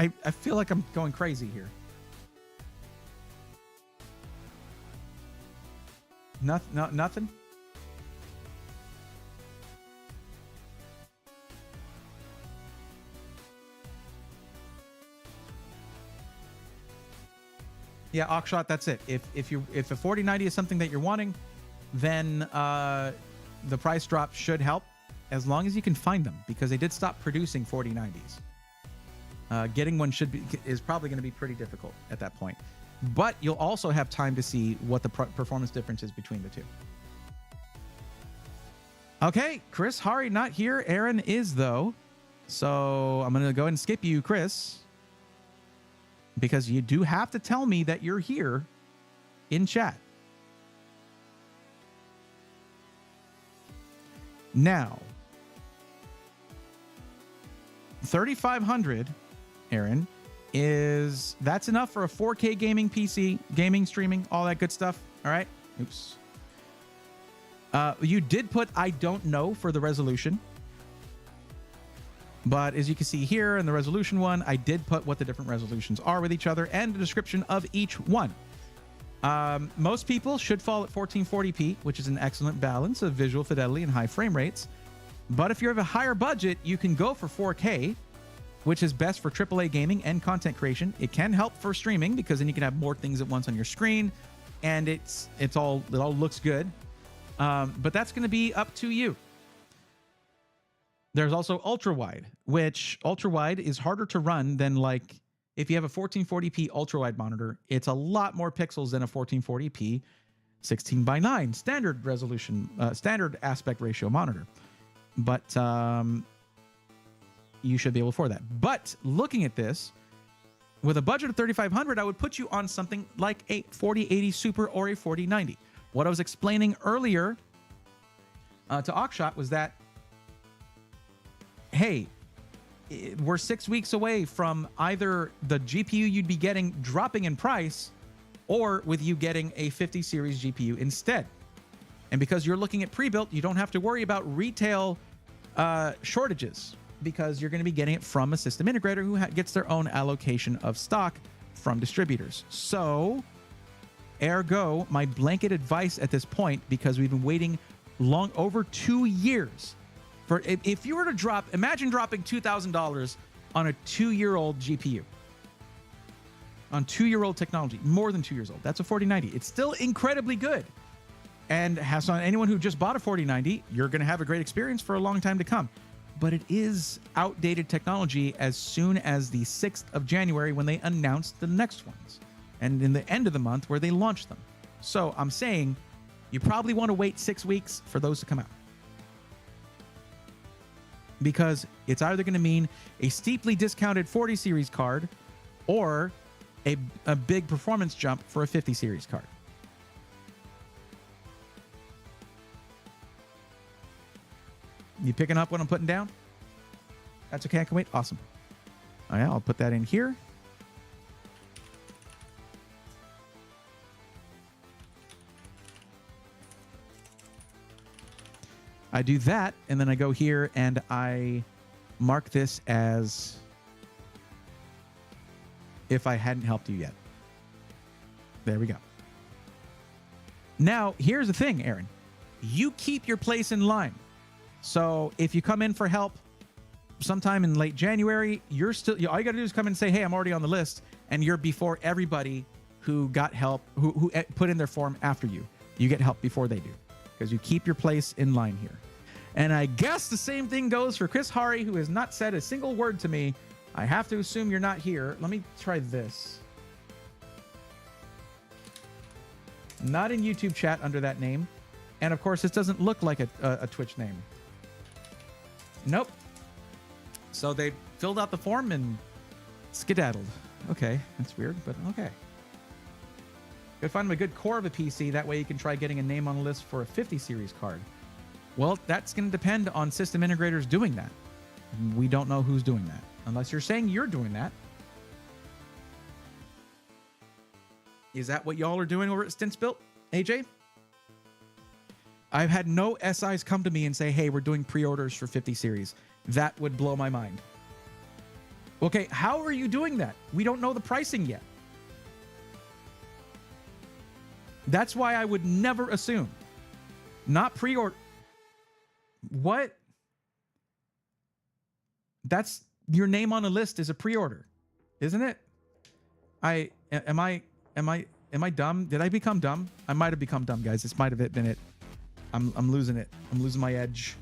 I feel like I'm going crazy here. Nothing? Yeah, Oxshot, that's it. If a 4090 is something that you're wanting, then the price drop should help, as long as you can find them, because they did stop producing 4090s. Getting one is probably going to be pretty difficult at that point. But you'll also have time to see what the performance difference is between the two. Okay, Chris, Hari not here. Aaron is, though. So I'm going to go ahead and skip you, Chris, because you do have to tell me that you're here in chat. Now, 3,500, Aaron, that's enough for a 4K gaming PC, gaming, streaming, all that good stuff. All right. Oops. You did put I don't know for the resolution. But as you can see here in the resolution one, I did put what the different resolutions are with each other and a description of each one. Most people should fall at 1440p, which is an excellent balance of visual fidelity and high frame rates. But if you have a higher budget, you can go for 4K, which is best for AAA gaming and content creation. It can help for streaming, because then you can have more things at once on your screen, and it all looks good. But that's going to be up to you. There's also ultra wide, which ultra wide is harder to run than, like, if you have a 1440p ultra wide monitor. It's a lot more pixels than a 1440p 16:9 standard resolution, standard aspect ratio monitor. But you should be able to afford that. But looking at this, with a budget of 3,500, I would put you on something like a 4080 Super or a 4090. What I was explaining earlier to Oxshot was that, hey, we're 6 weeks away from either the GPU you'd be getting dropping in price, or with you getting a 50 series GPU instead. And because you're looking at pre-built, you don't have to worry about retail shortages, because you're going to be getting it from a system integrator who gets their own allocation of stock from distributors. So Ergo, my blanket advice at this point, because we've been waiting long over 2 years for, if you were to drop, imagine dropping $2,000 on a 2-year-old GPU, on 2-year-old technology, more than 2 years old. That's a 4090. It's still incredibly good. And has on anyone who just bought a 4090, you're going to have a great experience for a long time to come. But it is outdated technology as soon as the 6th of January when they announced the next ones, and in the end of the month where they launch them. So I'm saying you probably want to wait 6 weeks for those to come out, because it's either going to mean a steeply discounted 40 series card or a big performance jump for a 50 series card. You picking up what I'm putting down? That's okay. I can wait. Awesome. All right, I'll put that in here. I do that, and then I go here and I mark this as if I hadn't helped you yet. There we go. Now, here's the thing, Aaron. You keep your place in line. So if you come in for help sometime in late January, you're still, all you got to do is come and say, hey, I'm already on the list, and you're before everybody who got help, who put in their form after you. You get help before they do, because you keep your place in line here. And I guess the same thing goes for Chris Hari, who has not said a single word to me. I have to assume you're not here. Let me try this. Not in YouTube chat under that name. And of course, this doesn't look like a Twitch name. Nope. So they filled out the form and skedaddled. Okay, that's weird, but okay. Gotta find them a good core of a PC. That way you can try getting a name on a list for a 50 series card. Well, that's going to depend on system integrators doing that. We don't know who's doing that, unless you're saying you're doing that. Is that what y'all are doing over at Stints Built, AJ? I've had no SIs come to me and say, hey, we're doing pre-orders for 50 series. That would blow my mind. Okay, how are you doing that? We don't know the pricing yet. That's why I would never assume. Not pre-order. What? That's your name on a list is a pre-order, isn't it? Am I dumb? Did I become dumb? I might have become dumb, guys. This might have been it. I'm losing it. I'm losing my edge.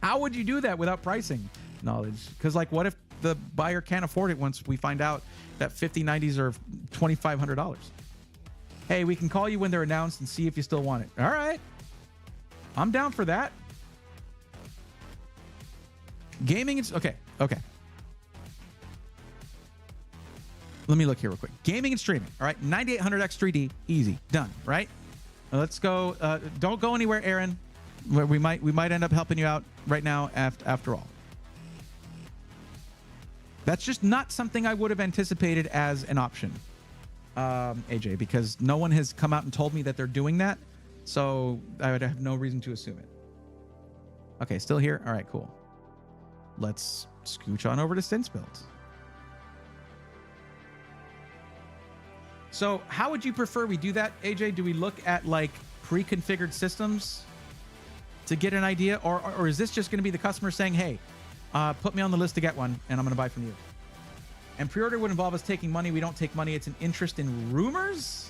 How would you do that without pricing knowledge? Because, like, what if the buyer can't afford it once we find out that 5090s are $2,500? Hey, we can call you when they're announced and see if you still want it. All right. I'm down for that. Gaming is okay. Okay. Let me look here real quick. Gaming and streaming. All right. 9800X 3D. Easy. Done. Right. Let's go. Don't go anywhere, Aaron. We might end up helping you out right now after all. That's just not something I would have anticipated as an option, AJ, because no one has come out and told me that they're doing that. So I would have no reason to assume it. Okay, still here? All right, cool. Let's scooch on over to Stints Built. So how would you prefer we do that, AJ? Do we look at like pre-configured systems to get an idea? Or is this just going to be the customer saying, hey, put me on the list to get one and I'm going to buy from you? And pre-order would involve us taking money. We don't take money. It's an interest in rumors?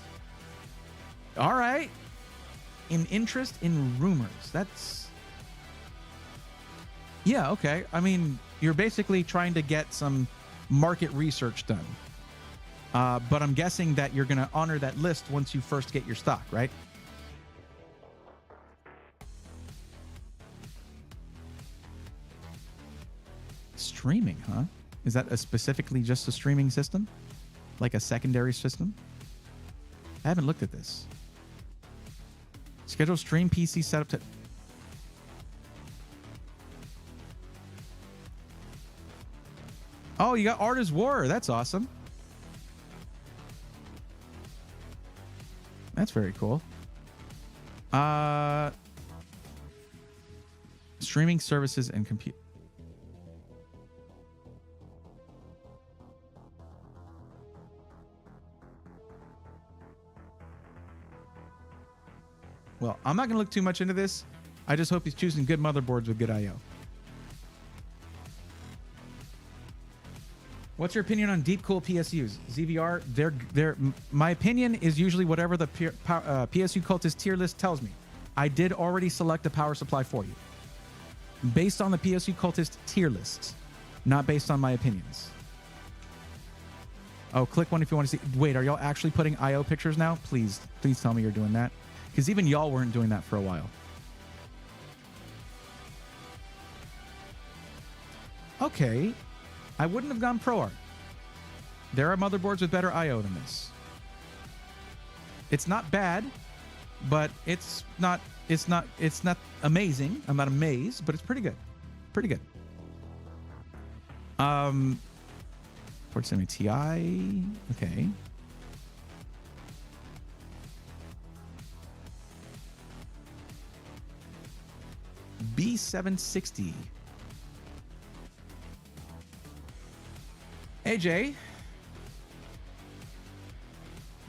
All right. An interest in rumors. That's... Yeah, okay. I mean, you're basically trying to get some market research done. But I'm guessing that you're going to honor that list once you first get your stock, right? Streaming, huh? Is that specifically just a streaming system? Like a secondary system? I haven't looked at this. Schedule stream PC setup to... Oh, you got Art is War. That's awesome. That's very cool. Streaming services and compute. Well, I'm not going to look too much into this. I just hope he's choosing good motherboards with good I/O. What's your opinion on deep cool PSUs? ZVR, they're my opinion is usually whatever the PSU cultist tier list tells me. I did already select a power supply for you. Based on the PSU cultist tier list, not based on my opinions. Oh, click one if you want to see. Wait, are y'all actually putting I/O pictures now? Please tell me you're doing that. Because even y'all weren't doing that for a while. Okay. I wouldn't have gone ProArt. There are motherboards with better I/O than this. It's not bad, but it's not amazing. I'm not amazed, but it's pretty good. Pretty good. 4070 Ti. Okay. B760. AJ.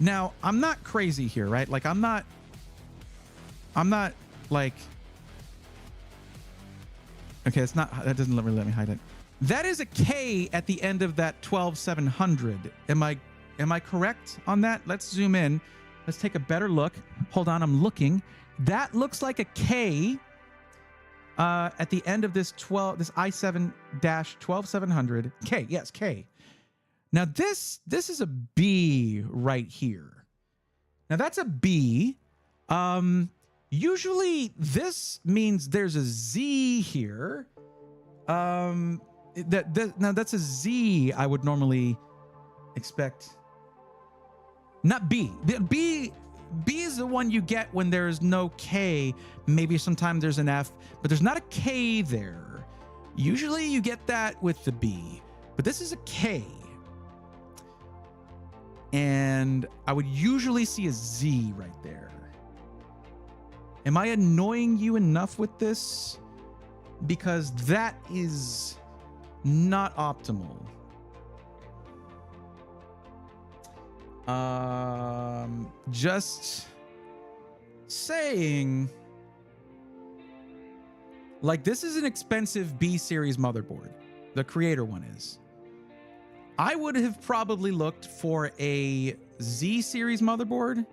Now, I'm not crazy here, right? Like, I'm not like, okay, it's not, that doesn't really let me hide it. That is a K at the end of that 12700. Am I correct on that? Let's zoom in. Let's take a better look. Hold on, I'm looking. That looks like a K at the end of this i7-12700. K, yes, K. Now this is a B right here. Now that's a B. Usually this means there's a Z here. Now that's a Z I would normally expect. Not B. B is the one you get when there's no K. Maybe sometimes there's an F, but there's not a K there. Usually you get that with the B, but this is a K. And I would usually see a Z right there. Am I annoying you enough with this? Because that is not optimal. Just saying, like, this is an expensive B series motherboard. The creator one is. I would have probably looked for a Z series motherboard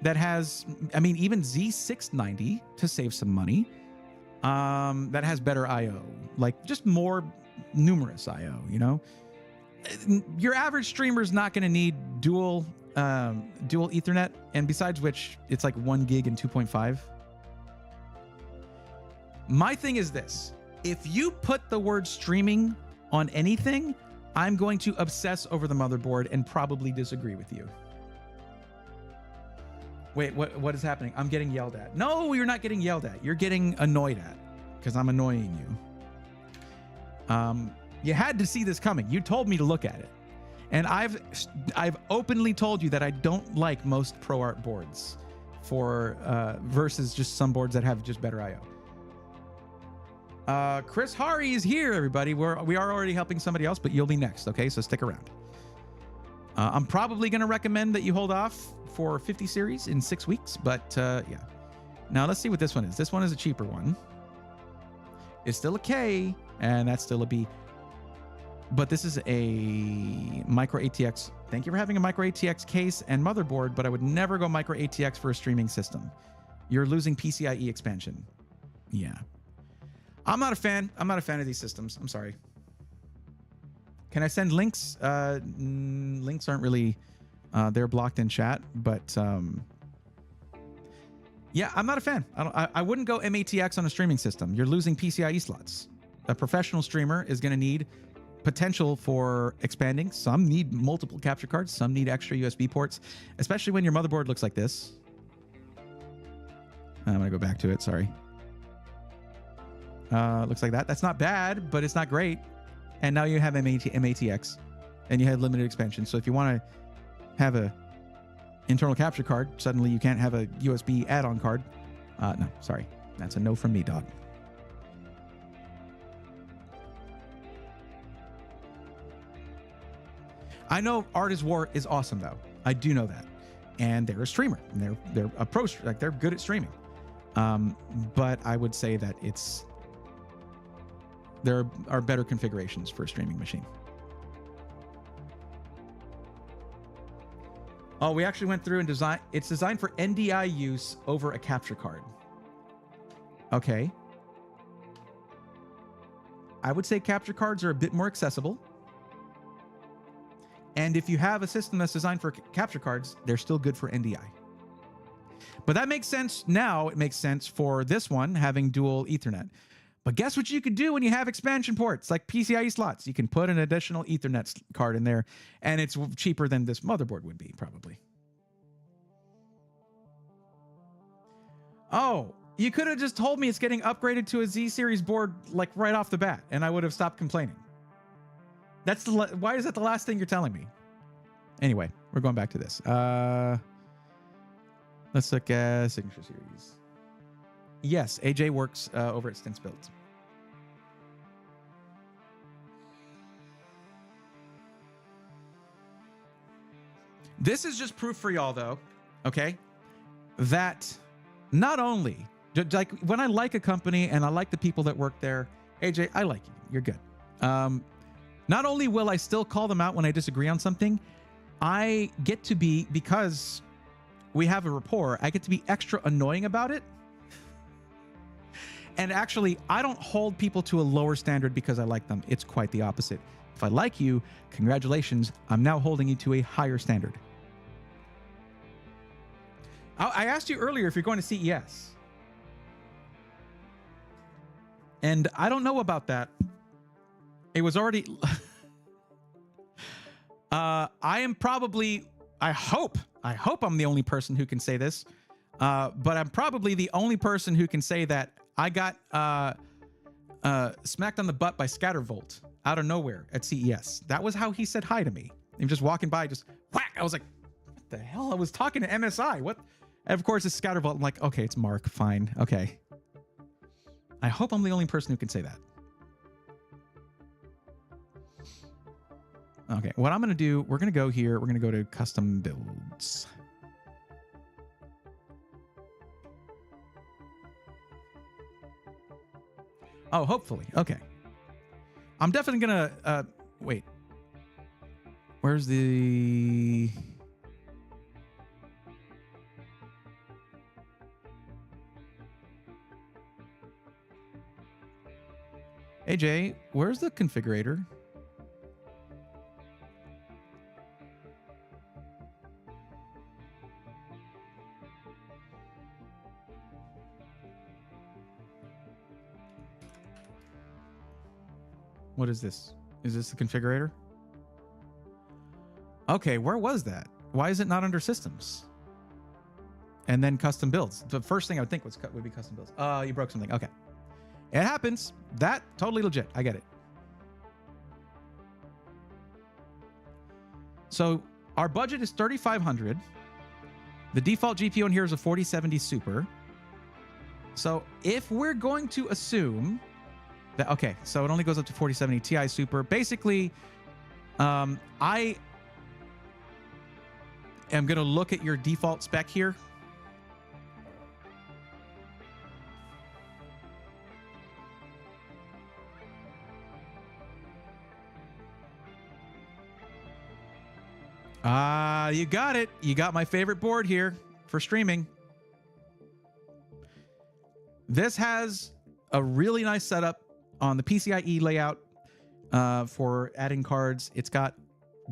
that has, I mean, even Z690 to save some money. That has better I/O, like just more numerous I/O, you know? Your average streamer is not going to need dual Ethernet, and besides which, it's like 1 gig and 2.5. My thing is this: if you put the word streaming on anything, I'm going to obsess over the motherboard and probably disagree with you. Wait, what is happening? I'm getting yelled at. No, you're not getting yelled at. You're getting annoyed at because I'm annoying you. You had to see this coming. You told me to look at it. And I've openly told you that I don't like most ProArt boards for versus just some boards that have just better I/O. Chris Hari is here, everybody. We are already helping somebody else, but you'll be next, okay? So stick around. I'm probably going to recommend that you hold off for 50 series in 6 weeks, but yeah. Now let's see what this one is. This one is a cheaper one. It's still a K, and that's still a B. But this is a micro ATX. Thank you for having a micro ATX case and motherboard, but I would never go micro ATX for a streaming system. You're losing PCIe expansion. Yeah. I'm not a fan. I'm not a fan of these systems. I'm sorry. Can I send links? Links aren't really, they're blocked in chat, but yeah, I'm not a fan. I wouldn't go MATX on a streaming system. You're losing PCIe slots. A professional streamer is going to need potential for expanding. Some need multiple capture cards. Some need extra USB ports, especially when your motherboard looks like this. I'm going to go back to it. Sorry. Looks like that. That's not bad, but it's not great. And now you have MATX and you have limited expansion. So if you want to have a internal capture card, suddenly you can't have a USB add-on card. No, sorry. That's a no from me, dog. I know Art is War is awesome, though. I do know that. and they're a streamer. And they're a pro, like they're good at streaming. But I would say that there are better configurations for a streaming machine. Oh, we actually went through and designed. It's designed for NDI use over a capture card. Okay. I would say capture cards are a bit more accessible. And if you have a system that's designed for capture cards, they're still good for NDI. But that makes sense now. It makes sense for this one having dual Ethernet. But guess what you could do when you have expansion ports like PCIe slots? You can put an additional Ethernet card in there, and it's cheaper than this motherboard would be, probably. Oh, you could have just told me it's getting upgraded to a Z series board like right off the bat, and I would have stopped complaining. Why is that the last thing you're telling me? Anyway, we're going back to this. Let's look at Signature Series. Yes, AJ works over at Stints Builds. This is just proof for y'all, though, okay, that not only, like when I like a company and I like the people that work there, AJ, I like you. You're good. Not only will I still call them out when I disagree on something, I get to be, because we have a rapport, I get to be extra annoying about it. And actually, I don't hold people to a lower standard because I like them. It's quite the opposite. If I like you, congratulations, I'm now holding you to a higher standard. I asked you earlier if you're going to CES. And I don't know about that. It was already... I am probably... I hope I'm the only person who can say this. But I'm probably the only person who can say that I got smacked on the butt by Scattervolt out of nowhere at CES. That was how he said hi to me. He was just walking by, just whack. I was like, what the hell? I was talking to MSI. What? And of course, it's Scattervolt. I'm like, okay, it's Mark. Fine. Okay. I hope I'm the only person who can say that. Okay, what I'm going to do, we're going to go here. We're going to go to custom builds. Oh, hopefully. Okay. I'm definitely going to... wait. Where's the... AJ, where's the configurator? What is this? Is this the configurator? Okay, where was that? Why is it not under systems? And then custom builds. The first thing I would think would be custom builds. You broke something. Okay. It happens. That totally legit. I get it. So our budget is 3,500. The default GPU in here is a 4070 Super. So if we're going to assume that, okay, so it only goes up to 4070 Ti Super. Basically, I am going to look at your default spec here. You got it. You got my favorite board here for streaming. This has a really nice setup on the PCIe layout for adding cards. It's got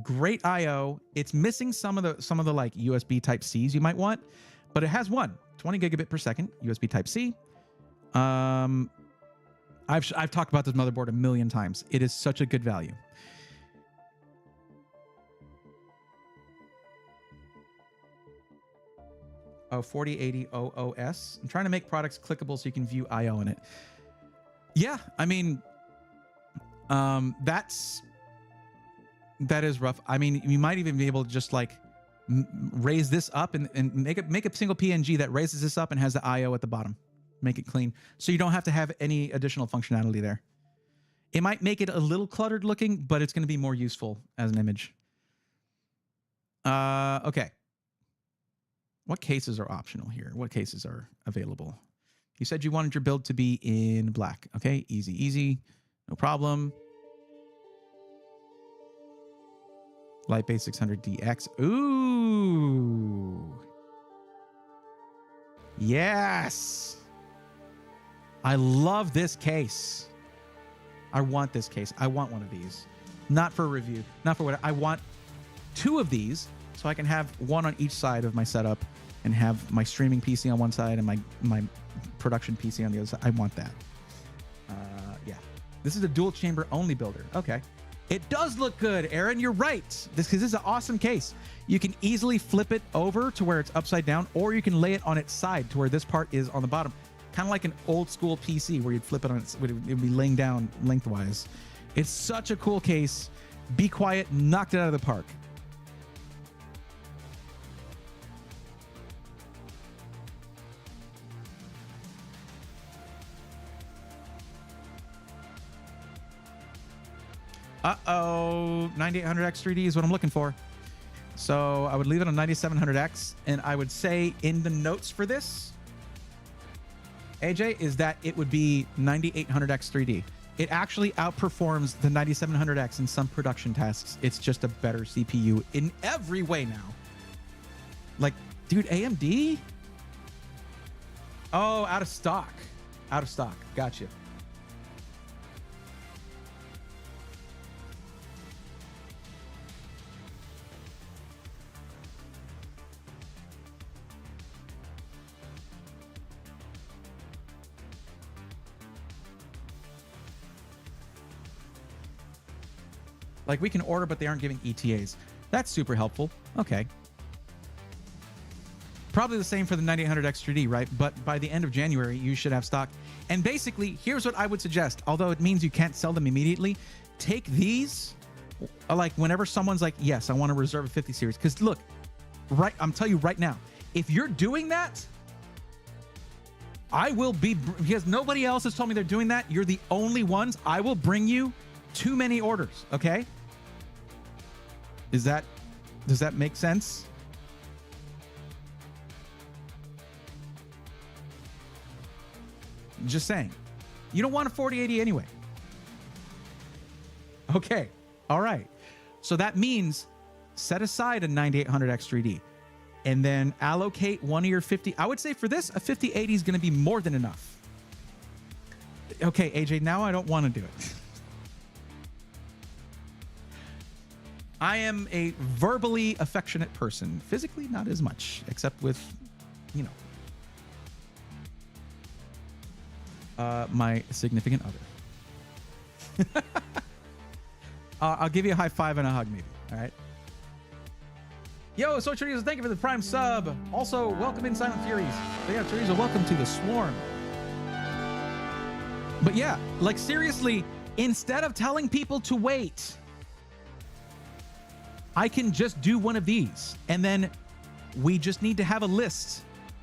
great I/O. It's missing some of the like USB Type C's you might want, but it has 20 gigabit per second USB Type C. I've talked about this motherboard a million times. It is such a good value. Oh, 4080 OOS. I'm trying to make products clickable so you can view I/O in it. Yeah, I mean, that is rough. I mean, you might even be able to just like raise this up and make a single PNG that raises this up and has the I/O at the bottom. Make it clean, so you don't have to have any additional functionality there. It might make it a little cluttered looking, but it's going to be more useful as an image. Okay. What cases are optional here? What cases are available? You said you wanted your build to be in black. Okay, easy, easy. No problem. Light base 600DX. Ooh. Yes. I love this case. I want this case. I want one of these. Not for review. Not for what I want. 2 of these so I can have one on each side of my setup and have my streaming PC on one side and my production PC on the other side. I want that. Yeah. This is a dual chamber only builder. Okay. It does look good, Aaron. You're right. This is an awesome case. You can easily flip it over to where it's upside down, or you can lay it on its side to where this part is on the bottom. Kind of like an old school PC where you'd flip it on its, it would be laying down lengthwise. It's such a cool case. Be quiet, knocked it out of the park. Uh-oh, 9800X3D is what I'm looking for. So I would leave it on 9700X, and I would say in the notes for this, AJ, is that it would be 9800X3D. It actually outperforms the 9700X in some production tasks. It's just a better CPU in every way now. Like, dude, AMD? Oh, out of stock. Out of stock. Gotcha. Like, we can order, but they aren't giving ETAs. That's super helpful. Okay. Probably the same for the 9800X3D, right? But by the end of January, you should have stock. And basically, here's what I would suggest. Although it means you can't sell them immediately, take these, like, whenever someone's like, yes, I want to reserve a 50 series. Because look, right, I'm telling you right now, if you're doing that, I will be, because nobody else has told me they're doing that. You're the only ones. I will bring you too many orders, okay? Does that make sense? Just saying. You don't want a 4080 anyway. Okay. All right. So that means set aside a 9800X3D and then allocate one of your 50. I would say for this, a 5080 is going to be more than enough. Okay, AJ, now I don't want to do it. I am a verbally affectionate person. Physically, not as much, except with, you know, my significant other. I'll give you a high five and a hug, maybe. All right. Yo, so Chorizo, thank you for the Prime sub. Also, welcome in Silent Furies. So yeah, Chorizo, welcome to the Swarm. But yeah, like seriously, instead of telling people to wait, I can just do one of these, and then we just need to have a list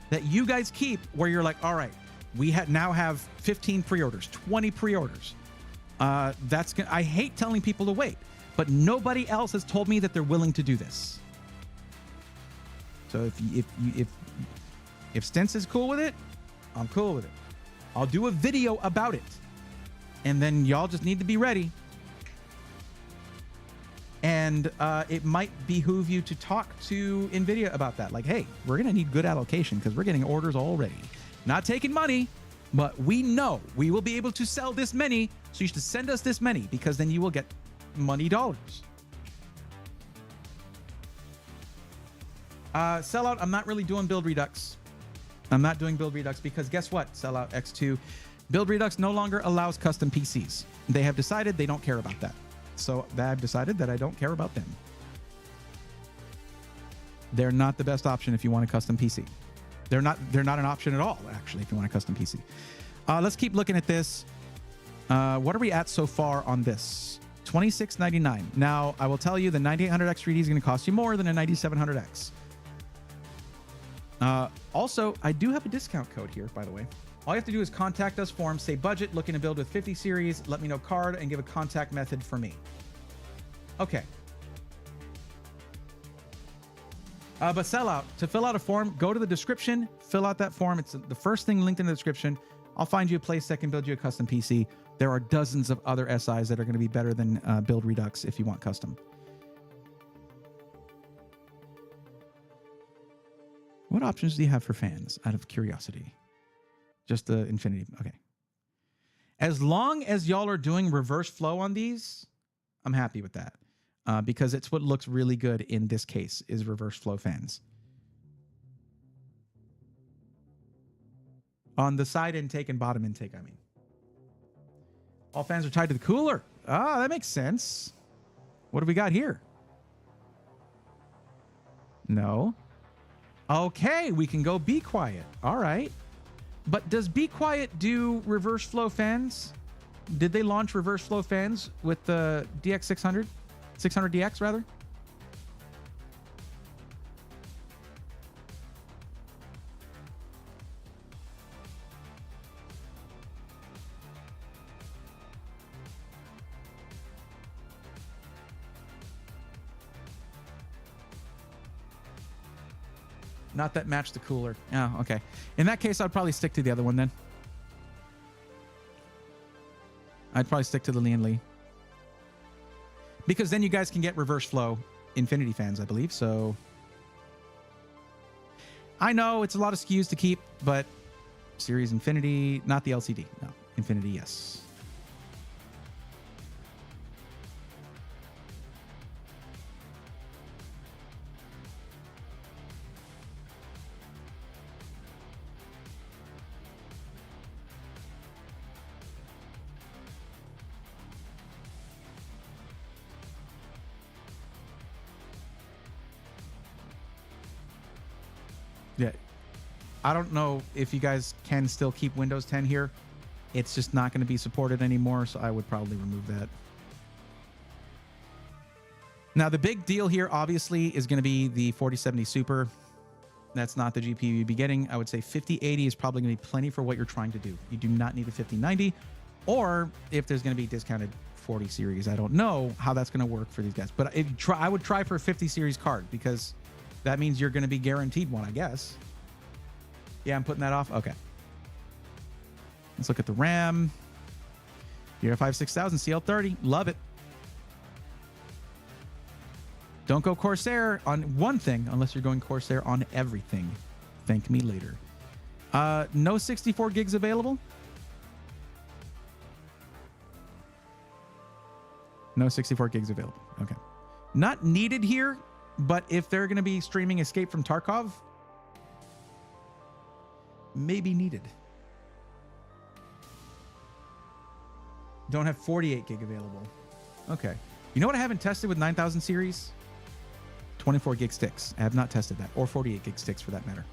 that you guys keep where you're like, all right, we now have 15 pre-orders, 20 pre-orders. I hate telling people to wait, but nobody else has told me that they're willing to do this. So if Stents is cool with it, I'm cool with it. I'll do a video about it, and then y'all just need to be ready. And it might behoove you to talk to NVIDIA about that. Like, hey, we're going to need good allocation because we're getting orders already. Not taking money, but we know we will be able to sell this many. So you should send us this many because then you will get money dollars. Sellout, I'm not really doing build redux. I'm not doing build redux because guess what? Sellout X2. Build redux no longer allows custom PCs. They have decided they don't care about that. So I've decided that I don't care about them. They're not the best option if you want a custom PC. They're not an option at all, actually, if you want a custom PC. Let's keep looking at this. What are we at so far on this? $26.99. Now, I will tell you the 9800X3D is going to cost you more than a 9700X. Also, I do have a discount code here, by the way. All you have to do is contact us form, say budget, looking to build with 50 series, let me know card, and give a contact method for me. Okay. But sellout, to fill out a form, go to the description, fill out that form. It's the first thing linked in the description. I'll find you a place that can build you a custom PC. There are dozens of other SIs that are going to be better than Build Redux if you want custom. What options do you have for fans, out of curiosity? Just the Infinity. Okay. As long as y'all are doing reverse flow on these, I'm happy with that. Because it's what looks really good in this case, is reverse flow fans. On the side intake and bottom intake, I mean. All fans are tied to the cooler. Ah, that makes sense. What do we got here? No. Okay, we can go Be Quiet. All right. But does Be Quiet do reverse flow fans? Did they launch reverse flow fans with the DX600? 600DX, rather? Not that match the cooler. Oh, okay. In that case, I'd probably stick to the other one then. I'd probably stick to the Lian Li. Because then you guys can get reverse flow Infinity fans, I believe. So I know it's a lot of SKUs to keep, but Series Infinity, not the LCD. No, Infinity, yes. Yeah, I don't know if you guys can still keep Windows 10 here. It's just not going to be supported anymore, so I would probably remove that. Now, the big deal here, obviously, is going to be the 4070 Super. That's not the GPU you'd be getting. I would say 5080 is probably going to be plenty for what you're trying to do. You do not need a 5090, or if there's going to be discounted 40 series, I don't know how that's going to work for these guys. But I would try for a 50 series card, because that means you're going to be guaranteed one, I guess. Yeah, I'm putting that off. Okay. Let's look at the RAM. DDR5 6000 CL30. Love it. Don't go Corsair on one thing unless you're going Corsair on everything. Thank me later. No 64 gigs available. No 64 gigs available. Okay. Not needed here. But if they're going to be streaming Escape from Tarkov, maybe needed. Don't have 48 gig available. Okay. You know what I haven't tested with 9000 series? 24 gig sticks. I have not tested that. Or 48 gig sticks for that matter.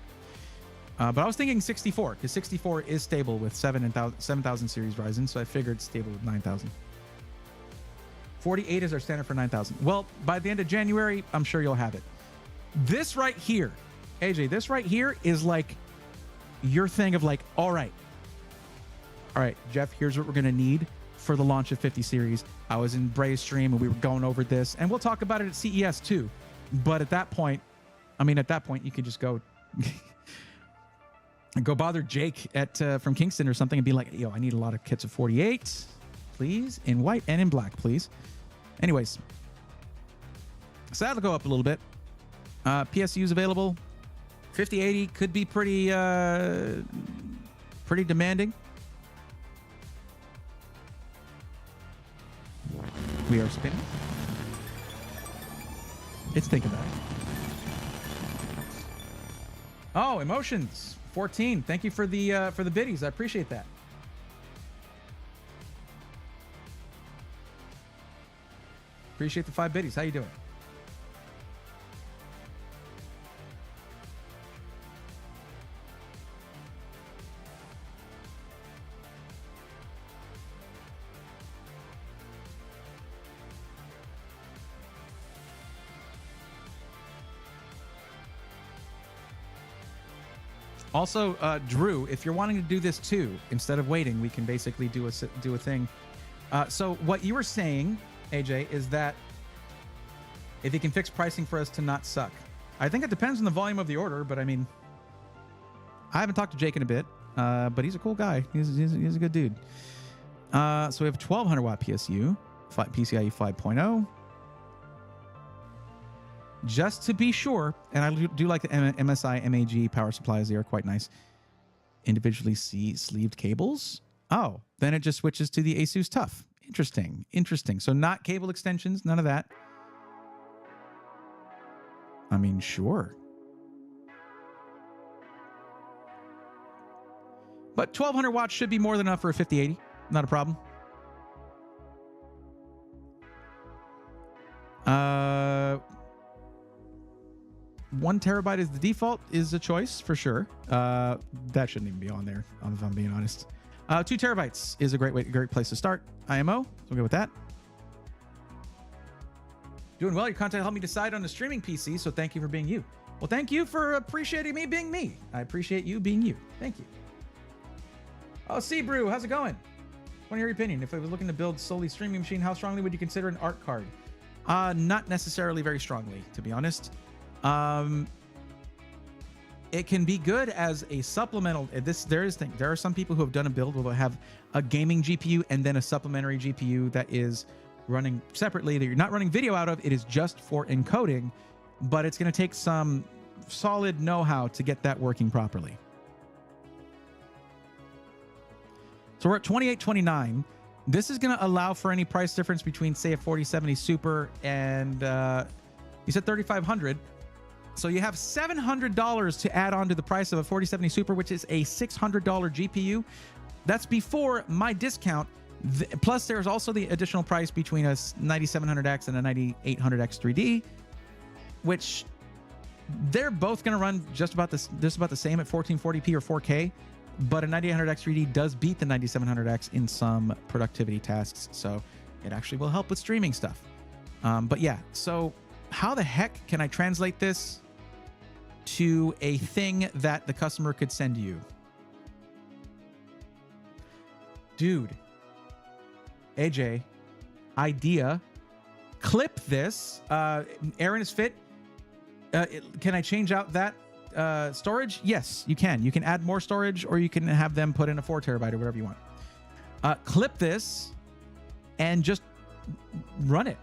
But I was thinking 64, because 64 is stable with 7000 series Ryzen, so I figured it's stable with 9000. 48 is our standard for 9000. Well, by the end of January, I'm sure you'll have it. This right here, AJ, this right here is like your thing of like, all right, Jeff, here's what we're going to need for the launch of 50 series. I was in Bray's stream and we were going over this, and we'll talk about it at CES too. But at that point, you could just go bother Jake at from Kingston or something and be like, yo, I need a lot of kits of 48, please, in white and in black, please. Anyways, so that'll go up a little bit. PSU's available. 5080 could be pretty demanding. We are spinning. It's thinking about it. Oh, emotions 14. Thank you for the biddies. I appreciate that. Appreciate the 5 biddies. How you doing? Also, Drew, if you're wanting to do this too, instead of waiting, we can basically do a thing. So what you were saying, AJ, is that if you can fix pricing for us to not suck, I think it depends on the volume of the order, but I mean, I haven't talked to Jake in a bit, but he's a cool guy. He's a good dude. So we have 1200 watt PSU, PCIe 5.0. Just to be sure, and I do like the MSI MAG power supplies. They are quite nice. Individually sleeved cables. Oh, then it just switches to the Asus TUF. Interesting. So not cable extensions, none of that. I mean, sure. But 1200 watts should be more than enough for a 5080. Not a problem. 1 terabyte is the default, is a choice for sure. That shouldn't even be on there, if I'm being honest. 2 terabytes is a great place to start. IMO, so we'll go with that. Doing well. Your content helped me decide on a streaming PC, so thank you for being you. Well, thank you for appreciating me being me. I appreciate you being you. Thank you. Oh, Brew, how's it going? Want to hear your opinion. If I was looking to build solely streaming machine, how strongly would you consider an art card? Not necessarily very strongly, to be honest. It can be good as a supplemental. There are some people who have done a build where they'll have a gaming GPU and then a supplementary GPU that is running separately, that you're not running video out of. It is just for encoding, but it's going to take some solid know-how to get that working properly. So we're at 2829. This is going to allow for any price difference between, say, a 4070 Super and you said 3500. So you have $700 to add on to the price of a 4070 Super, which is a $600 GPU. That's before my discount. Plus, there's also the additional price between a 9700X and a 9800X 3D, which they're both going to run just about the same at 1440p or 4K. But a 9800X 3D does beat the 9700X in some productivity tasks, so it actually will help with streaming stuff. But yeah, so how the heck can I translate this to a thing that the customer could send you? Dude, AJ, idea, clip this. Aaron is fit. Can I change out that storage? Yes, you can. You can add more storage, or you can have them put in a 4 terabyte or whatever you want. Clip this and just run it.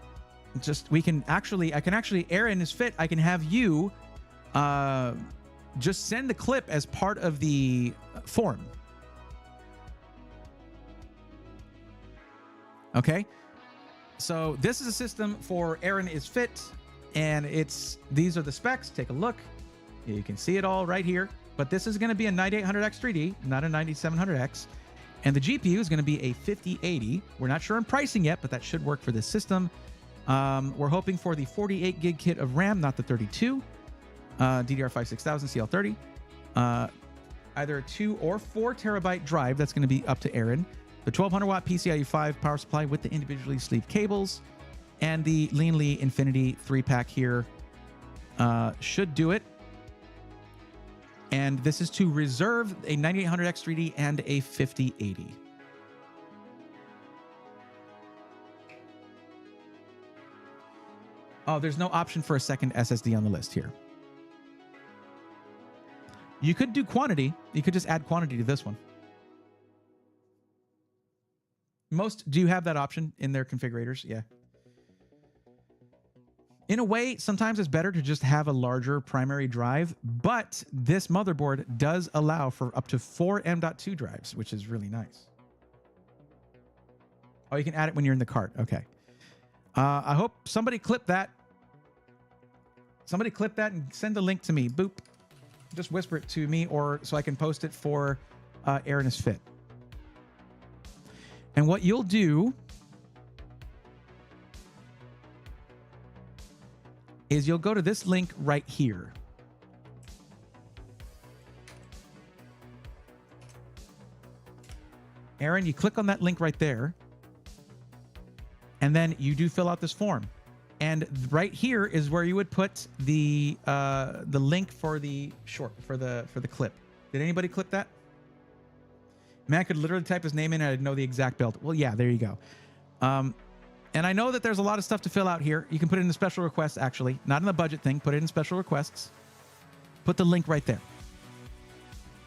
I can actually, Aaron is fit. I can have you just send the clip as part of the form. Okay. So this is a system for Aaron is fit, and these are the specs. Take a look. You can see it all right here, but this is going to be a 9800X 3D, not a 9700X. And the GPU is going to be a 5080. We're not sure on pricing yet, but that should work for this system. We're hoping for the 48 gig kit of RAM, not the 32. DDR5 6000 CL30. Either a 2 or 4 terabyte drive. That's going to be up to Aaron. The 1200 watt PCIe 5 power supply with the individually sleeved cables. And the Leanly Infinity 3-pack here should do it. And this is to reserve a 9800X 3D and a 5080. Oh, there's no option for a second SSD on the list here. You could do quantity. You could just add quantity to this one. Most do have that option in their configurators. Yeah. In a way, sometimes it's better to just have a larger primary drive, but this motherboard does allow for up to 4 M.2 drives, which is really nice. Oh, you can add it when you're in the cart. Okay. I hope somebody clip that. Somebody clip that and send the link to me. Boop. Just whisper it to me, or so I can post it for Aaron is fit. And what you'll do is you'll go to this link right here. Aaron, you click on that link right there, and then you do fill out this form. And right here is where you would put the link for the for the clip. Did anybody clip that? Man, I could literally type his name in and I'd know the exact build. Well, yeah, there you go. And I know that there's a lot of stuff to fill out here. You can put it in the special requests, actually. Not in the budget thing. Put it in special requests. Put the link right there.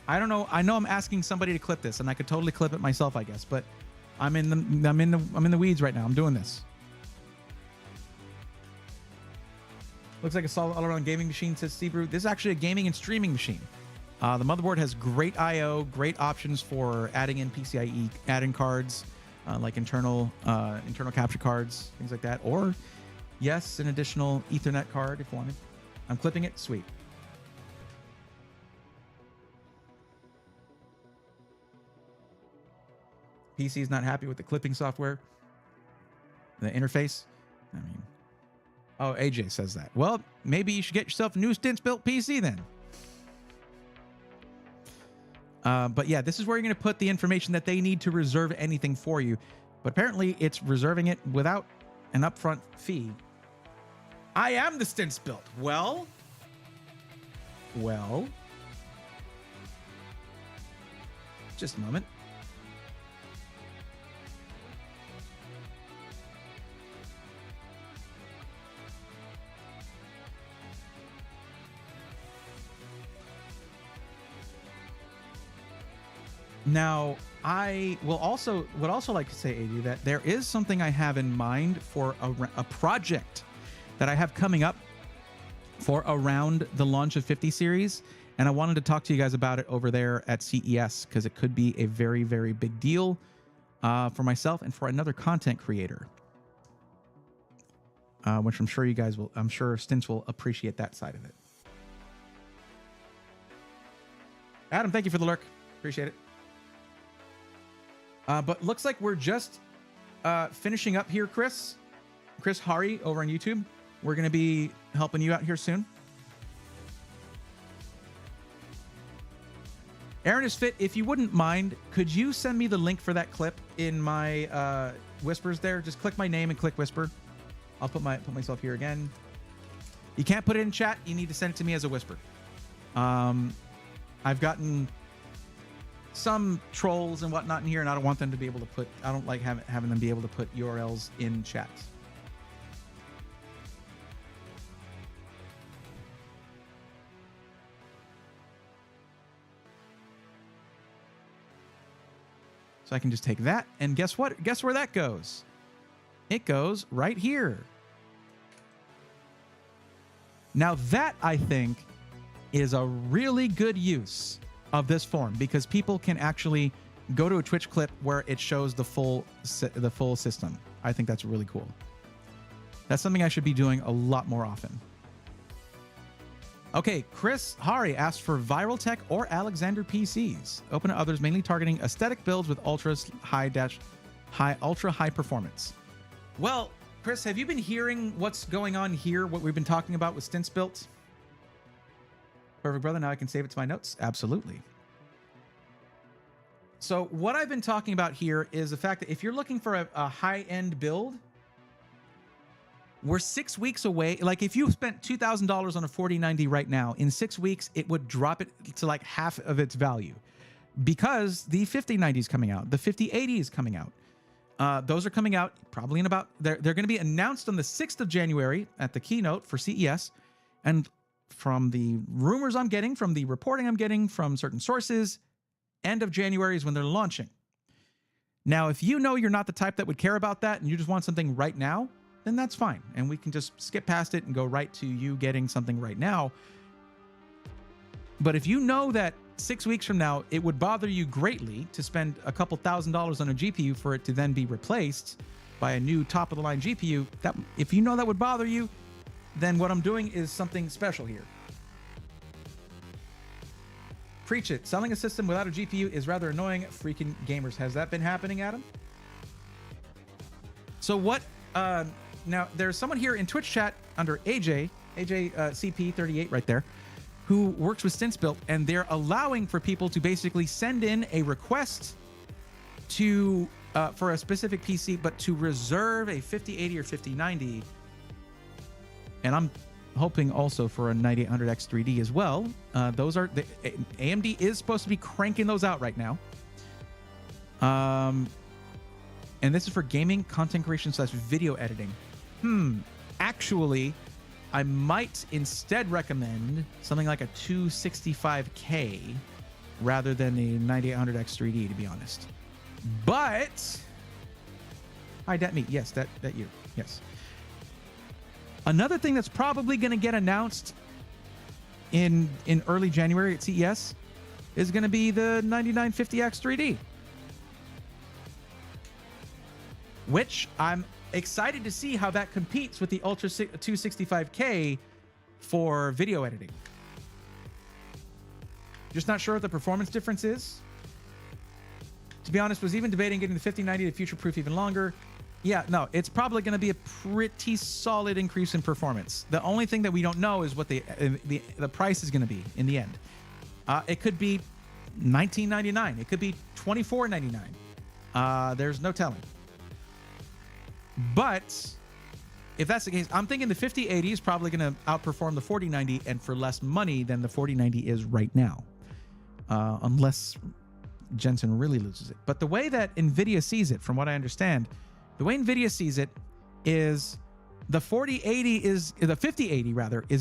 I don't know. I know I'm asking somebody to clip this, and I could totally clip it myself, I guess. But I'm in the weeds right now. I'm doing this. Looks like a solid all-around gaming machine, says Steve-Brew. This is actually a gaming and streaming machine. The motherboard has great I/O, great options for adding in PCIe add-in cards, like internal capture cards, things like that. Or, yes, an additional Ethernet card if wanted. I'm clipping it. Sweet. PC is not happy with the clipping software. The interface. I mean, oh, AJ says that. Well, maybe you should get yourself a new Stints built PC then. But yeah, this is where you're going to put the information that they need to reserve anything for you. But apparently it's reserving it without an upfront fee. I am the Stints built. Well, just a moment. Now, I would also like to say, AD, that there is something I have in mind for a project that I have coming up for around the launch of 50 series. And I wanted to talk to you guys about it over there at CES because it could be a very, very big deal for myself and for another content creator. Which I'm sure you guys will, I'm sure Stints will appreciate that side of it. Adam, thank you for the lurk. Appreciate it. But looks like we're just finishing up here, Chris Hari over on YouTube. We're going to be helping you out here soon. Aaron is fit. If you wouldn't mind, could you send me the link for that clip in my whispers there? Just click my name and click whisper. I'll put myself here again. You can't put it in chat. You need to send it to me as a whisper. I've gotten some trolls and whatnot in here, and I don't want them to be able to put, I don't like having them be able to put URLs in chat. So I can just take that, and guess what? Guess where that goes? It goes right here. Now that, I think, is a really good use of this form, because people can actually go to a Twitch clip where it shows the full system. I think that's really cool. That's something I should be doing a lot more often. Okay, Chris Hari asked for Viral Tech or Alexander PCs. Open to others, mainly targeting aesthetic builds with ultra high performance. Well, Chris, have you been hearing what's going on here? What we've been talking about with Stints built? Perfect, brother. Now I can save it to my notes. Absolutely. So what I've been talking about here is the fact that if you're looking for a high-end build, we're 6 weeks away. Like if you spent $2,000 on a 4090 right now, in 6 weeks, it would drop it to like half of its value because the 5090 is coming out. The 5080 is coming out. Those are coming out probably in about, they're going to be announced on the 6th of January at the keynote for CES. And from the rumors I'm getting, from the reporting I'm getting from certain sources, end of January is when they're launching. Now, if you know you're not the type that would care about that and you just want something right now, then that's fine. And we can just skip past it and go right to you getting something right now. But if you know that 6 weeks from now, it would bother you greatly to spend a couple $1,000s on a GPU for it to then be replaced by a new top-of-the-line GPU, that if you know that would bother you, then what I'm doing is something special here. Preach it. Selling a system without a GPU is rather annoying. Freaking gamers. Has that been happening, Adam? So what... now, there's someone here in Twitch chat under AJ CP38 right there, who works with Stints Built, and they're allowing for people to basically send in a request to for a specific PC, but to reserve a 5080 or 5090. And I'm hoping also for a 9800X 3D as well. Those are AMD is supposed to be cranking those out right now. And this is for gaming, content creation / video editing. Actually, I might instead recommend something like a 265K rather than a 9800X3D, to be honest. But hi, that me. Yes, that you. Yes. Another thing that's probably going to get announced in early January at CES is going to be the 9950X3D, which I'm excited to see how that competes with the Ultra 265K for video editing. Just not sure what the performance difference is. To be honest, was even debating getting the 5090 to future-proof even longer. Yeah, no, it's probably going to be a pretty solid increase in performance. The only thing that we don't know is what the price is going to be in the end. It could be $19.99. It could be $24.99. There's no telling. But if that's the case, I'm thinking the 5080 is probably going to outperform the 4090 and for less money than the 4090 is right now. Unless Jensen really loses it. But the way that NVIDIA sees it, from what I understand, the way NVIDIA sees it is the 5080 is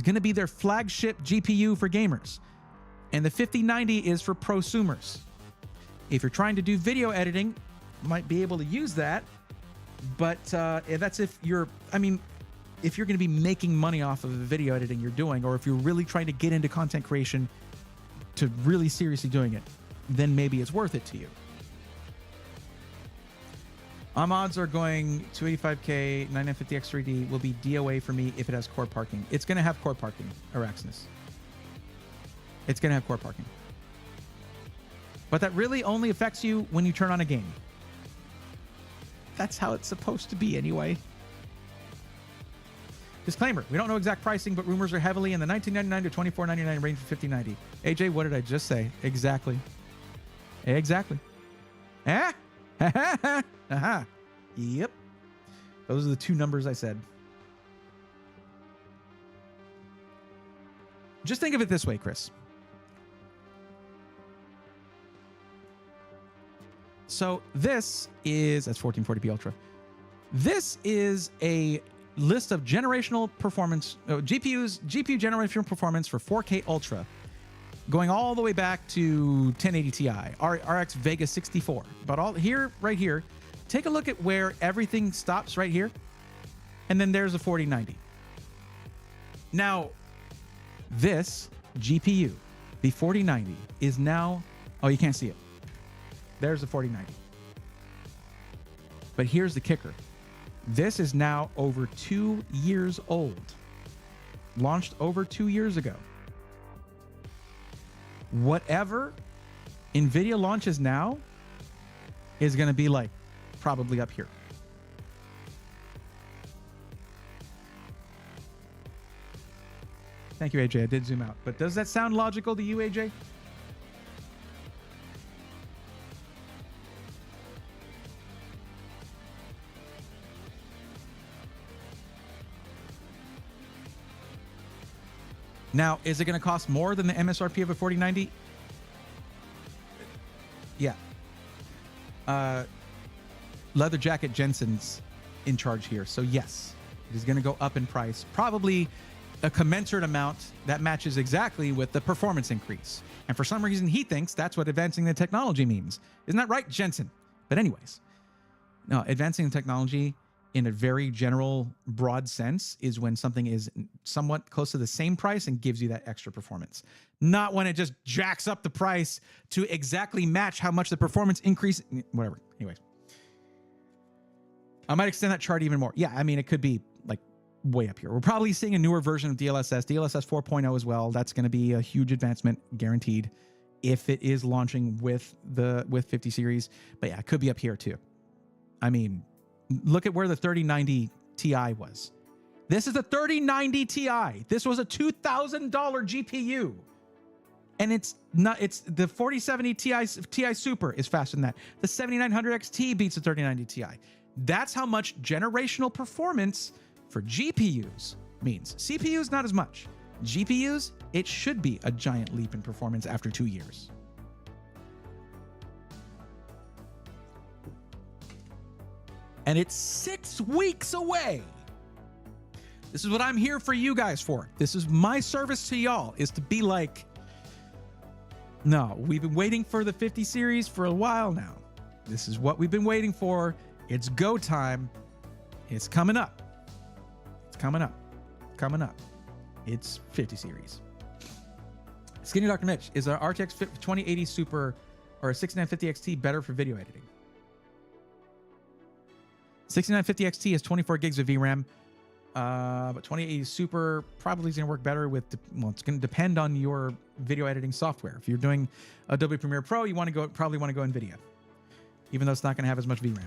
going to be their flagship GPU for gamers. And the 5090 is for prosumers. If you're trying to do video editing, you might be able to use that. But that's if you're going to be making money off of the video editing you're doing, or if you're really trying to get into content creation to really seriously doing it, then maybe it's worth it to you. Odds are going 285K 9950X3D will be DOA for me if it has core parking. It's going to have core parking, Araxinus. It's going to have core parking. But that really only affects you when you turn on a game. That's how it's supposed to be anyway. Disclaimer, we don't know exact pricing, but rumors are heavily in the $19.99 to $24.99 range for 5090. AJ, what did I just say? Exactly. Eh? Aha. Yep. Those are the two numbers I said. Just think of it this way, Chris. So that's 1440p Ultra. This is a list of generational performance, GPU generational performance for 4K Ultra, going all the way back to 1080 Ti, RX Vega 64. But right here, take a look at where everything stops right here. And then there's a 4090. Now, this GPU, the 4090, is now, oh, you can't see it. There's the 4090. But here's the kicker. This is now over 2 years old. Launched over 2 years ago. Whatever NVIDIA launches now is going to be like probably up here. Thank you, AJ. I did zoom out. But does that sound logical to you, AJ? Now, is it going to cost more than the MSRP of a 4090? Yeah. Leather Jacket Jensen's in charge here. So yes, it is going to go up in price. Probably a commensurate amount that matches exactly with the performance increase. And for some reason, he thinks that's what advancing the technology means. Isn't that right, Jensen? But anyways, no, advancing the technology in a very general, broad sense is when something is somewhat close to the same price and gives you that extra performance. Not when it just jacks up the price to exactly match how much the performance increase, whatever. Anyways. I might extend that chart even more. Yeah, I mean, it could be like way up here. We're probably seeing a newer version of DLSS 4.0 as well. That's going to be a huge advancement, guaranteed, if it is launching with 50 series. But yeah, it could be up here too. I mean, look at where the 3090 Ti was. This is the 3090 Ti. This was a $2,000 GPU. And it's the 4070 Ti Super is faster than that. The 7900 XT beats the 3090 Ti. That's how much generational performance for GPUs means. CPUs, not as much. GPUs, it should be a giant leap in performance after 2 years. And it's 6 weeks away. This is what I'm here for you guys for. This is my service to y'all, is to be like, no, we've been waiting for the 50 series for a while now. This is what we've been waiting for. It's go time. It's coming up. It's coming up. Coming up. It's 50 series. Skinny Dr. Mitch, is our RTX 2080 Super or a 6950 XT better for video editing? 6950 XT has 24 gigs of VRAM, but 2080 Super probably is going to work better with, well, it's going to depend on your video editing software. If you're doing Adobe Premiere Pro, you want to go, probably want to go NVIDIA, even though it's not going to have as much VRAM.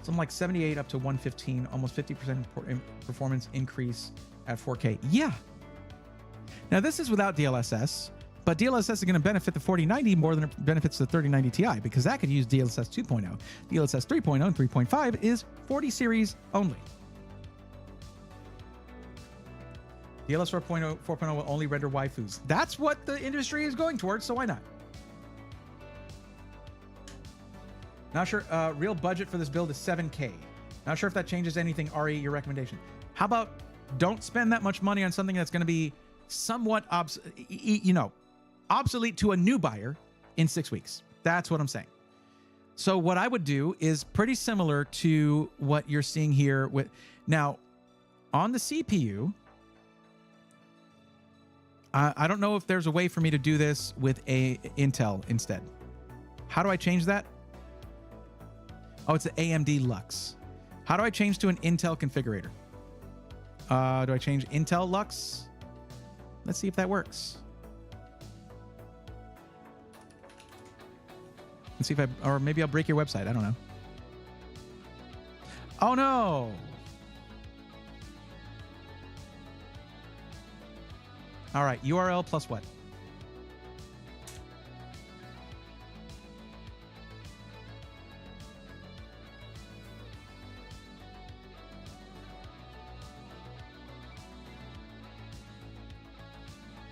Something like 78 up to 115, almost 50% performance increase at 4K. Yeah. Now, this is without DLSS, but DLSS is going to benefit the 4090 more than it benefits the 3090 Ti, because that could use DLSS 2.0. DLSS 3.0 and 3.5 is 40 series only. DLSS 4.0 will only render waifus. That's what the industry is going towards, so why not? Not sure. Real budget for this build is 7K. Not sure if that changes anything. Ari, your recommendation. How about don't spend that much money on something that's going to be somewhat obsolete to a new buyer in 6 weeks. That's what I'm saying. So what I would do is pretty similar to what you're seeing here with now on the CPU. I don't know if there's a way for me to do this with a Intel instead. How do I change that? Oh, it's the AMD Lux. How do I change to an Intel configurator? Do I change Intel Lux? Let's see if that works. Let's see if or maybe I'll break your website. I don't know. Oh no. All right, URL plus what?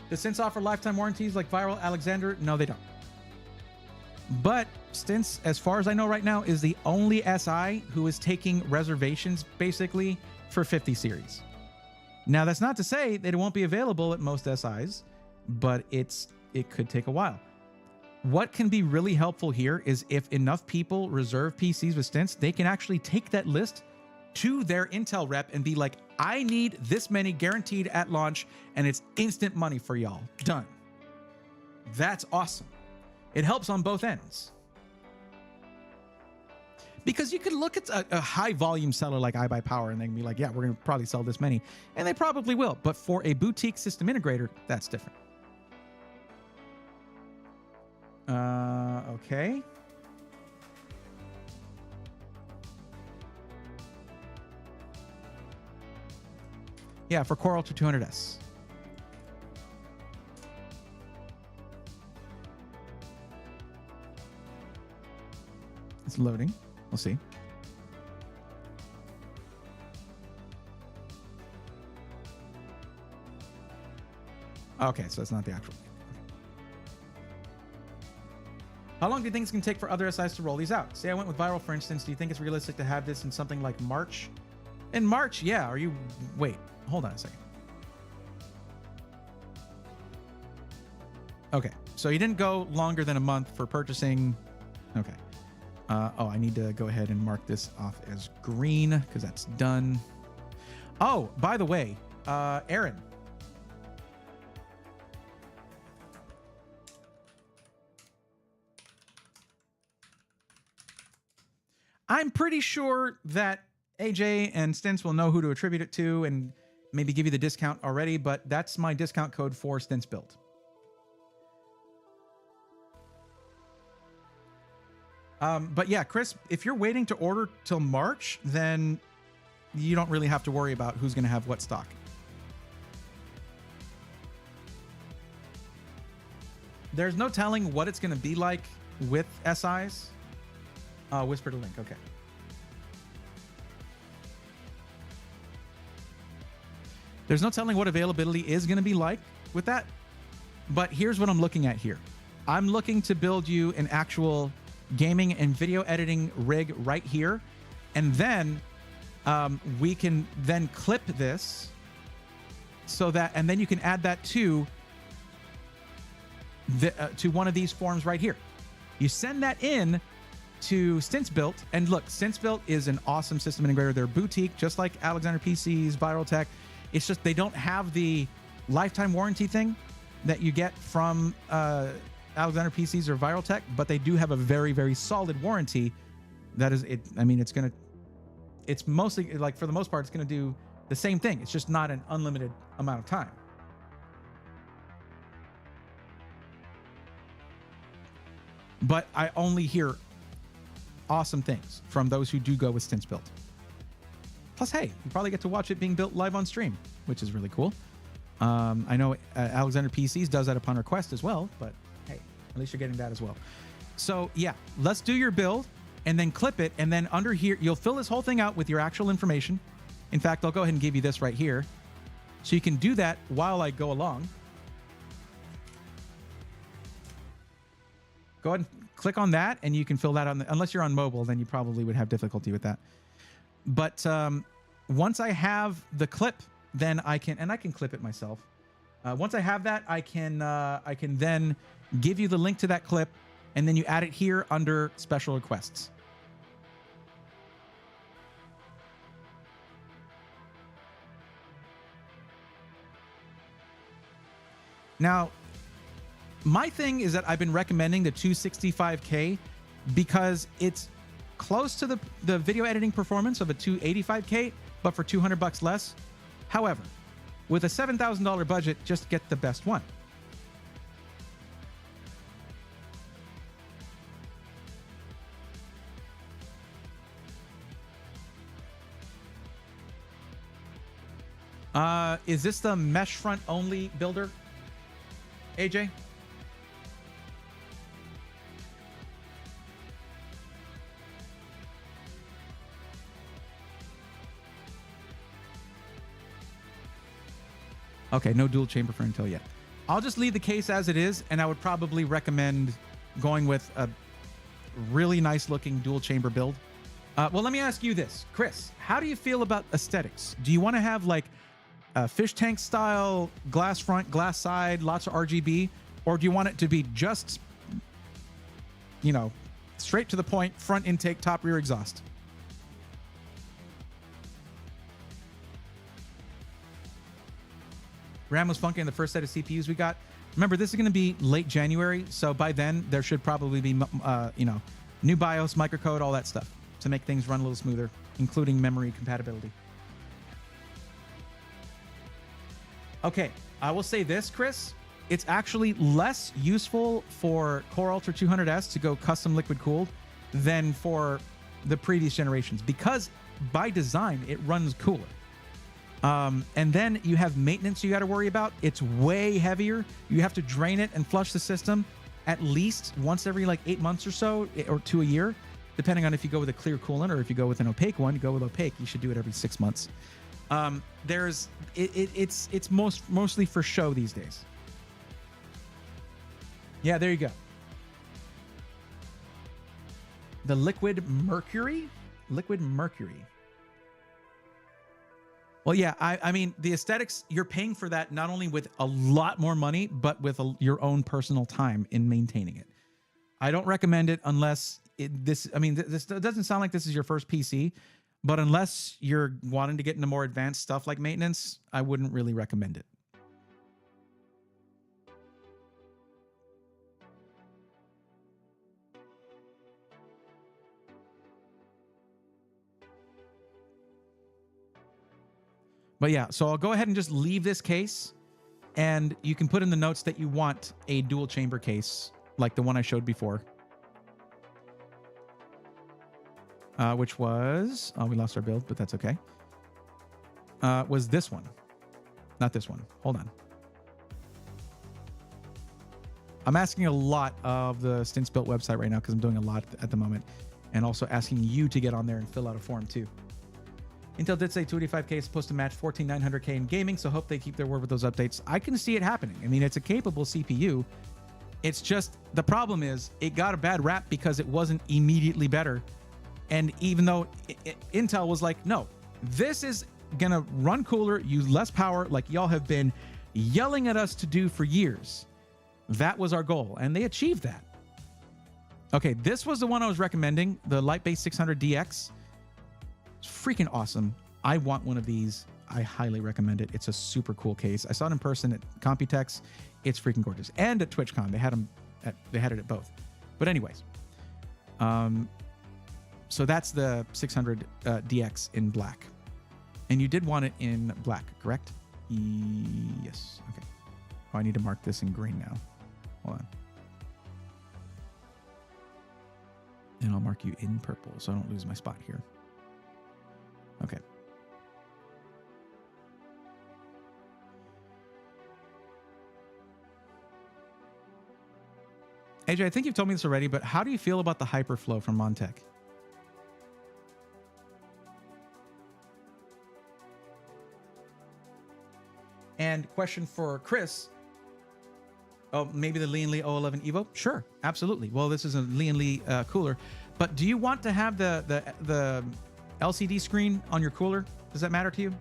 Does Stints offer lifetime warranties like Viral Alexander? No, they don't. But Stints, as far as I know right now, is the only SI who is taking reservations basically for 50 series. Now, that's not to say that it won't be available at most SIs, but it could take a while. What can be really helpful here is if enough people reserve PCs with Stints, they can actually take that list to their Intel rep and be like, I need this many guaranteed at launch, and it's instant money for y'all. Done. That's awesome. It helps on both ends. Because you could look at a high volume seller like iBuyPower and they can be like, yeah, we're going to probably sell this many. And they probably will. But for a boutique system integrator, that's different. Okay. Yeah, for Core Ultra 200S. It's loading. We'll see. Okay, so it's not the actual thing. How long do you think it's going to take for other SIs to roll these out? Say I went with Viral, for instance. Do you think it's realistic to have this in something like March? In March, yeah. Are you... Wait, hold on a second. Okay, so you didn't go longer than a month for purchasing... Okay. Oh, I need to go ahead and mark this off as green because that's done. Oh, by the way, Aaron. I'm pretty sure that AJ and Stints will know who to attribute it to and maybe give you the discount already, but that's my discount code for Stints Build. But yeah, Chris, if you're waiting to order till March, then you don't really have to worry about who's going to have what stock. There's no telling what it's going to be like with SIs. Whisper to Link. Okay. There's no telling what availability is going to be like with that. But here's what I'm looking at here. I'm looking to build you an actual gaming and video editing rig right here. And then we can then clip this so that, and then you can add that to one of these forms right here. You send that in to StintsBuilt, and look, StintsBuilt is an awesome system integrator. They're boutique, just like Alexander PCs, Viral Tech. It's just they don't have the lifetime warranty thing that you get from Alexander PCs or Viral Tech, but they do have a very, very solid warranty. That is it. I mean, it's mostly, like, for the most part, it's going to do the same thing. It's just not an unlimited amount of time. But I only hear awesome things from those who do go with StintsBuilt. Plus, hey, you probably get to watch it being built live on stream, which is really cool. I know Alexander PCs does that upon request as well, but hey, at least you're getting that as well. So yeah, let's do your build and then clip it. And then under here, you'll fill this whole thing out with your actual information. In fact, I'll go ahead and give you this right here. So you can do that while I go along. Go ahead and click on that, and you can fill that on unless you're on mobile, then you probably would have difficulty with that. But once I have the clip, then I can clip it myself. Once I have that, I can then give you the link to that clip, and then you add it here under special requests. Now, my thing is that I've been recommending the 265K because it's close to the video editing performance of a 285K, but for $200 less. However, with a $7,000 budget, just get the best one. Is this the mesh front only builder, AJ? Okay, no dual chamber for Intel yet. I'll just leave the case as it is, and I would probably recommend going with a really nice looking dual chamber build. Well, let me ask you this, Chris, how do you feel about aesthetics? Do you want to have like a fish tank style, glass front, glass side, lots of RGB, or do you want it to be just, you know, straight to the point, front intake, top rear exhaust? RAM was funky in the first set of CPUs we got. Remember, this is going to be late January, so by then there should probably be, you know, new BIOS, microcode, all that stuff to make things run a little smoother, including memory compatibility. Okay, I will say this, Chris. It's actually less useful for Core Ultra 200S to go custom liquid cooled than for the previous generations because by design it runs cooler. And then you have maintenance you got to worry about. It's way heavier. You have to drain it and flush the system at least once every like 8 months or so, or to a year, depending on if you go with a clear coolant or if you go with an opaque one. You go with opaque, you should do it every 6 months. It's mostly for show these days. Yeah, there you go. The liquid mercury. Well, yeah, I mean, the aesthetics, you're paying for that not only with a lot more money, but with your own personal time in maintaining it. I don't recommend it unless this doesn't sound like this is your first PC, but unless you're wanting to get into more advanced stuff like maintenance, I wouldn't really recommend it. But yeah, so I'll go ahead and just leave this case, and you can put in the notes that you want a dual chamber case like the one I showed before. Which was, oh, we lost our build, but that's okay. Was this one, not this one. Hold on. I'm asking a lot of the StintsBuilt website right now because I'm doing a lot at the moment, and also asking you to get on there and fill out a form too. Intel did say 285K is supposed to match 14900K in gaming, so hope they keep their word with those updates. I can see it happening. I mean, it's a capable CPU. It's just the problem is it got a bad rap because it wasn't immediately better. And even though Intel was like, no, this is going to run cooler, use less power, like y'all have been yelling at us to do for years. That was our goal, and they achieved that. Okay, this was the one I was recommending, the Lightbase 600DX. It's freaking awesome. I want one of these. I highly recommend it. It's a super cool case. I saw it in person at Computex. It's freaking gorgeous. And at TwitchCon, they had it at both. But anyways, so that's the 600 DX in black. And you did want it in black, correct? Yes. Okay. Oh, I need to mark this in green now. Hold on. And I'll mark you in purple so I don't lose my spot here. Okay. AJ, I think you've told me this already, but how do you feel about the Hyperflow from Montech? And question for Chris. Oh, maybe the Lian Li 011 Evo? Sure, absolutely. Well, this is a Lian Li cooler. But do you want to have the LCD screen on your cooler? Does that matter to you?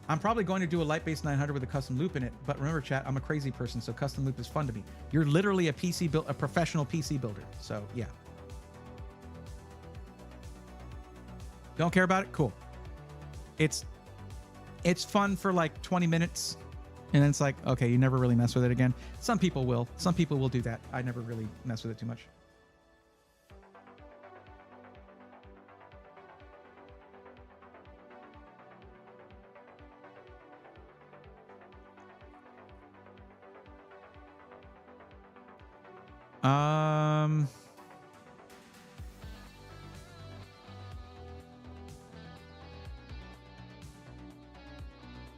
I'm probably going to do a Lightbase 900 with a custom loop in it, but remember, chat, I'm a crazy person, so custom loop is fun to me. You're literally a professional PC builder, so yeah. Don't care about it? Cool. It's fun for like 20 minutes, and then it's like, okay, you never really mess with it again. Some people will. Some people will do that. I never really mess with it too much.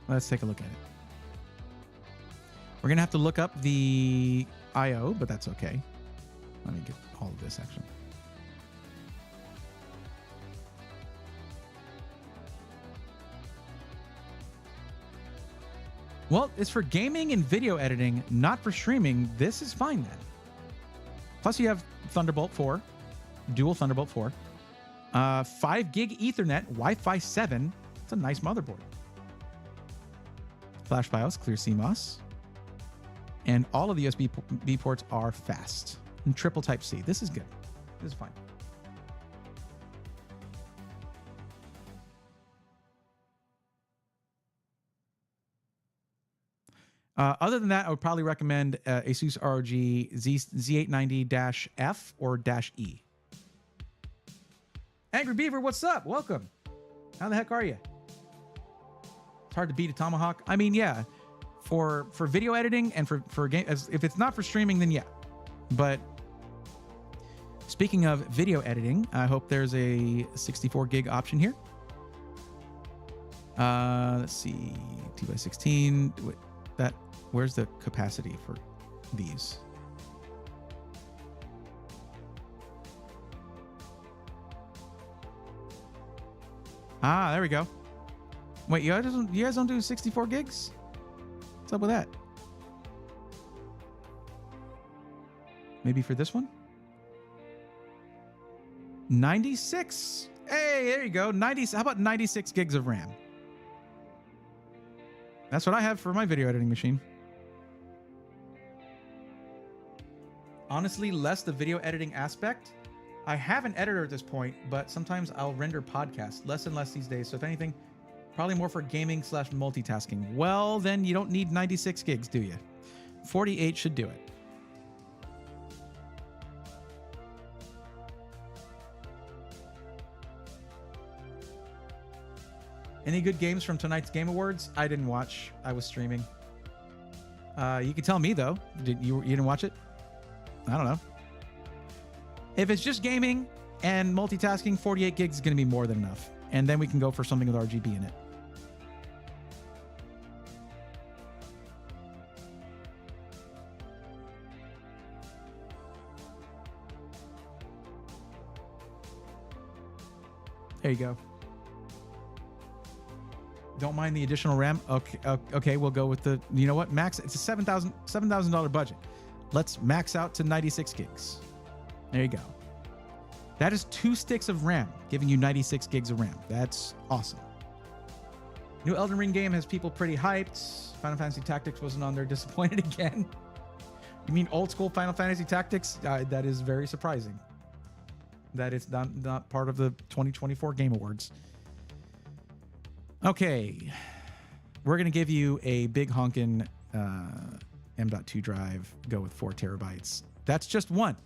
Let's take a look at it. We're gonna have to look up the IO, but that's okay. Let me get all of this actually. Well, it's for gaming and video editing, not for streaming. This is fine then. Plus you have Thunderbolt 4, dual Thunderbolt 4, 5 gig Ethernet, Wi-Fi 7. It's a nice motherboard. Flash BIOS, clear CMOS. And all of the USB-B ports are fast. And triple Type-C. This is good. This is fine. Other than that, I would probably recommend Asus ROG Z890-F or -E. Angry Beaver, what's up? Welcome. How the heck are you? It's hard to beat a Tomahawk. I mean, yeah, for video editing and for game, if it's not for streaming, then yeah. But speaking of video editing, I hope there's a 64 gig option here. Let's see, 2x16. Where's the capacity for these? Ah, there we go. Wait, you guys don't do 64 gigs? What's up with that? Maybe for this one? 96. Hey, there you go. 90. How about 96 gigs of RAM? That's what I have for my video editing machine. Honestly, less the video editing aspect. I have an editor at this point, but sometimes I'll render podcasts. Less and less these days. So if anything, probably more for gaming / multitasking. Well, then you don't need 96 gigs, do you? 48 should do it. Any good games from tonight's Game Awards? I didn't watch. I was streaming. You can tell me, though. You didn't watch it? I don't know. If it's just gaming and multitasking, 48 gigs is going to be more than enough. And then we can go for something with RGB in it. There you go. Don't mind the additional RAM. Okay, we'll go with the, you know what? Max, it's a $7,000 budget. Let's max out to 96 gigs. There you go. That is 2 sticks of RAM, giving you 96 gigs of RAM. That's awesome. New Elden Ring game has people pretty hyped. Final Fantasy Tactics wasn't on there, disappointed again. You mean old school Final Fantasy Tactics? That is very surprising. That it's not part of the 2024 Game Awards. Okay. We're going to give you a big honkin' M.2 drive. Go with 4 terabytes. That's just one.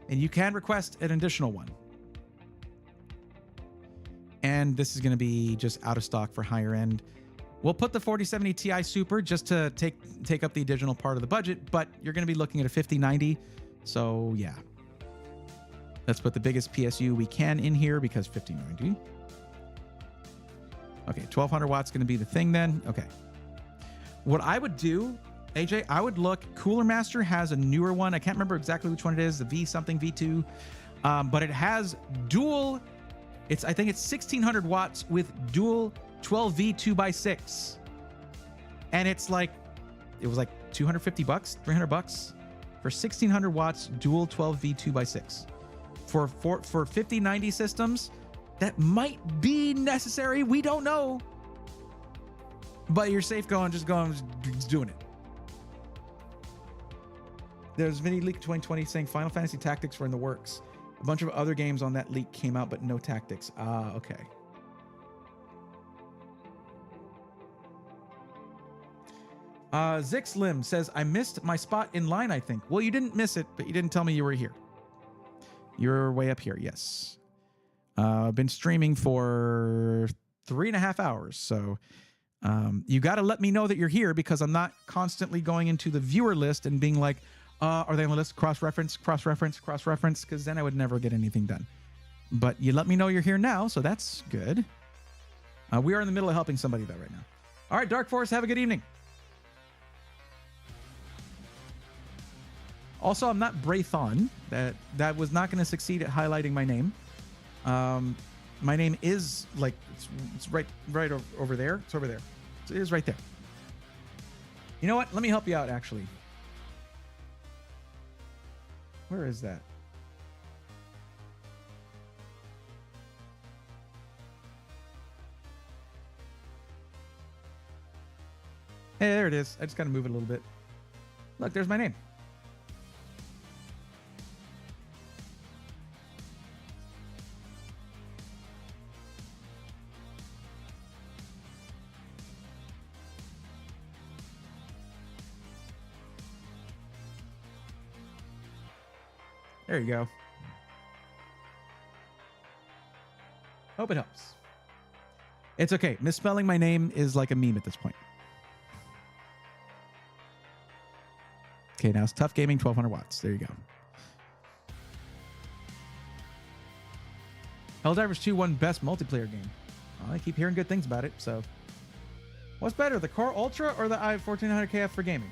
And you can request an additional one. And this is going to be just out of stock for higher end. We'll put the 4070 Ti Super just to take up the additional part of the budget, but you're going to be looking at a 5090. So yeah. Let's put the biggest PSU we can in here because 5090. Okay, 1200 watts going to be the thing then. Okay. What I would do, AJ, I would look, Cooler Master has a newer one. I can't remember exactly which one it is, the V something, V2. But it has dual, I think it's 1600 watts with dual 12V 2x6. And it's like, it was like 250 bucks, 300 bucks for 1600 watts dual 12V 2x6. For 5090 systems, that might be necessary. We don't know. But you're safe just doing it. There's mini leak 2020 saying Final Fantasy Tactics were in the works. A bunch of other games on that leak came out, but no Tactics. Ah, okay. Zixlim says, I missed my spot in line, I think. Well, you didn't miss it, but you didn't tell me you were here. You're way up here, yes. I've been streaming for 3.5 hours, so you got to let me know that you're here because I'm not constantly going into the viewer list and being like, are they on the list? Cross-reference, because then I would never get anything done. But you let me know you're here now, so that's good. We are in the middle of helping somebody, though, right now. All right, Dark Forest, have a good evening. Also, I'm not Braithon. That was not going to succeed at highlighting my name. My name is like it's right over there. It's over there. It is right there. You know what? Let me help you out. Actually, where is that? Hey, there it is. I just got to move it a little bit. Look, there's my name. There you go. Hope it helps. It's okay. Misspelling my name is like a meme at this point. Okay, now it's Tough Gaming 1200 watts. There you go. Helldivers 2 won best multiplayer game. Well, I keep hearing good things about it, so. What's better, the Core Ultra or the i1400KF for gaming?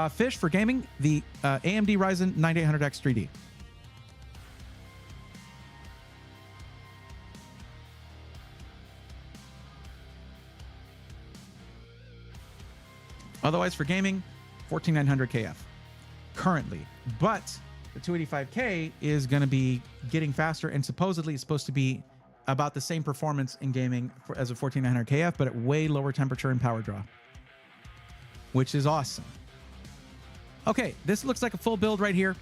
Fish for gaming, the AMD Ryzen 9800X 3D. Otherwise, for gaming, 14900KF currently. But the 285K is going to be getting faster and supposedly is supposed to be about the same performance in gaming as a 14900KF, but at way lower temperature and power draw, which is awesome. Okay, this looks like a full build right here.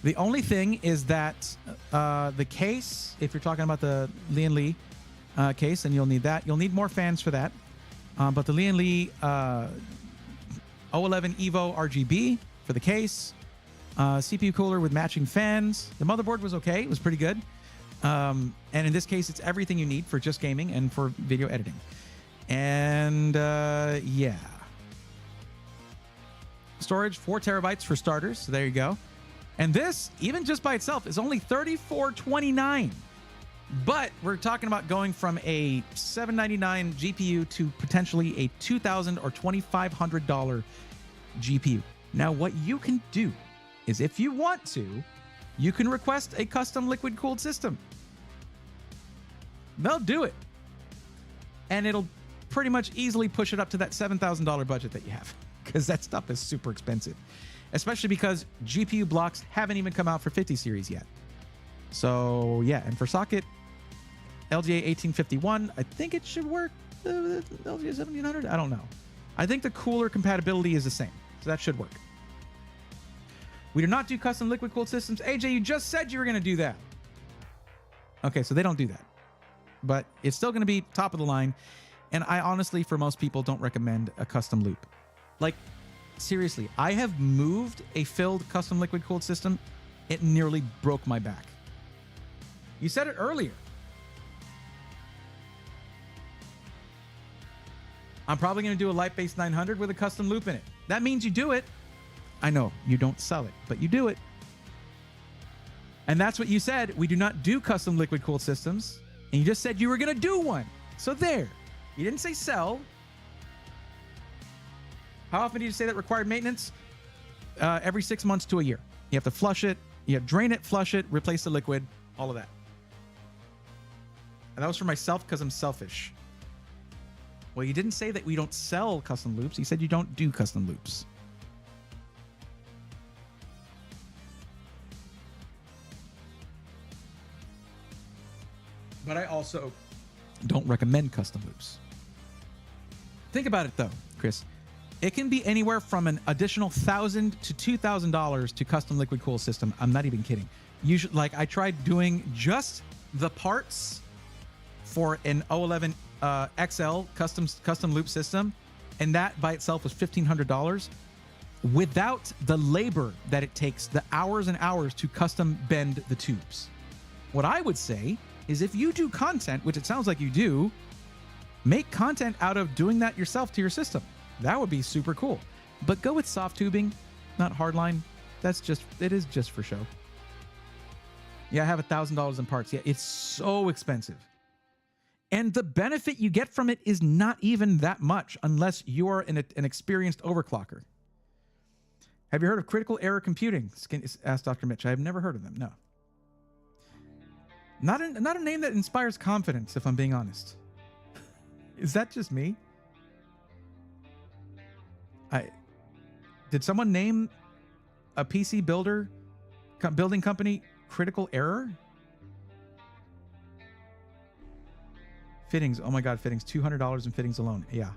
The only thing is that the case, if you're talking about the Lian Li case, and you'll need that. You'll need more fans for that. But the Lian Li 011 Evo RGB for the case. CPU cooler with matching fans. The motherboard was okay. It was pretty good. And in this case, it's everything you need for just gaming and for video editing. And yeah. Storage, 4 terabytes for starters. So there you go. And this, even just by itself, is only $34.29. But we're talking about going from a $799 GPU to potentially a $2,000 or $2,500 GPU. Now, what you can do is, if you want to, you can request a custom liquid-cooled system. They'll do it. And it'll pretty much easily push it up to that $7,000 budget that you have, because that stuff is super expensive, especially because GPU blocks haven't even come out for 50 series yet. So yeah, and for socket LGA 1851, I think it should work. LGA 1700, I don't know. I think the cooler compatibility is the same, so that should work. We do not do custom liquid cooled systems. AJ, you just said you were going to do that. Okay, so they don't do that, but it's still going to be top of the line. And I honestly, for most people, don't recommend a custom loop. Like, seriously, I have moved a filled custom liquid cooled system. It nearly broke my back. You said it earlier. I'm probably going to do a light-based 900 with a custom loop in it. That means you do it. I know you don't sell it, but you do it. And that's what you said. We do not do custom liquid cooled systems. And you just said you were going to do one. So there. You didn't say sell. How often do you say that required maintenance? Every 6 months to a year. You have to flush it. You have to drain it, flush it, replace the liquid, all of that. And that was for myself because I'm selfish. Well, you didn't say that we don't sell custom loops. You said you don't do custom loops. But I also don't recommend custom loops. Think about it though, Chris. It can be anywhere from an additional $1,000 to $2,000 to custom liquid cool system. I'm not even kidding. Usually, like I tried doing just the parts for an 011 XL custom loop system, and that by itself was $1,500 without the labor that it takes, the hours and hours to custom bend the tubes. What I would say is if you do content, which it sounds like you do, make content out of doing that yourself to your system. That would be super cool. But go with soft tubing, not hardline. It is just for show. Yeah, I have $1,000 in parts. Yeah, it's so expensive. And the benefit you get from it is not even that much unless you are an experienced overclocker. Have you heard of critical error computing? Asked Dr. Mitch. I have never heard of them, no. Not a name that inspires confidence, if I'm being honest. Is that just me? Did someone name a PC building company Critical Error? Fittings. Oh my God, fittings. $200 in fittings alone. Yeah.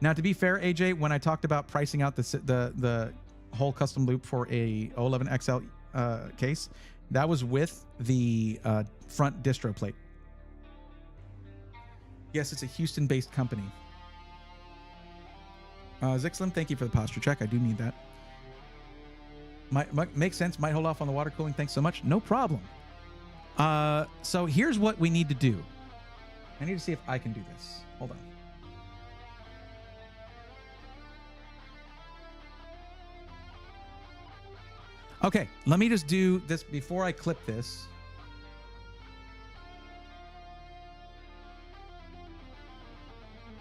Now, to be fair, AJ, when I talked about pricing out the whole custom loop for a 011 XL case, that was with the front distro plate. Yes, it's a Houston-based company. Zixlim, thank you for the posture check. I do need that. Makes sense. Might hold off on the water cooling. Thanks so much. No problem. So here's what we need to do. I need to see if I can do this. Hold on. Okay, let me just do this before I clip this.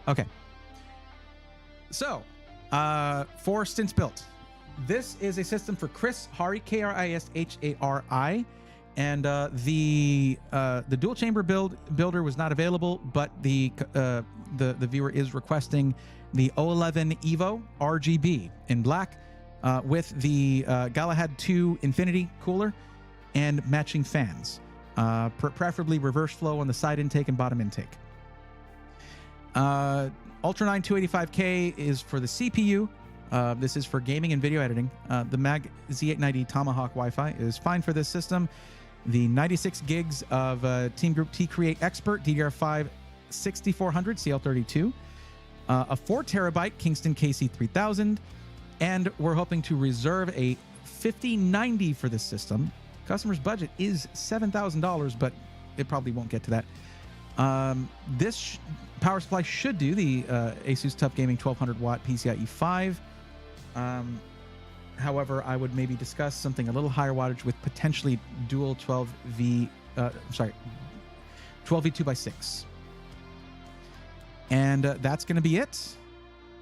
Okay. So, for Stints Built, this is a system for Chris Hari, Krishari, and the dual chamber builder was not available, but the viewer is requesting the 011 Evo RGB in black with the Galahad 2 Infinity cooler and matching fans, preferably reverse flow on the side intake and bottom intake. Ultra 9 285K is for the CPU. This is for gaming and video editing. The Mag Z890 Tomahawk Wi-Fi is fine for this system. The 96 gigs of Team Group T-Create Expert DDR5 6400 CL32. A 4 terabyte Kingston KC3000. And we're hoping to reserve a 5090 for this system. Customer's budget is $7,000, but it probably won't get to that. This power supply should do the Asus TUF Gaming 1200 watt PCIe 5. However, I would maybe discuss something a little higher wattage with potentially dual 12V 2x6. And that's going to be it.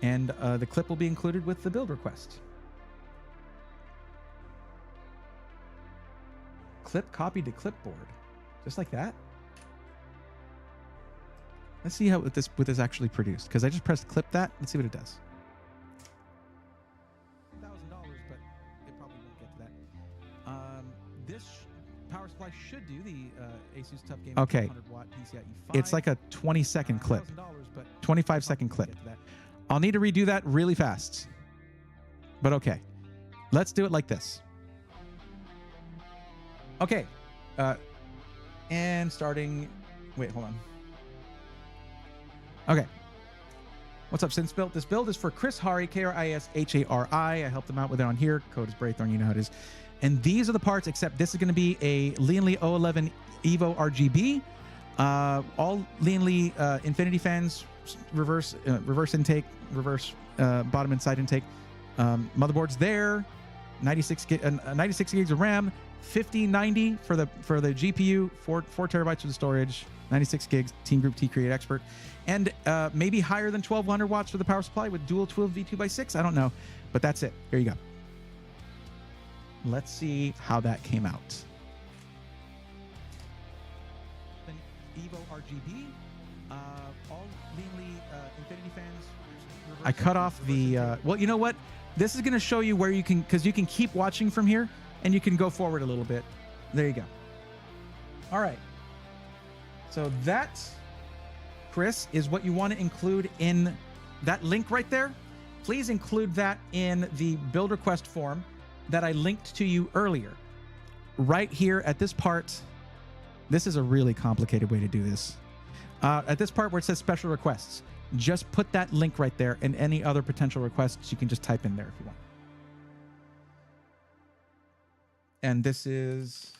And the clip will be included with the build request. Clip copied to clipboard. Just like that. Let's see how what this actually produced, because I just pressed clip that. Let's see what it does. $1,000, but it probably won't get to that. This power supply should do the Asus Tough Game. Okay, PCIe 5. It's like a 20-second clip, 25-second clip. I'll need to redo that really fast, but okay. Let's do it like this. Okay, and starting. Wait, hold on. Okay. What's up, Since Built? This build is for Chris Hari, Krishari. I helped him out with it on here. Code is Braithorn, you know how it is. And these are the parts, except this is going to be a Lianli 011 Evo RGB. All Lianli Infinity fans, reverse intake, reverse bottom and side intake. Motherboard's there. 96 gigs of RAM. 5090 for the GPU. 4 terabytes for the storage. 96 gigs, Team Group T Create Expert, and maybe higher than 1200 watts for the power supply with dual 12 V2x6. I don't know, but that's it. Here you go. Let's see how that came out. Evo RGB, all Lianli Infinity fans. I cut off the. Well, you know what? This is going to show you where you can, because you can keep watching from here, and you can go forward a little bit. There you go. All right. So that, Chris, is what you want to include in that link right there. Please include that in the build request form that I linked to you earlier. Right here at this part, this is a really complicated way to do this. At this part where it says special requests, just put that link right there, and any other potential requests you can just type in there if you want. And this is...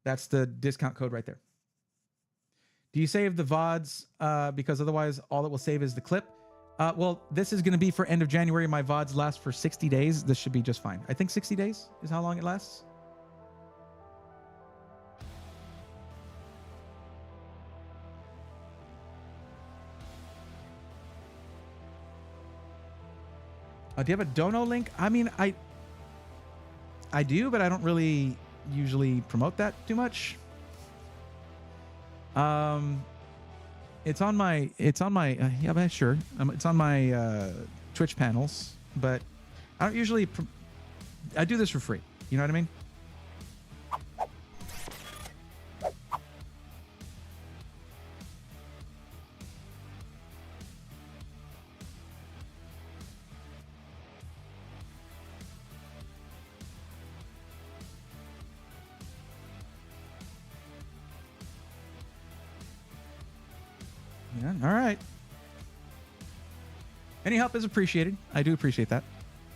That's the discount code right there. Do you save the VODs? Because otherwise all it will save is the clip. Well, this is going to be for end of January. My VODs last for 60 days. This should be just fine. I think 60 days is how long it lasts. Do you have a dono link? I mean, I do, but I don't really usually promote that too much. It's on my yeah, but sure. It's on my Twitch panels, but I don't usually I do this for free. You know what I mean? Yeah, all right. Any help is appreciated. I do appreciate that.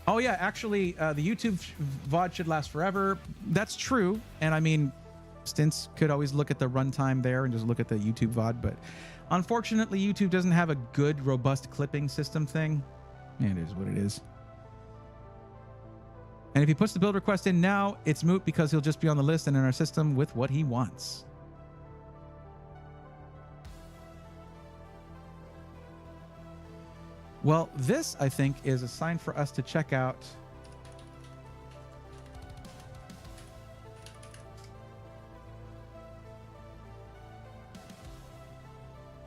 Oh yeah, actually, the YouTube VOD should last forever. That's true. And I mean, Stints could always look at the runtime there and just look at the YouTube VOD, but unfortunately, YouTube doesn't have a good, robust clipping system thing. It is what it is. And if he puts the build request in now, it's moot because he'll just be on the list and in our system with what he wants. Well, this, I think, is a sign for us to check out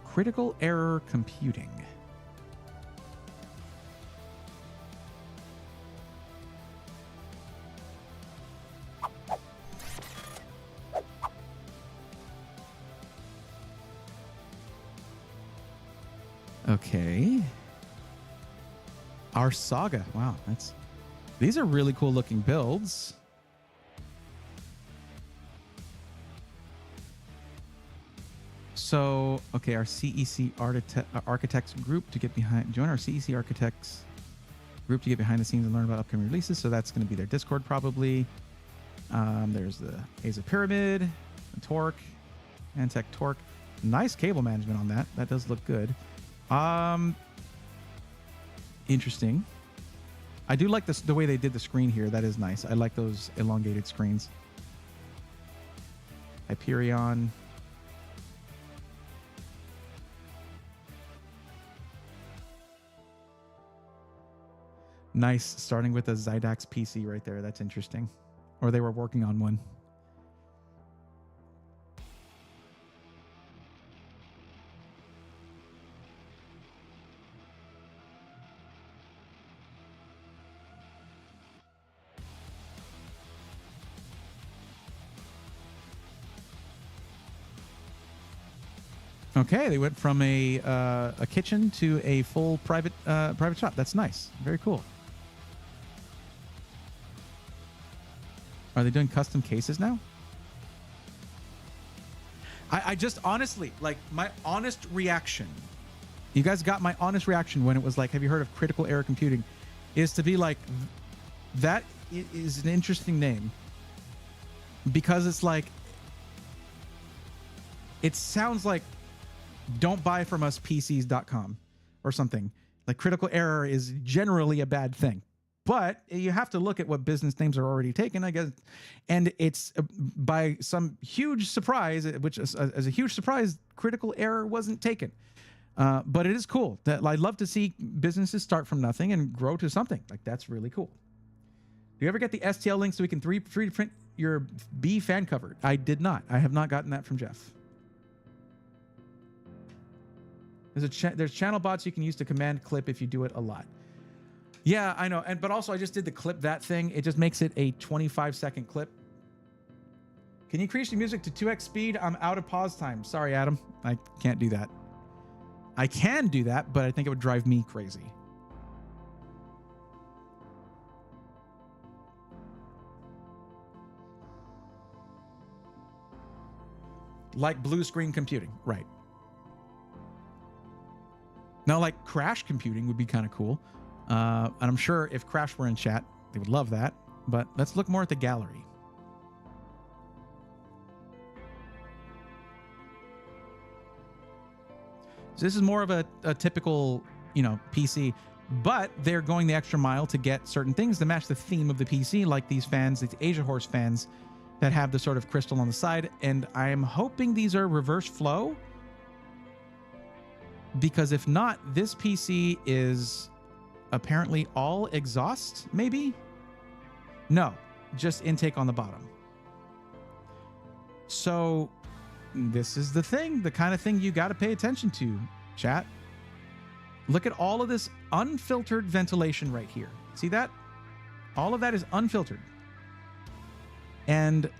critical error computing. Okay. Our Saga. Wow, these are really cool looking builds. So, okay, our CEC architects group to get behind, join our CEC architects group to get behind the scenes and learn about upcoming releases. So that's going to be their Discord probably. There's the Aza Pyramid, the Torque, Antec Torque. Nice cable management on that. That does look good. Interesting. I do like this, the way they did the screen here. That is nice. I like those elongated screens. Hyperion. Nice, starting with a Zydax PC right there. That's interesting. Or they were working on one. Okay, they went from a kitchen to a full private shop. That's nice. Very cool. Are they doing custom cases now? I just honestly, like, my honest reaction, you guys got my honest reaction when it was like, have you heard of critical error computing? Is to be like, that is an interesting name, because it's like, it sounds like don't buy from us PCs.com or something. Like, critical error is generally a bad thing. But you have to look at what business names are already taken, I guess. And it's by some huge surprise, which is as a huge surprise, critical error wasn't taken. But it is cool. That I'd love to see businesses start from nothing and grow to something. Like, that's really cool. Do you ever get the STL link so we can 3D print your B fan cover? I did not. I have not gotten that from Jeff. There's channel bots you can use to command clip if you do it a lot. Yeah, I know. But also, I just did the clip that thing. It just makes it a 25-second clip. Can you increase your music to 2x speed? I'm out of pause time. Sorry, Adam. I can't do that. I can do that, but I think it would drive me crazy. Like blue screen computing, right. Now, like crash computing would be kind of cool. And I'm sure if Crash were in chat, they would love that. But let's look more at the gallery. So this is more of a typical, PC, but they're going the extra mile to get certain things to match the theme of the PC, like these fans, these Asia Horse fans that have the sort of crystal on the side. And I'm hoping these are reverse flow, because if not, this PC is apparently all exhaust, maybe? No, just intake on the bottom. So this is the thing, the kind of thing you got to pay attention to, chat. Look at all of this unfiltered ventilation right here. See that? All of that is unfiltered. And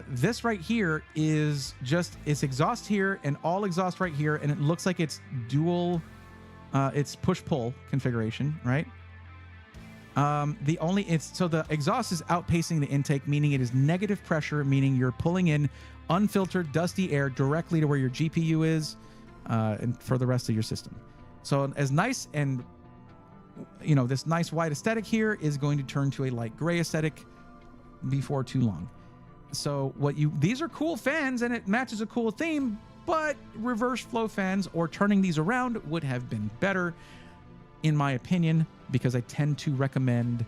this right here is just, it's exhaust here and all exhaust right here. And it looks like it's dual, it's push-pull configuration, right? So the exhaust is outpacing the intake, meaning it is negative pressure, meaning you're pulling in unfiltered, dusty air directly to where your GPU is, and for the rest of your system. So as nice and, this nice white aesthetic here is going to turn to a light gray aesthetic before too long. So these are cool fans and it matches a cool theme, but reverse flow fans or turning these around would have been better, in my opinion, because I tend to recommend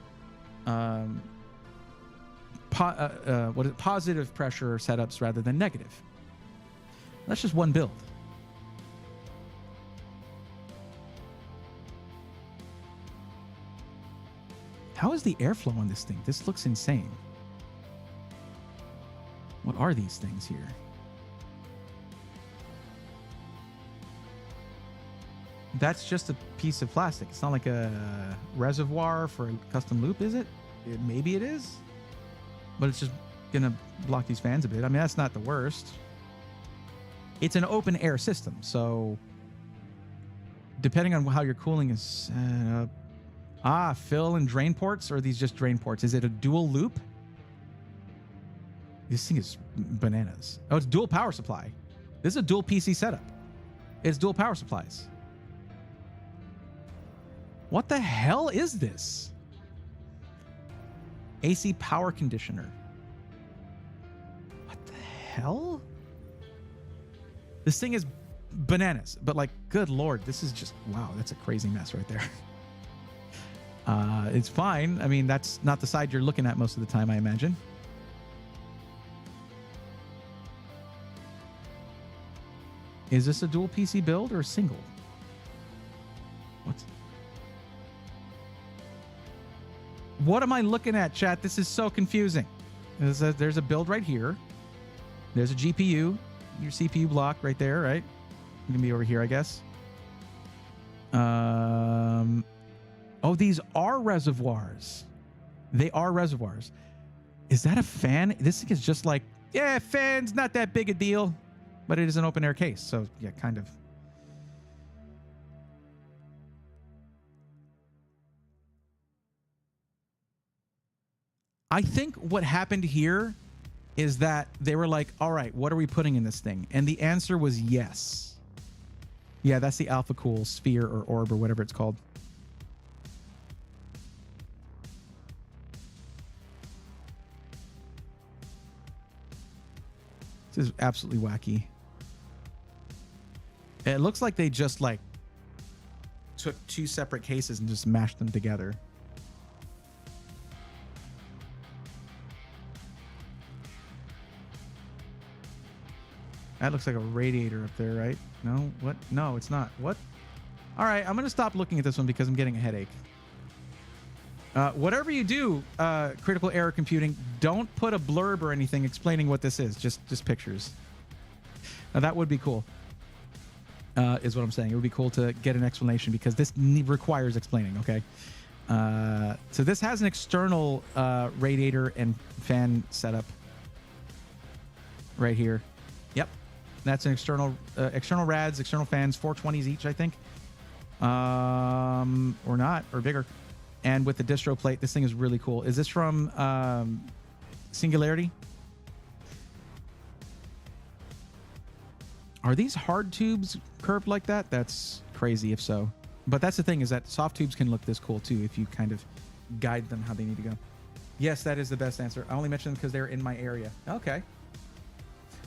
positive pressure setups rather than negative. That's just one build. How is the airflow on this thing? This looks insane. What are these things here? That's just a piece of plastic. It's not like a reservoir for a custom loop, is it? Maybe it is. But it's just going to block these fans a bit. I mean, that's not the worst. It's an open air system, so depending on how your cooling is set up. Fill and drain ports, or are these just drain ports? Is it a dual loop? This thing is bananas. Oh, it's dual power supply. This is a dual PC setup. It's dual power supplies. What the hell is this? AC power conditioner. What the hell? This thing is bananas, but like, good Lord, this is just, wow, that's a crazy mess right there. It's fine. I mean, that's not the side you're looking at most of the time, I imagine. Is this a dual PC build or a single? What am I looking at, chat? This is so confusing. There's a build right here. There's a GPU, your CPU block right there, right? It can be over here, I guess. Oh, these are reservoirs. They are reservoirs. Is that a fan? This thing is just like, yeah, fan's not that big a deal, but it is an open air case. So yeah, kind of. I think what happened here is that they were like, all right, what are we putting in this thing? And the answer was yes. Yeah, that's the alpha cool sphere or orb or whatever it's called. This is absolutely wacky. It looks like they just like took two separate cases and just mashed them together. That looks like a radiator up there, right? No, what? No, it's not. What? All right, I'm going to stop looking at this one because I'm getting a headache. Whatever you do, critical error computing, don't put a blurb or anything explaining what this is. Just pictures. Now, that would be cool, is what I'm saying. It would be cool to get an explanation because this requires explaining, okay? So this has an external radiator and fan setup right here. Yep. That's an external rads, external fans, 420s each, I think. Or not, or bigger. And with the distro plate, this thing is really cool. Is this from Singularity? Are these hard tubes curved like that? That's crazy if so. But that's the thing, is that soft tubes can look this cool too if you kind of guide them how they need to go. Yes, that is the best answer. I only mentioned them because they're in my area. Okay.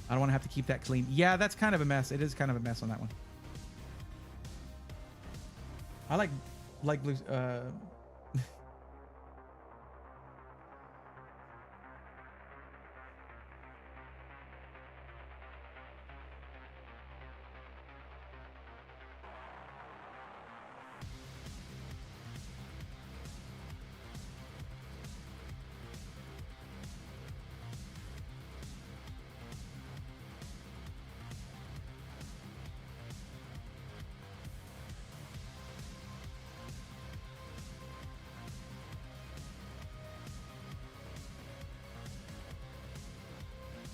I don't want to have to keep that clean. Yeah, that's kind of a mess. It is kind of a mess on that one. I like blue.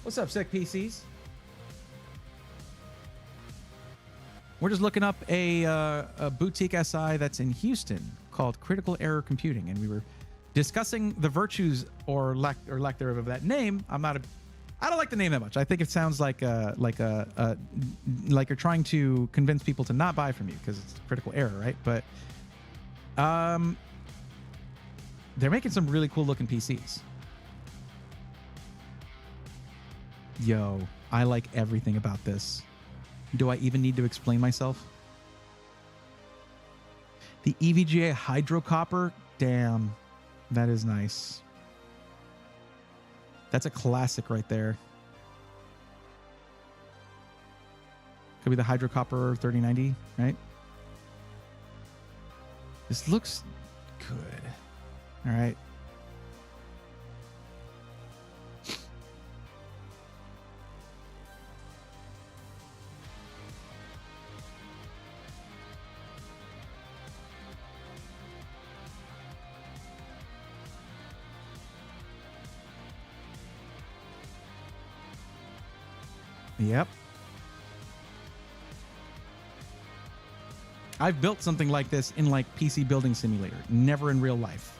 What's up, sick PCs? We're just looking up a boutique SI that's in Houston called Critical Error Computing, and we were discussing the virtues or lack thereof of that name. I don't like the name that much. I think it sounds like you're trying to convince people to not buy from you because it's critical error, right? But they're making some really cool looking PCs. Yo, I like everything about this. Do I even need to explain myself? The EVGA Hydro Copper, damn, that is nice. That's a classic right there. Could be the Hydro Copper 3090, right? This looks good. All right. Yep. I've built something like this in like PC Building Simulator, never in real life.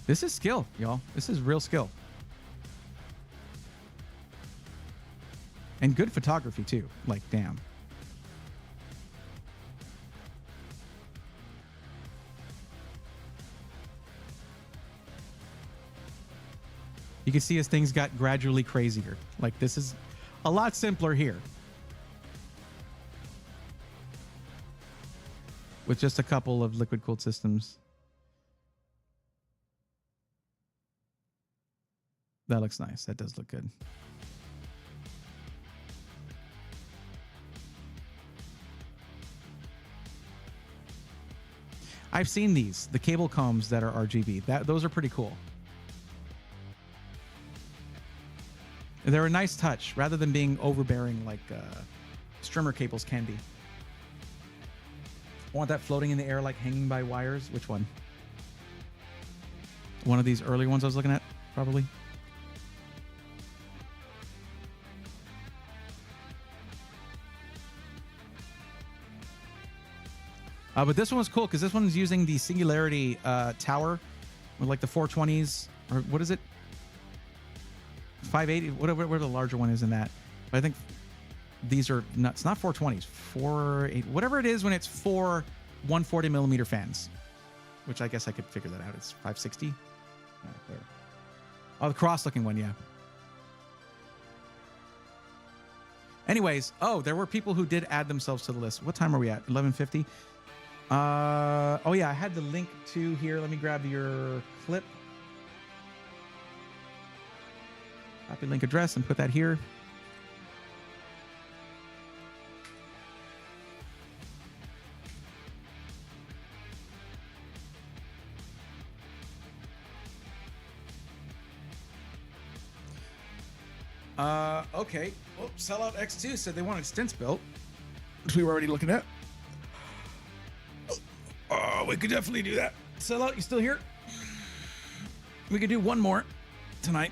This is skill, y'all. This is real skill. And good photography too. Like, damn. You can see as things got gradually crazier. Like, this is a lot simpler here. With just a couple of liquid-cooled systems. That looks nice. That does look good. I've seen these, the cable combs that are RGB. Those are pretty cool. They're a nice touch, rather than being overbearing like strimmer cables can be. Want that floating in the air like hanging by wires? Which one? One of these earlier ones I was looking at, probably. But this one was cool because this one's using the Singularity tower with like the 420s, or what is it? 580, whatever the larger one is in that. But I think these are nuts. Not 420s, 480, whatever it is when it's 4 140 millimeter fans, which I guess I could figure that out. It's 560. Oh, the cross-looking one, yeah. Anyways, oh, there were people who did add themselves to the list. What time are we at? 11:50. Oh yeah, I had the link to here. Let me grab your clip. Copy link address and put that here. Okay. Oh, Sellout X2 said they wanted stints built, which we were already looking at. Oh, we could definitely do that. Sellout, you still here? We could do one more tonight.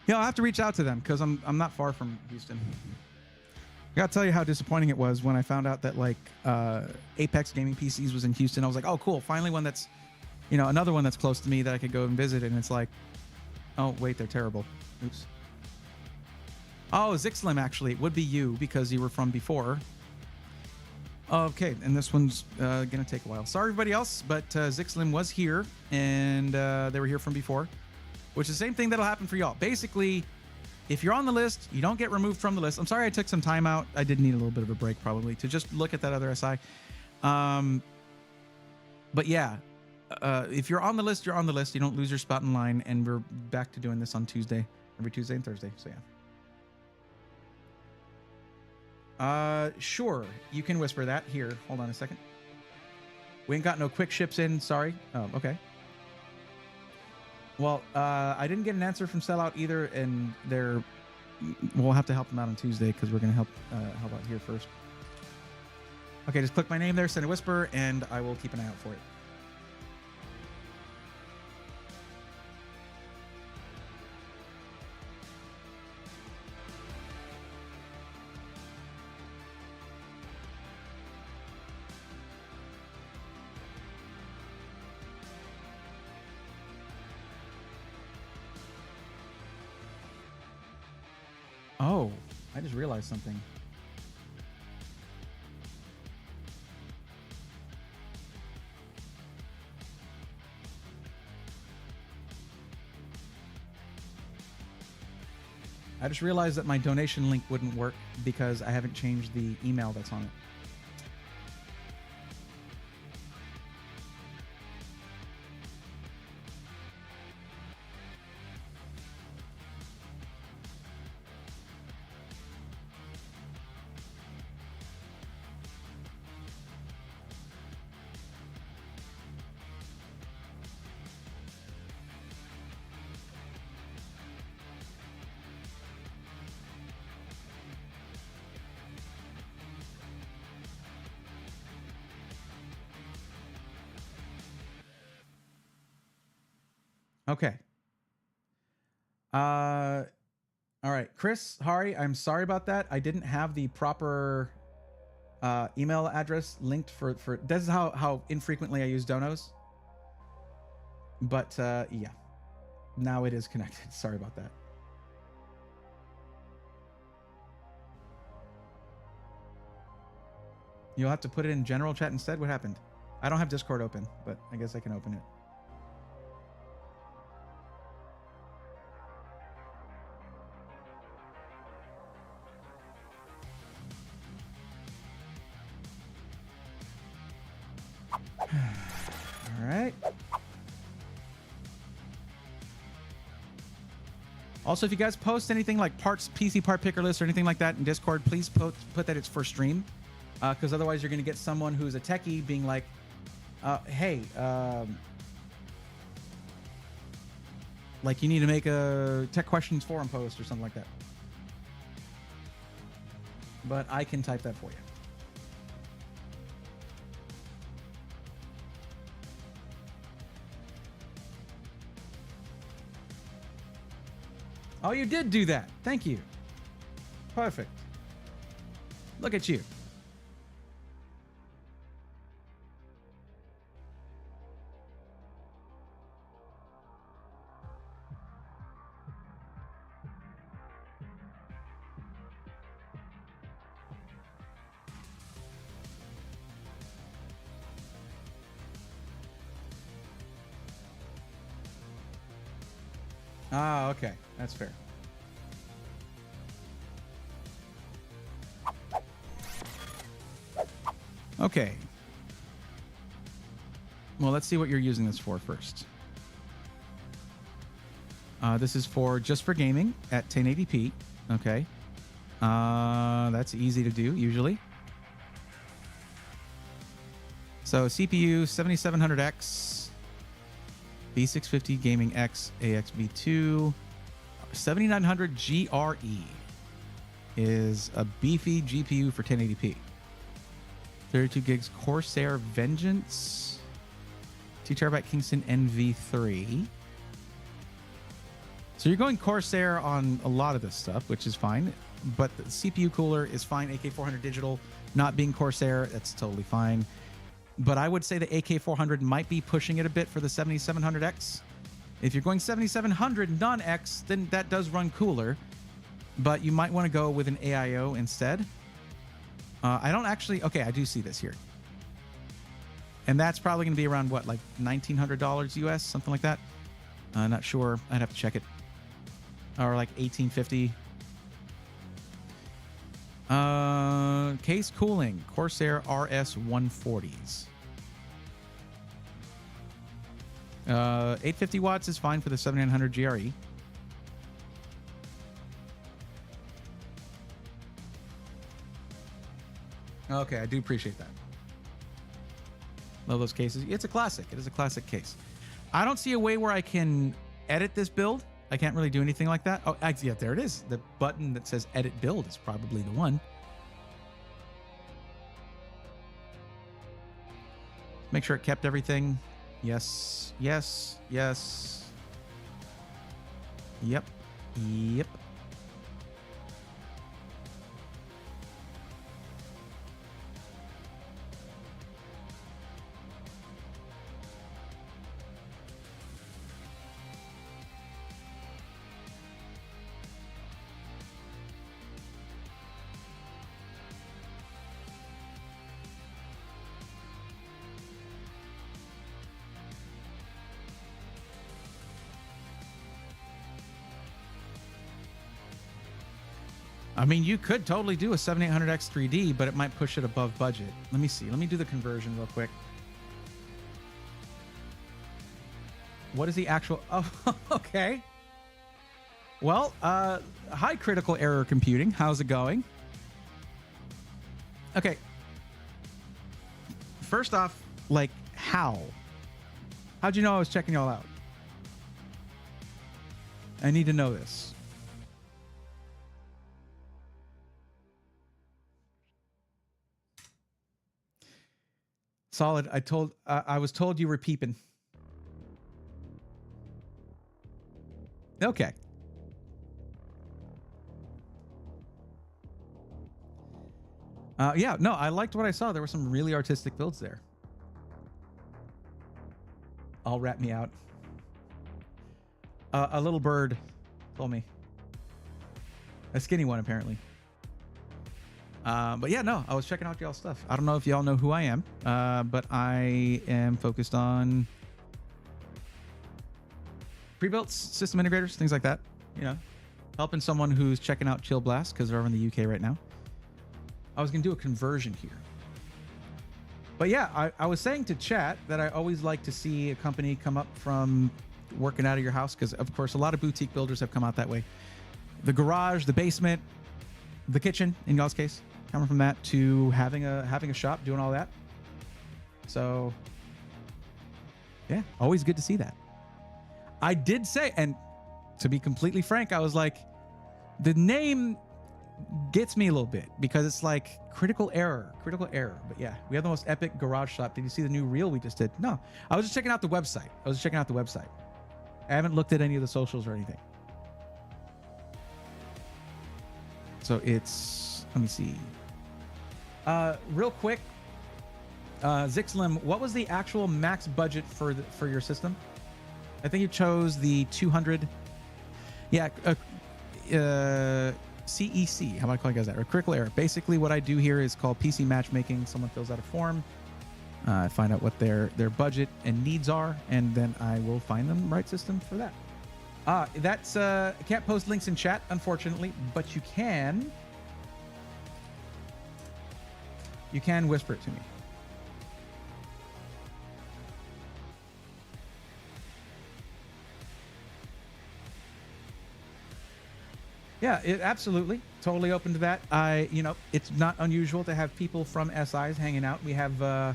Yeah, I'll have to reach out to them because I'm not far from Houston. I gotta tell you how disappointing it was when I found out that like Apex Gaming PCs was in Houston. I was like, oh cool, finally one that's, you know, another one that's close to me that I could go and visit. And it's like, oh wait, they're terrible. Oops. Oh, Zixlim, actually, it would be you because you were from before. Okay, and this one's gonna take a while. Sorry, everybody else, but Zixlim was here, and they were here from before, which is the same thing that'll happen for y'all. Basically, if you're on the list, you don't get removed from the list. I'm sorry I took some time out. I did need a little bit of a break, probably, to just look at that other SI. But yeah, if you're on the list, you're on the list. You don't lose your spot in line, and we're back to doing this on Tuesday, every Tuesday and Thursday, so yeah. Sure, you can whisper that. Here, hold on a second. We ain't got no quick ships in, sorry. Oh, okay. Well, I didn't get an answer from Sellout either, and we'll have to help them out on Tuesday because we're gonna help out here first. Okay, just click my name there, send a whisper, and I will keep an eye out for it. Oh, I just realized something. I just realized that my donation link wouldn't work because I haven't changed the email that's on it. Okay. All right, Chris, Hari, I'm sorry about that. I didn't have the proper email address linked for this is how infrequently I use donos. But yeah, now it is connected. Sorry about that. You'll have to put it in general chat instead. What happened? I don't have Discord open, but I guess I can open it. All right. Also, if you guys post anything like parts, PC part picker list or anything like that in Discord, please put that it's for stream. Because otherwise you're going to get someone who's a techie being like, hey, like you need to make a tech questions forum post or something like that. But I can type that for you. Oh, you did do that. Thank you. perfect. Look at you. Ah, okay. That's fair. Okay. Well, let's see what you're using this for first. This is just for gaming at 1080p. Okay. That's easy to do usually. So CPU 7700X, B650 Gaming X AXB2, 7900 GRE is a beefy GPU for 1080p. 32 gigs Corsair Vengeance, 2 terabyte Kingston NV3. So you're going Corsair on a lot of this stuff, which is fine. But the CPU cooler is fine. AK400 digital, not being Corsair, that's totally fine. But I would say the AK400 might be pushing it a bit for the 7700X. If you're going 7700 non-X, then that does run cooler. But you might want to go with an AIO instead. I don't actually... Okay, I do see this here. And that's probably going to be around, what, like $1,900 US? Something like that? Not sure. I'd have to check it. Or like $1,850. Case cooling. Corsair RS 140s. 850 watts is fine for the 7900 GRE. Okay, I do appreciate that. Love those cases. It's a classic. It is a classic case. I don't see a way where I can edit this build. I can't really do anything like that. Oh, yeah, there it is. The button that says edit build is probably the one. Make sure it kept everything. Yes, yes, yes. Yep, yep. I mean, you could totally do a 7800X 3D, but it might push it above budget. Let me see. Let me do the conversion real quick. What is the actual... Oh, okay. Well, hi, Critical Error Computing. How's it going? Okay. First off, like, how? How'd you know I was checking y'all out? I need to know this. Solid. I was told you were peeping. Okay. Yeah, no, I liked what I saw. There were some really artistic builds there. All wrap me out. A little bird told me. A skinny one, apparently. But yeah, no, I was checking out y'all's stuff. I don't know if y'all know who I am, but I am focused on pre-built system integrators, things like that. You know, helping someone who's checking out Chill Blast because they're over in the UK right now. I was going to do a conversion here. But yeah, I was saying to chat that I always like to see a company come up from working out of your house because, of course, a lot of boutique builders have come out that way. The garage, the basement, the kitchen, in y'all's case, coming from that to having a shop, doing all that. So, yeah, always good to see that. I did say, and to be completely frank, I was like, the name gets me a little bit because it's like critical error. But yeah, we have the most epic garage shop. Did you see the new reel we just did? No, I was just checking out the website. I haven't looked at any of the socials or anything. So it's, let me see. Real quick, Zixlim, what was the actual max budget for your system? I think you chose the 200. Yeah, CEC. How about I call you guys that? Or critical error. Basically, what I do here is called PC Matchmaking. Someone fills out a form. I find out what their budget and needs are, and then I will find them the right system for that. That's I can't post links in chat, unfortunately, but you can whisper it to me. Yeah, absolutely. Totally open to that. It's not unusual to have people from SIs hanging out. We have, I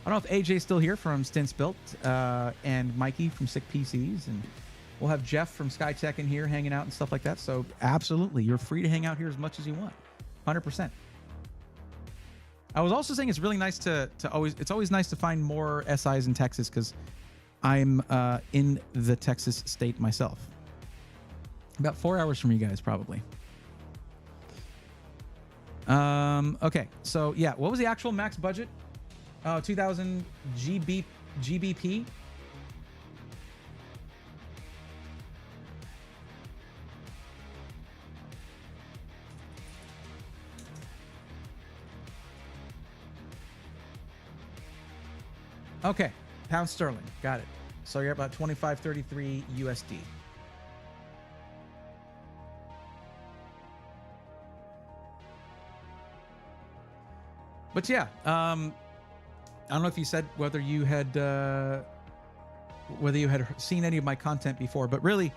don't know if AJ's still here from Stints Built, and Mikey from Sick PCs, and we'll have Jeff from SkyTech in here hanging out and stuff like that. So absolutely, you're free to hang out here as much as you want. 100%. I was also saying it's really nice it's always nice to find more SIs in Texas, because I'm in the Texas state myself. About 4 hours from you guys, probably. Okay, so yeah, what was the actual max budget? 2000 GBP. Okay, pound sterling, got it. So you're about 25.33 USD. But yeah, I don't know if you said whether you had seen any of my content before, but really,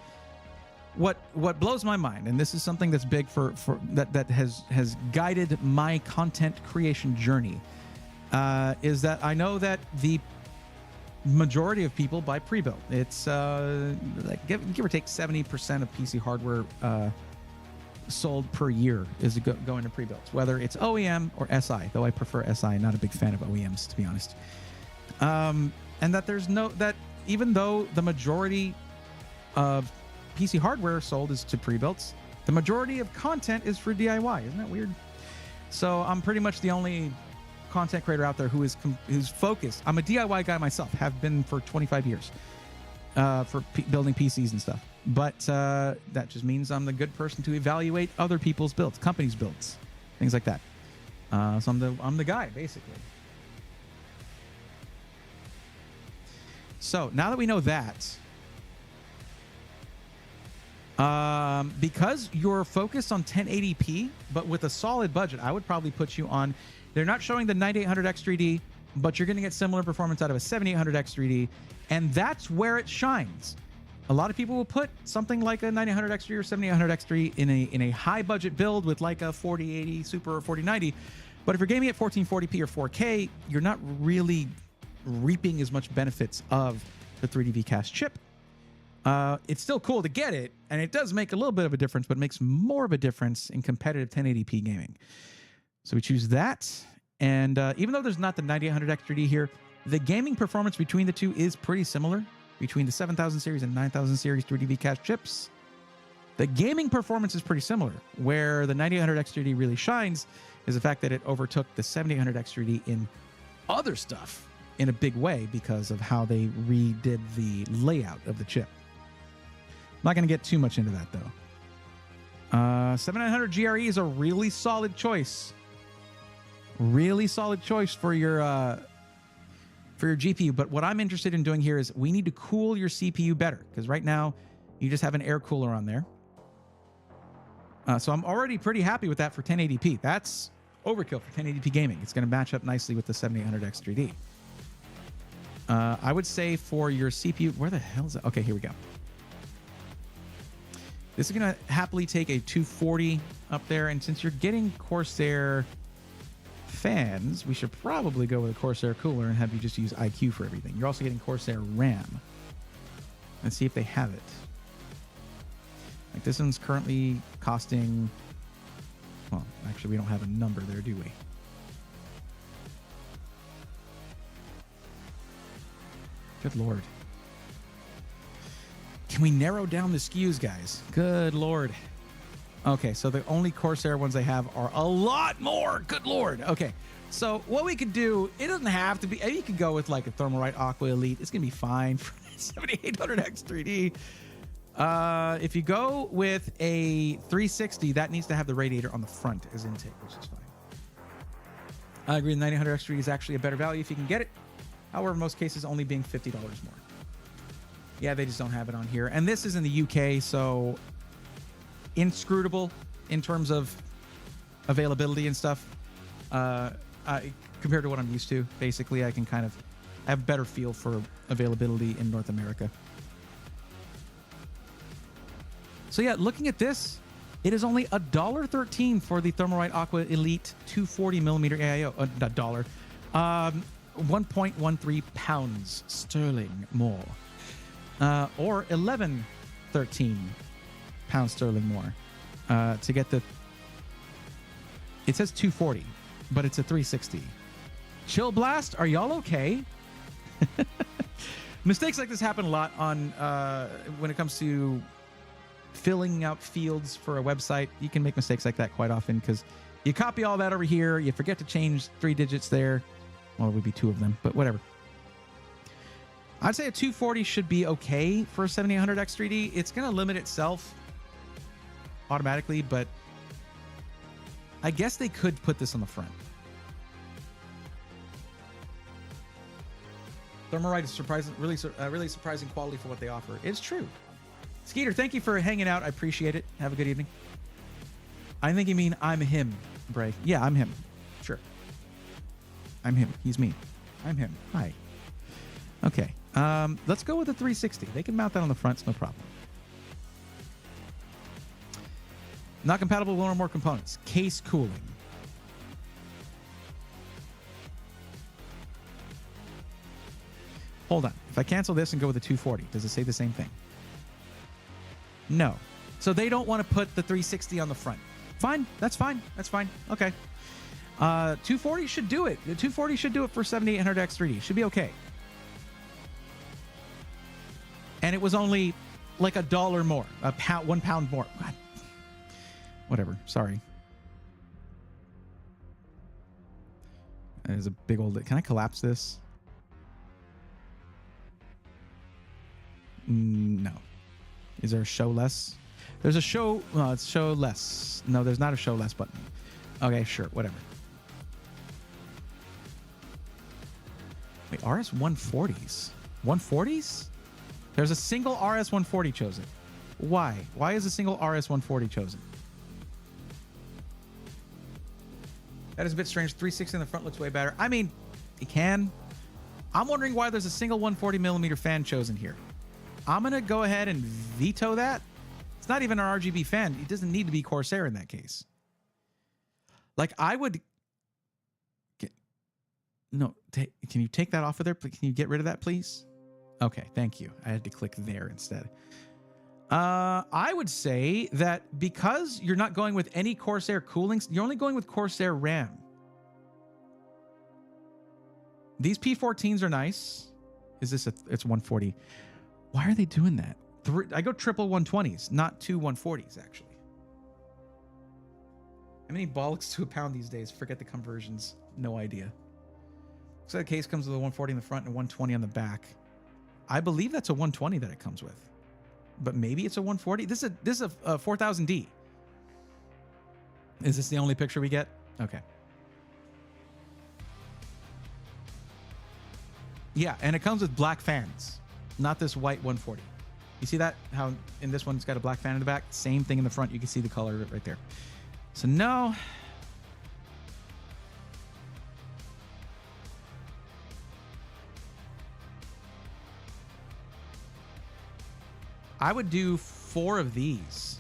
what blows my mind, and this is something that's big for that has guided my content creation journey, is that I know that the majority of people buy pre-built. It's like give or take 70% of PC hardware sold per year is going to pre-builts, whether it's OEM or SI, though I prefer SI, not a big fan of OEMs, to be honest. And that even though the majority of PC hardware sold is to pre-builts, the majority of content is for DIY. Isn't that weird? So I'm pretty much the only content creator out there who's focused. I'm a DIY guy myself, have been for 25 years for building PCs and stuff. But that just means I'm the good person to evaluate other people's builds, companies' builds, things like that. So I'm the guy, basically. So now that we know that, because you're focused on 1080p, but with a solid budget, I would probably put you on. They're not showing the 9800X3D, but you're going to get similar performance out of a 7800X3D, and that's where it shines. A lot of people will put something like a 9800X3 or 7800X3 in a high budget build with like a 4080 Super or 4090. But if you're gaming at 1440p or 4K, you're not really reaping as much benefits of the 3D VCast chip. It's still cool to get it, and it does make a little bit of a difference, but it makes more of a difference in competitive 1080p gaming. So we choose that. And even though there's not the 9800X3D here, the gaming performance between the two is pretty similar. Between the 7000 series and 9000 series 3D VCast chips, the gaming performance is pretty similar. Where the 9800X3D really shines is the fact that it overtook the 7800X3D in other stuff in a big way because of how they redid the layout of the chip. I'm not going to get too much into that, though. 7900 GRE is a really solid choice. Really solid choice for your GPU. But what I'm interested in doing here is we need to cool your CPU better, because right now you just have an air cooler on there. So I'm already pretty happy with that for 1080p. That's overkill for 1080p gaming. It's going to match up nicely with the 7800X3D. I would say for your CPU, where the hell is that? Okay, here we go. This is going to happily take a 240 up there. And since you're getting Corsair fans, we should probably go with a Corsair cooler and have you just use IQ for everything. You're also getting Corsair RAM. Let's see if they have it. Like this one's currently costing, well, actually we don't have a number there, do we? Good Lord. Can we narrow down the SKUs, guys? Good Lord. Okay, so the only Corsair ones they have are a lot more. Good Lord. Okay, so what we could do, it doesn't have to be, you could go with like a Thermalright Aqua Elite. It's going to be fine for 7800X 3D. If you go with a 360, that needs to have the radiator on the front as intake, which is fine. I agree, the 9900X 3D is actually a better value if you can get it. However, in most cases, only being $50 more. Yeah, they just don't have it on here. And this is in the UK, so inscrutable in terms of availability and stuff. Compared to what I'm used to, basically, I can kind of have a better feel for availability in North America. So yeah, looking at this, it is only $1.13 for the Thermalright Aqua Elite 240 millimeter AIO. Not dollar. 1.13 pounds sterling more. Or 13 pounds sterling more. To get the... It says 240, but it's a 360. Chill Blast, are y'all okay? Mistakes like this happen a lot on when it comes to filling out fields for a website. You can make mistakes like that quite often because you copy all that over here, you forget to change 3 digits there. Well, it would be 2 of them, but whatever. I'd say a 240 should be okay for a 7800X 3D. It's going to limit itself automatically, but I guess they could put this on the front. Thermalright is really surprising quality for what they offer. It's true. Skeeter, thank you for hanging out. I appreciate it. Have a good evening. I think you mean I'm him, Bray. Yeah, I'm him. Sure. I'm him. He's me. I'm him. Hi. Okay. Let's go with the 360. They can mount that on the front. It's no problem. Not compatible with one or more components. Case cooling. Hold on. If I cancel this and go with the 240, does it say the same thing? No. So they don't want to put the 360 on the front. Fine. That's fine. That's fine. Okay. 240 should do it. The 240 should do it for 7800X 3D. Should be okay. And it was only like $1 more. £1 more. God. Whatever. Sorry. There's a big old... Can I collapse this? No. Is there a show less? There's a show... Well, it's show less. No, there's not a show less button. Okay, sure. Whatever. Wait, RS 140s? 140s? There's a single RS 140 chosen. Why? Why is a single RS 140 chosen? That is a bit strange. 360 in the front looks way better. I mean, it can. I'm wondering why there's a single 140 millimeter fan chosen here. I'm going to go ahead and veto that. It's not even an RGB fan. It doesn't need to be Corsair in that case. Like, I would... No, can you take that off of there? Can you get rid of that, please? Okay, thank you. I had to click there instead. I would say that because you're not going with any Corsair cooling, you're only going with Corsair RAM. These P14s are nice. Is this it's 140? Why are they doing that? I go triple 120s, not 2 140s, actually. How many bollocks to a pound these days? Forget the conversions. No idea. So the case comes with a 140 in the front and a 120 on the back. I believe that's a 120 that it comes with. But maybe it's a 140. This is a 4000D. Is this the only picture we get? Okay. Yeah, and it comes with black fans, not this white 140. You see that? How in this one it's got a black fan in the back? Same thing in the front. You can see the color of it right there. So no. I would do 4 of these,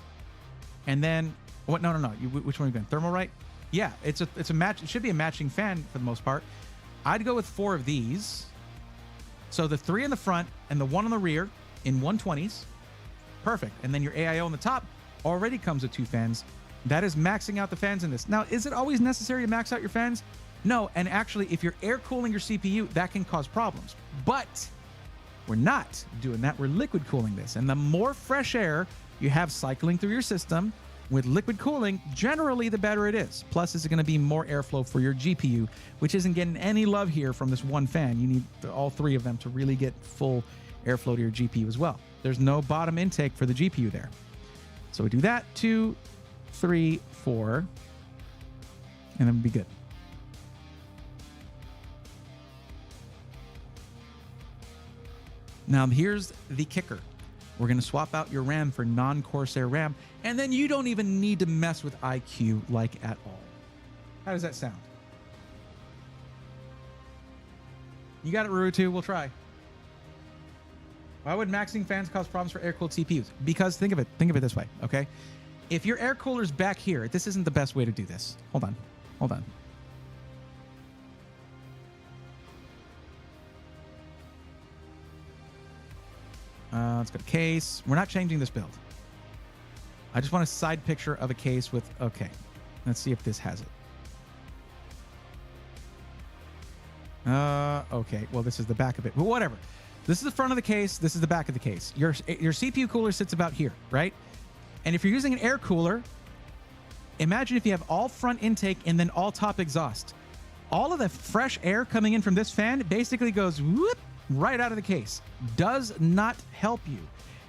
and then what? No. Which one are you going? Thermalright? Yeah, it's a match. It should be a matching fan for the most part. I'd go with 4 of these. So the 3 in the front and the 1 on the rear in 120s, perfect. And then your AIO on the top already comes with 2 fans. That is maxing out the fans in this. Now, is it always necessary to max out your fans? No, and actually, if you're air cooling your CPU, that can cause problems. But we're not doing that. We're liquid cooling this. And the more fresh air you have cycling through your system, With liquid cooling, generally the better it is. Plus, it's going to be more airflow for your GPU, which isn't getting any love here from this one fan. You need all three of them to really get full airflow to your GPU as well. There's no bottom intake for the GPU there. So we do that, 2, 3, 4, and then we'll be good. Now here's the kicker. We're going to swap out your RAM for non-Corsair RAM, and then you don't even need to mess with IQ like at all. How does that sound? You got it, Rurutu. We'll try. Why would maxing fans cause problems for air-cooled CPUs? Because think of it this way, okay? If your air cooler's back here, this isn't the best way to do this. Hold on. Let's go to case. We're not changing this build. I just want a side picture of a case with, okay. Let's see if this has it. Okay. Well, this is the back of it. But whatever. This is the front of the case. This is the back of the case. Your CPU cooler sits about here, right? And if you're using an air cooler, imagine if you have all front intake and then all top exhaust. All of the fresh air coming in from this fan basically goes whoop right out of the case. Does not help you.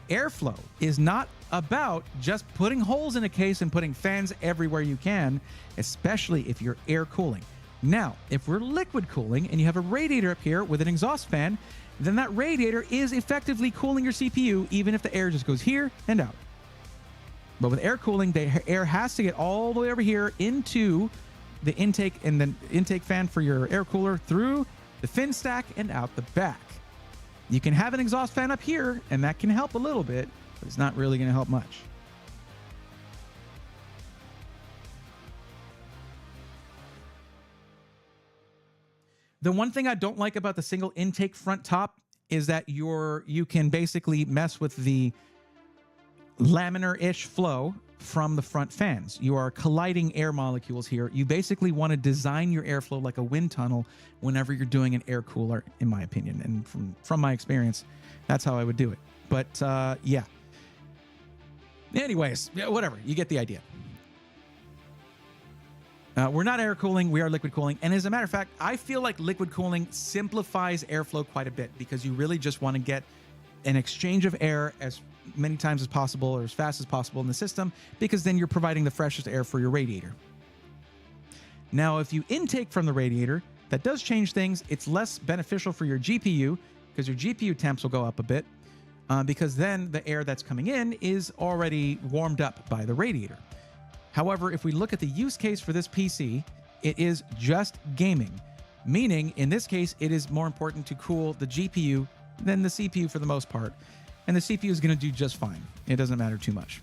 Airflow is not about just putting holes in a case and putting fans everywhere you can, especially if you're air cooling. Now, if we're liquid cooling and you have a radiator up here with an exhaust fan, then that radiator is effectively cooling your CPU, even if the air just goes here and out. But with air cooling, the air has to get all the way over here into the intake and then intake fan for your air cooler through the fin stack and out the back. You can have an exhaust fan up here, and that can help a little bit, but it's not really going to help much. The one thing I don't like about the single intake front top is that you can basically mess with the laminar-ish flow from the front fans. You are colliding air molecules here. You basically want to design your airflow like a wind tunnel whenever you're doing an air cooler, in my opinion. And from my experience, that's how I would do it. But yeah. Anyways, whatever. You get the idea. We're not air cooling. We are liquid cooling. And as a matter of fact, I feel like liquid cooling simplifies airflow quite a bit because you really just want to get an exchange of air as many times as possible or as fast as possible in the system, because then you're providing the freshest air for your radiator. Now, if you intake from the radiator, that does change things. It's less beneficial for your GPU because your GPU temps will go up a bit because then the air that's coming in is already warmed up by the radiator. However, if we look at the use case for this PC, it is just gaming, meaning in this case, it is more important to cool the GPU than the CPU for the most part. And the CPU is going to do just fine. It doesn't matter too much.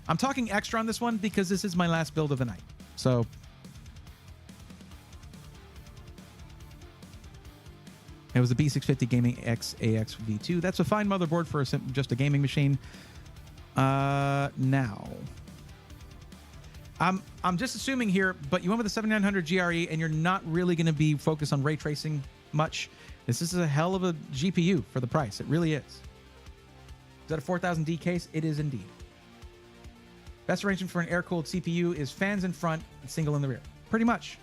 I'm talking extra on this one because this is my last build of the night. So it was the B650 Gaming X AX V2. That's a fine motherboard for just a gaming machine. Now, I'm just assuming here, but you went with the 7900 GRE and you're not really going to be focused on ray tracing much. This is a hell of a GPU for the price. It really is. Is that a 4000D case? It is indeed. Best arrangement for an air-cooled CPU is fans in front and single in the rear. Pretty much.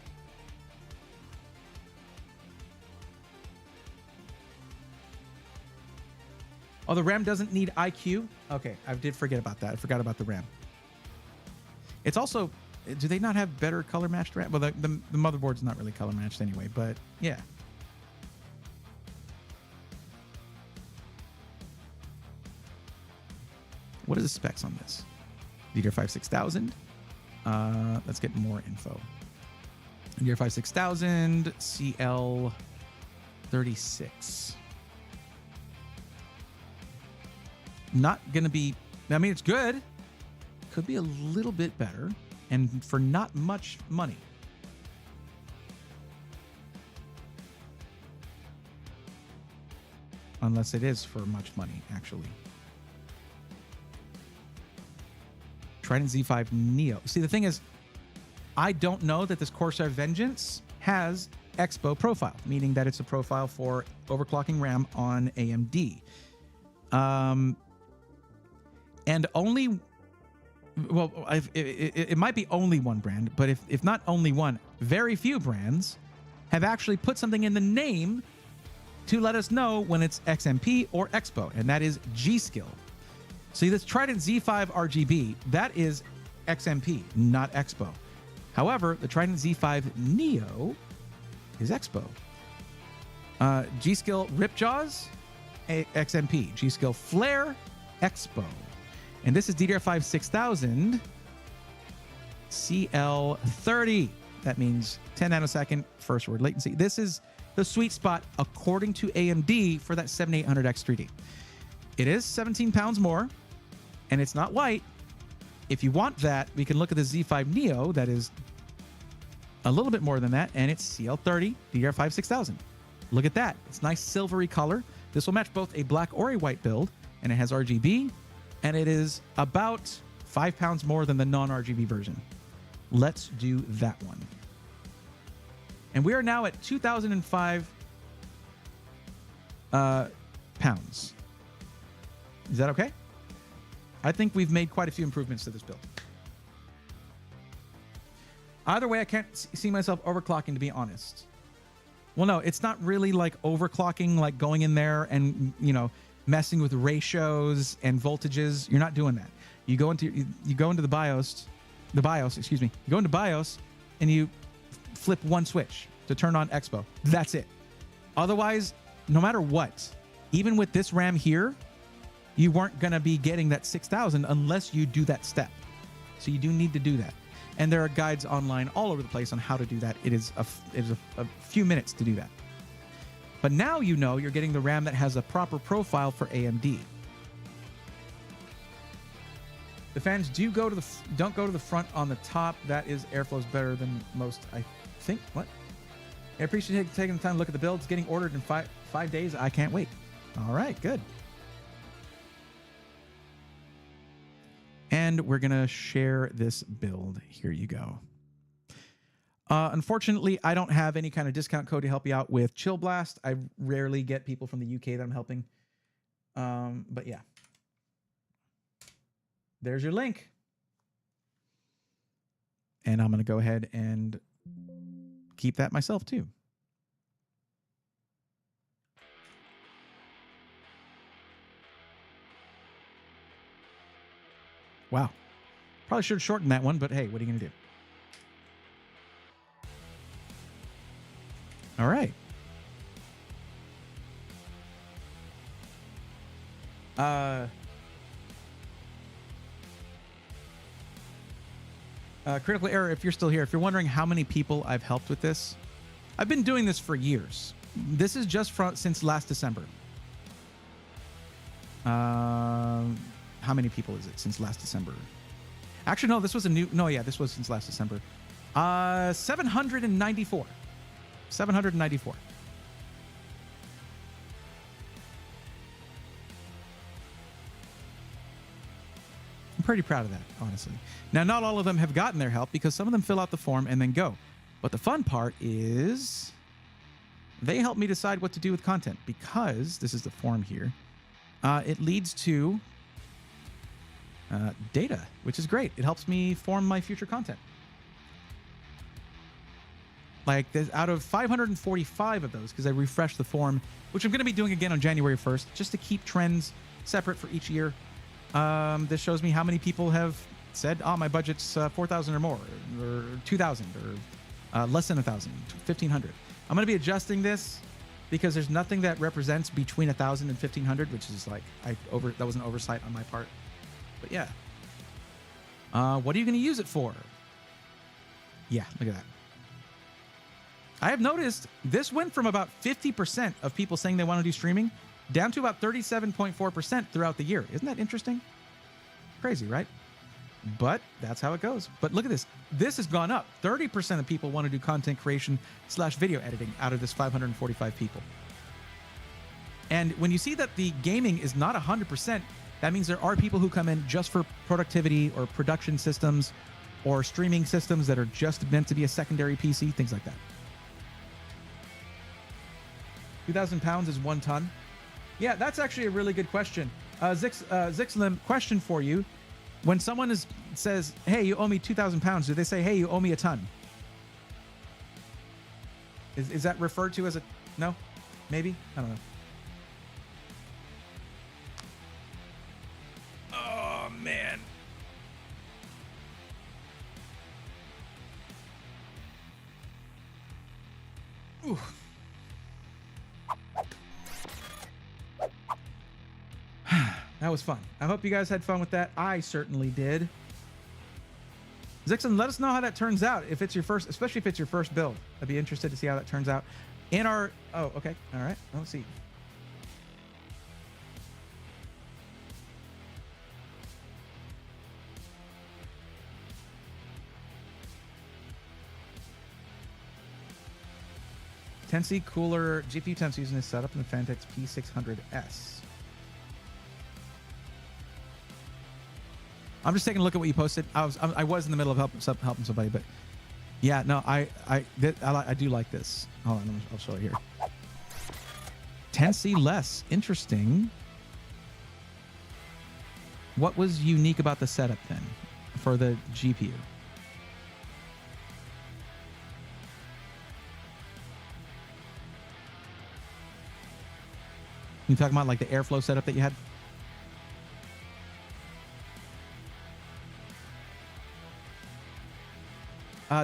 Oh, the RAM doesn't need IQ? Okay, I did forget about that. I forgot about the RAM. It's also, do they not have better color matched RAM? Well, the motherboard's not really color matched anyway, but yeah. What are the specs on this? DDR5 6000. Let's get more info. DDR5 6000, CL36. Not going to be, I mean, it's good. Could be a little bit better, and for not much money. Unless it is for much money, actually. Trident Z5 Neo. See, the thing is, I don't know that this Corsair Vengeance has Expo profile, meaning that it's a profile for overclocking RAM on AMD. And only, well, it might be only one brand, but if not only one, very few brands have actually put something in the name to let us know when it's XMP or Expo, and that is G.Skill. See, this Trident Z5 RGB, that is XMP, not Expo. However, the Trident Z5 Neo is Expo. G.Skill Ripjaws, XMP. G.Skill Flare, Expo. And this is DDR5 6000 CL30. That means 10 nanosecond first word latency. This is the sweet spot, according to AMD, for that 7800X 3D. It is 17 pounds more, and it's not white. If you want that, we can look at the Z5 Neo. That is a little bit more than that, and it's CL30 DDR5 6000. Look at that. It's nice silvery color. This will match both a black or a white build, and it has RGB, and it is about 5 pounds more than the non-RGB version. Let's do that one. And we are now at 2,005 pounds. Is that okay? I think we've made quite a few improvements to this build. Either way, I can't see myself overclocking, to be honest. Well, no, it's not really like overclocking, like going in there and, you know, messing with ratios and voltages. You're not doing that. You go into the BIOS, excuse me. You go into BIOS and you flip one switch to turn on Expo. That's it. Otherwise, no matter what, even with this RAM here, you weren't going to be getting that 6,000 unless you do that step. So you do need to do that. And there are guides online all over the place on how to do that. It is a few minutes to do that. But now you know you're getting the RAM that has a proper profile for AMD. The fans don't go to the front on the top. That is, airflow's better than most, I think. What? I appreciate taking the time to look at the builds. Getting ordered in five days. I can't wait. All right, good. And we're going to share this build. Here you go. Unfortunately, I don't have any kind of discount code to help you out with Chill Blast. I rarely get people from the UK that I'm helping. But yeah. There's your link. And I'm going to go ahead and keep that myself too. Wow. Probably should have shortened that one, but hey, what are you going to do? All right. Critical error, if you're still here, if you're wondering how many people I've helped with this, I've been doing this for years. This is just since last December. How many people is it since last December? Actually, no, this was this was since last December. 794. 794. I'm pretty proud of that, honestly. Now, not all of them have gotten their help because some of them fill out the form and then go. But the fun part is they help me decide what to do with content because this is the form here. It leads to data, which is great. It helps me form my future content. Like, there's out of 545 of those, because I refreshed the form, which I'm going to be doing again on January 1st, just to keep trends separate for each year. This shows me how many people have said, oh, my budget's 4,000 or more, or 2,000, or less than 1,000, 1,500. I'm going to be adjusting this because there's nothing that represents between 1,000 and 1,500, which is like, that was an oversight on my part. But yeah. What are you going to use it for? Yeah, look at that. I have noticed this went from about 50% of people saying they want to do streaming down to about 37.4% throughout the year. Isn't that interesting? Crazy, right? But that's how it goes. But look at this. This has gone up. 30% of people want to do content creation / video editing out of this 545 people. And when you see that the gaming is not 100%, that means there are people who come in just for productivity or production systems or streaming systems that are just meant to be a secondary PC, things like that. 2,000 pounds is 1 ton. Yeah, that's actually a really good question. Zixlim, question for you. When someone says, hey, you owe me 2,000 pounds, do they say, hey, you owe me a ton? Is that referred to as a... No? Maybe? I don't know. Oh, man. Ooh. That was fun. I hope you guys had fun with that. I certainly did. Zixon, let us know how that turns out. If it's your first, especially if it's your first build, I'd be interested to see how that turns out. In our, oh, okay, all right. Let's see. Tensy cooler GPU temps using this setup in the Fantex P600S. I'm just taking a look at what you posted. I was in the middle of helping somebody, but yeah, no, I do like this. Hold on, I'll show it here. 10C less, interesting. What was unique about the setup then for the GPU? You talking about like the airflow setup that you had?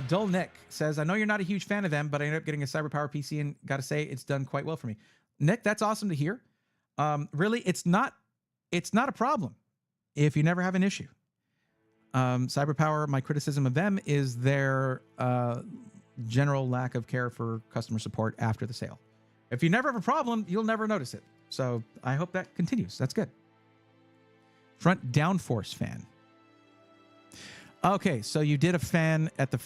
Dull Nick says, I know you're not a huge fan of them, but I ended up getting a CyberPower PC and got to say it's done quite well for me. Nick, that's awesome to hear. Really, it's not a problem if you never have an issue. CyberPower, my criticism of them is their general lack of care for customer support after the sale. If you never have a problem, you'll never notice it. So I hope that continues. That's good. Front downforce fan. Okay, so you did a fan at the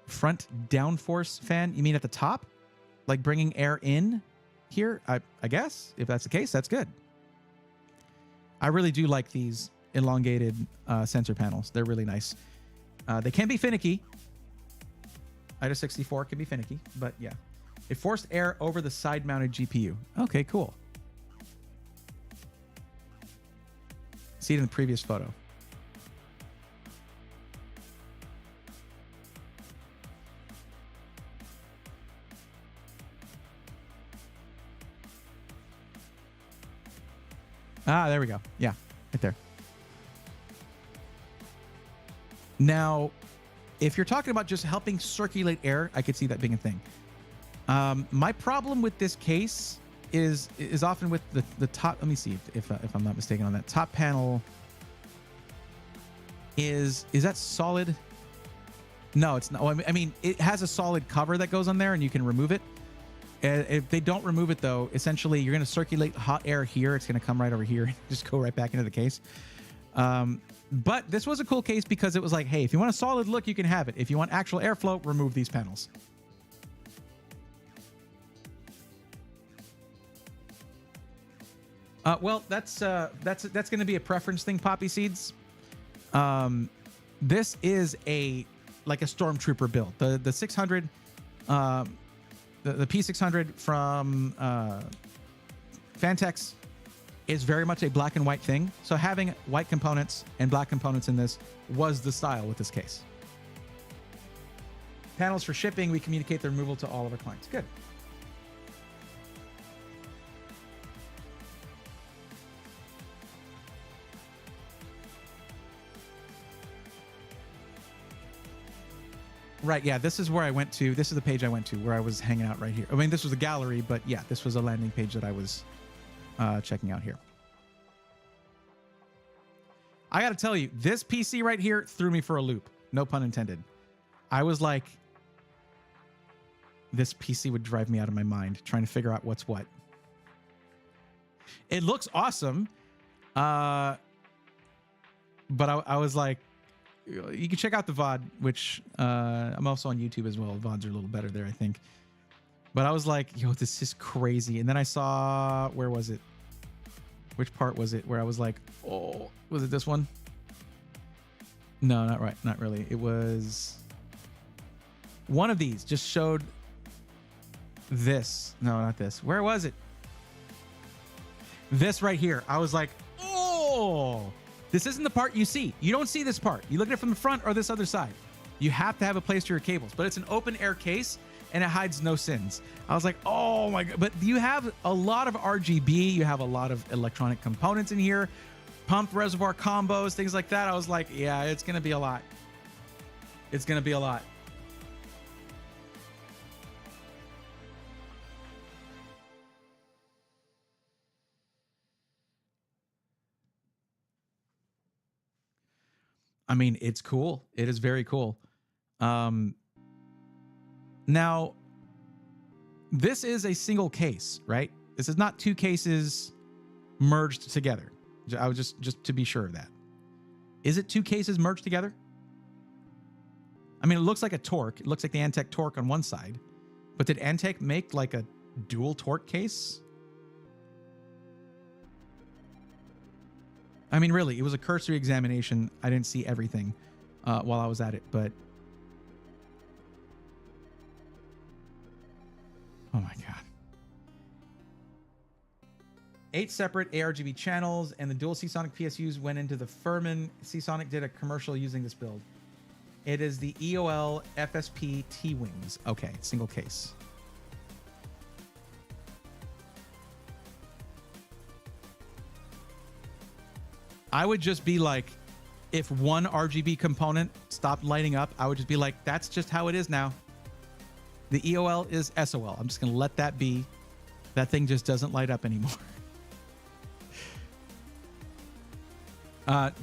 front downforce fan. You mean at the top, like bringing air in here? I guess if that's the case, that's good. I really do like these elongated sensor panels. They're really nice. They can be finicky. IDA 64 can be finicky, but yeah, it forced air over the side-mounted GPU. Okay, cool. See it in the previous photo. Ah, there we go. Yeah, right there. Now, if you're talking about just helping circulate air, I could see that being a thing. My problem with this case is often with the top. Let me see if I'm not mistaken on that top panel. Is that solid? No, it's not. Well, I mean, it has a solid cover that goes on there, and you can remove it. If they don't remove it, though, essentially you're going to circulate hot air here. It's going to come right over here and just go right back into the case. But this was a cool case because it was like, hey, if you want a solid look, you can have it. If you want actual airflow, remove these panels. Well, that's going to be a preference thing, Poppy Seeds. This is like a stormtrooper build. The 600. The P600 from Fantex is very much a black and white thing. So having white components and black components in this was the style with this case. Panels for shipping, we communicate the removal to all of our clients. Good. Right, yeah, this is where I went to. This is the page I went to where I was hanging out right here. I mean, this was a gallery, but yeah, this was a landing page that I was checking out here. I got to tell you, this PC right here threw me for a loop. No pun intended. I was like, this PC would drive me out of my mind trying to figure out what's what. It looks awesome. But I was like, you can check out the VOD, which I'm also on YouTube as well. VODs are a little better there, I think. But I was like, yo, this is crazy. And then I saw, where was it? Which part was it? Where I was like, oh, was it this one? No, not right. Not really. It was one of these. Just showed this. No, not this. Where was it? This right here. I was like, oh, this isn't the part you see. You don't see this part. You look at it from the front or this other side. You have to have a place to your cables, but it's an open air case and it hides no sins. I was like, oh my God. But you have a lot of RGB. You have a lot of electronic components in here, pump reservoir combos, things like that. I was like, yeah, it's going to be a lot. It's going to be a lot. I mean, it's cool. It is very cool. Now, this is a single case, right? This is not two cases merged together. I was just to be sure of that. Is it two cases merged together? I mean, it looks like a Torque. It looks like the Antec Torque on one side. But did Antec make like a dual Torque case? I mean, really, it was a cursory examination. I didn't see everything while I was at it, but... Oh my God. 8 separate ARGB channels and the dual Seasonic PSUs went into the Furman. Seasonic did a commercial using this build. It is the EOL FSP T-Wings. Okay, single case. I would just be like, if one RGB component stopped lighting up, I would just be like, that's just how it is now. The EOL is SOL. I'm just going to let that be. That thing just doesn't light up anymore.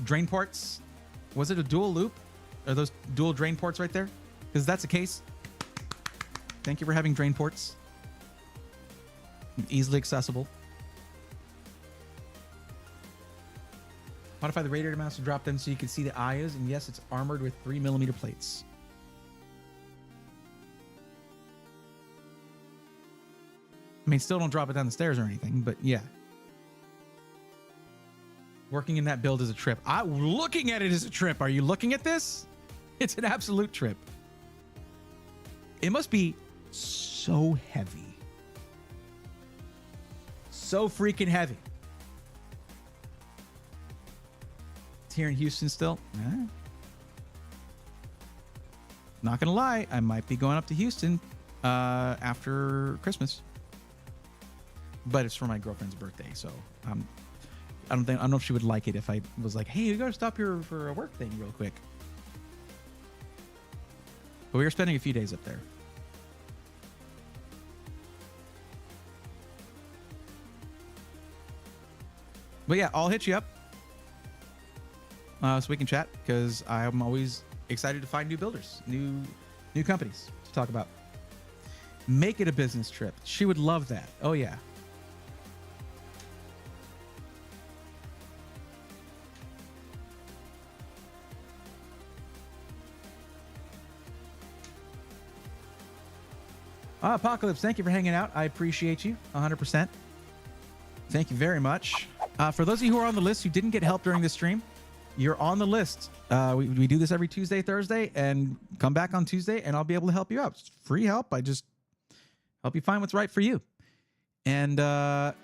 Drain ports. Was it a dual loop? Are those dual drain ports right there? Because that's the case. Thank you for having drain ports. Easily accessible. Modify the radiator mounts to drop them so you can see the eyes. And yes, it's armored with 3mm plates. I mean, still don't drop it down the stairs or anything, but yeah. Working in that build is a trip. Looking at it is a trip. Are you looking at this? It's an absolute trip. It must be so heavy. So freaking heavy. It's here in Houston still. Not gonna lie, I might be going up to Houston after Christmas. But it's for my girlfriend's birthday, so I don't know if she would like it if I was like, hey, you gotta stop here for a work thing real quick. But we were spending a few days up there. But yeah, I'll hit you up so we can chat, because I'm always excited to find new builders, new companies to talk about. Make it a business trip. She would love that. Oh yeah. Apocalypse, thank you for hanging out. I appreciate you 100%. Thank you very much. For those of you who are on the list who didn't get help during this stream, you're on the list. We do this every Tuesday, Thursday, and come back on Tuesday and I'll be able to help you out. It's free help. I just help you find what's right for you. And what am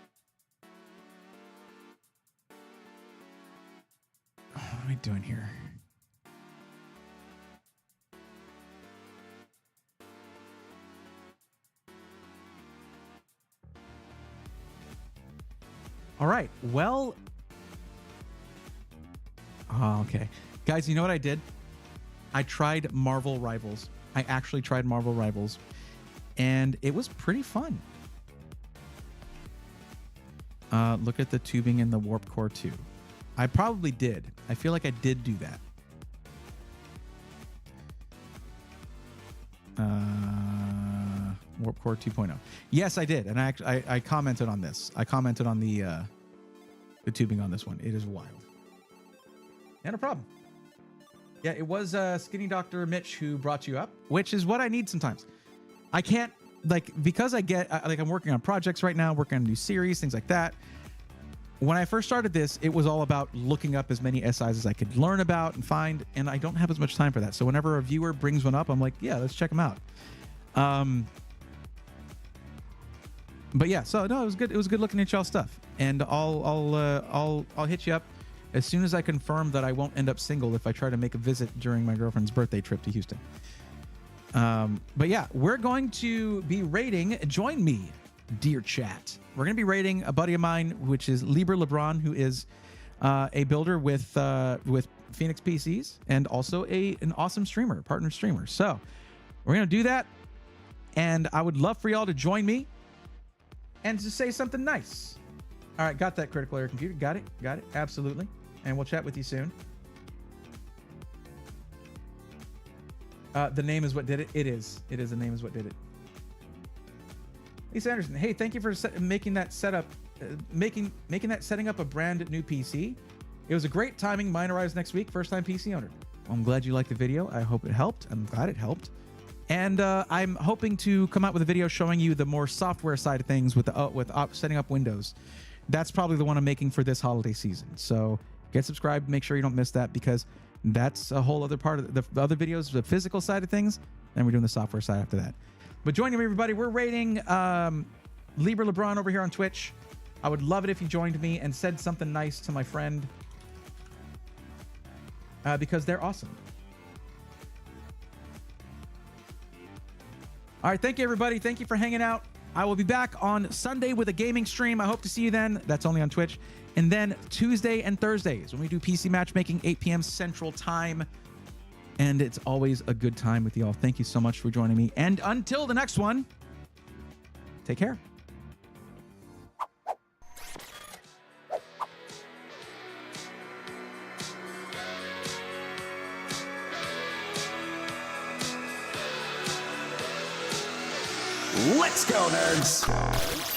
I doing here? All right. Well, okay. Guys, you know what I did? I tried Marvel Rivals. I actually tried Marvel Rivals, and it was pretty fun. Look at the tubing in the Warp Core 2. I probably did. I feel like I did do that. Warp Core 2.0. Yes, I did, and I commented on this. I commented on the tubing on this one. It is wild. Yeah, no problem. Yeah, it was Skinny Dr. Mitch who brought you up, which is what I need sometimes. I can't, like, because I'm working on projects right now, working on a new series, things like that. When I first started this, it was all about looking up as many SIs as I could learn about and find, and I don't have as much time for that. So whenever a viewer brings one up, I'm like, yeah, let's check them out. But yeah, so no, it was good. It was good looking at y'all stuff, and I'll hit you up as soon as I confirm that I won't end up single if I try to make a visit during my girlfriend's birthday trip to Houston. But yeah, we're going to be rating. Join me, dear chat. We're going to be rating a buddy of mine, which is Liber LeBron, who is a builder with Phoenix PCs and also an awesome streamer, partner streamer. So we're going to do that, and I would love for y'all to join me and to say something nice. All right, got that, Critical Error Computer. Got it, absolutely. And we'll chat with you soon. The name is what did it. It is the name is what did it. Lisa Anderson, hey, thank you for making that setup, making that setting up a brand new PC. It was a great timing. Mine arrives next week. First time PC owner. Well, I'm glad you liked the video. I hope it helped. I'm glad it helped. And I'm hoping to come out with a video showing you the more software side of things with setting up Windows. That's probably the one I'm making for this holiday season. So get subscribed. Make sure you don't miss that, because that's a whole other part of the other videos, the physical side of things. And we're doing the software side after that. But joining me, everybody, we're rating Liber LeBron over here on Twitch. I would love it if you joined me and said something nice to my friend, because they're awesome. All right, thank you, everybody. Thank you for hanging out. I will be back on Sunday with a gaming stream. I hope to see you then. That's only on Twitch. And then Tuesday and Thursdays when we do PC Matchmaking, 8 p.m. Central Time. And it's always a good time with you all. Thank you so much for joining me. And until the next one, take care. Let's go, nerds!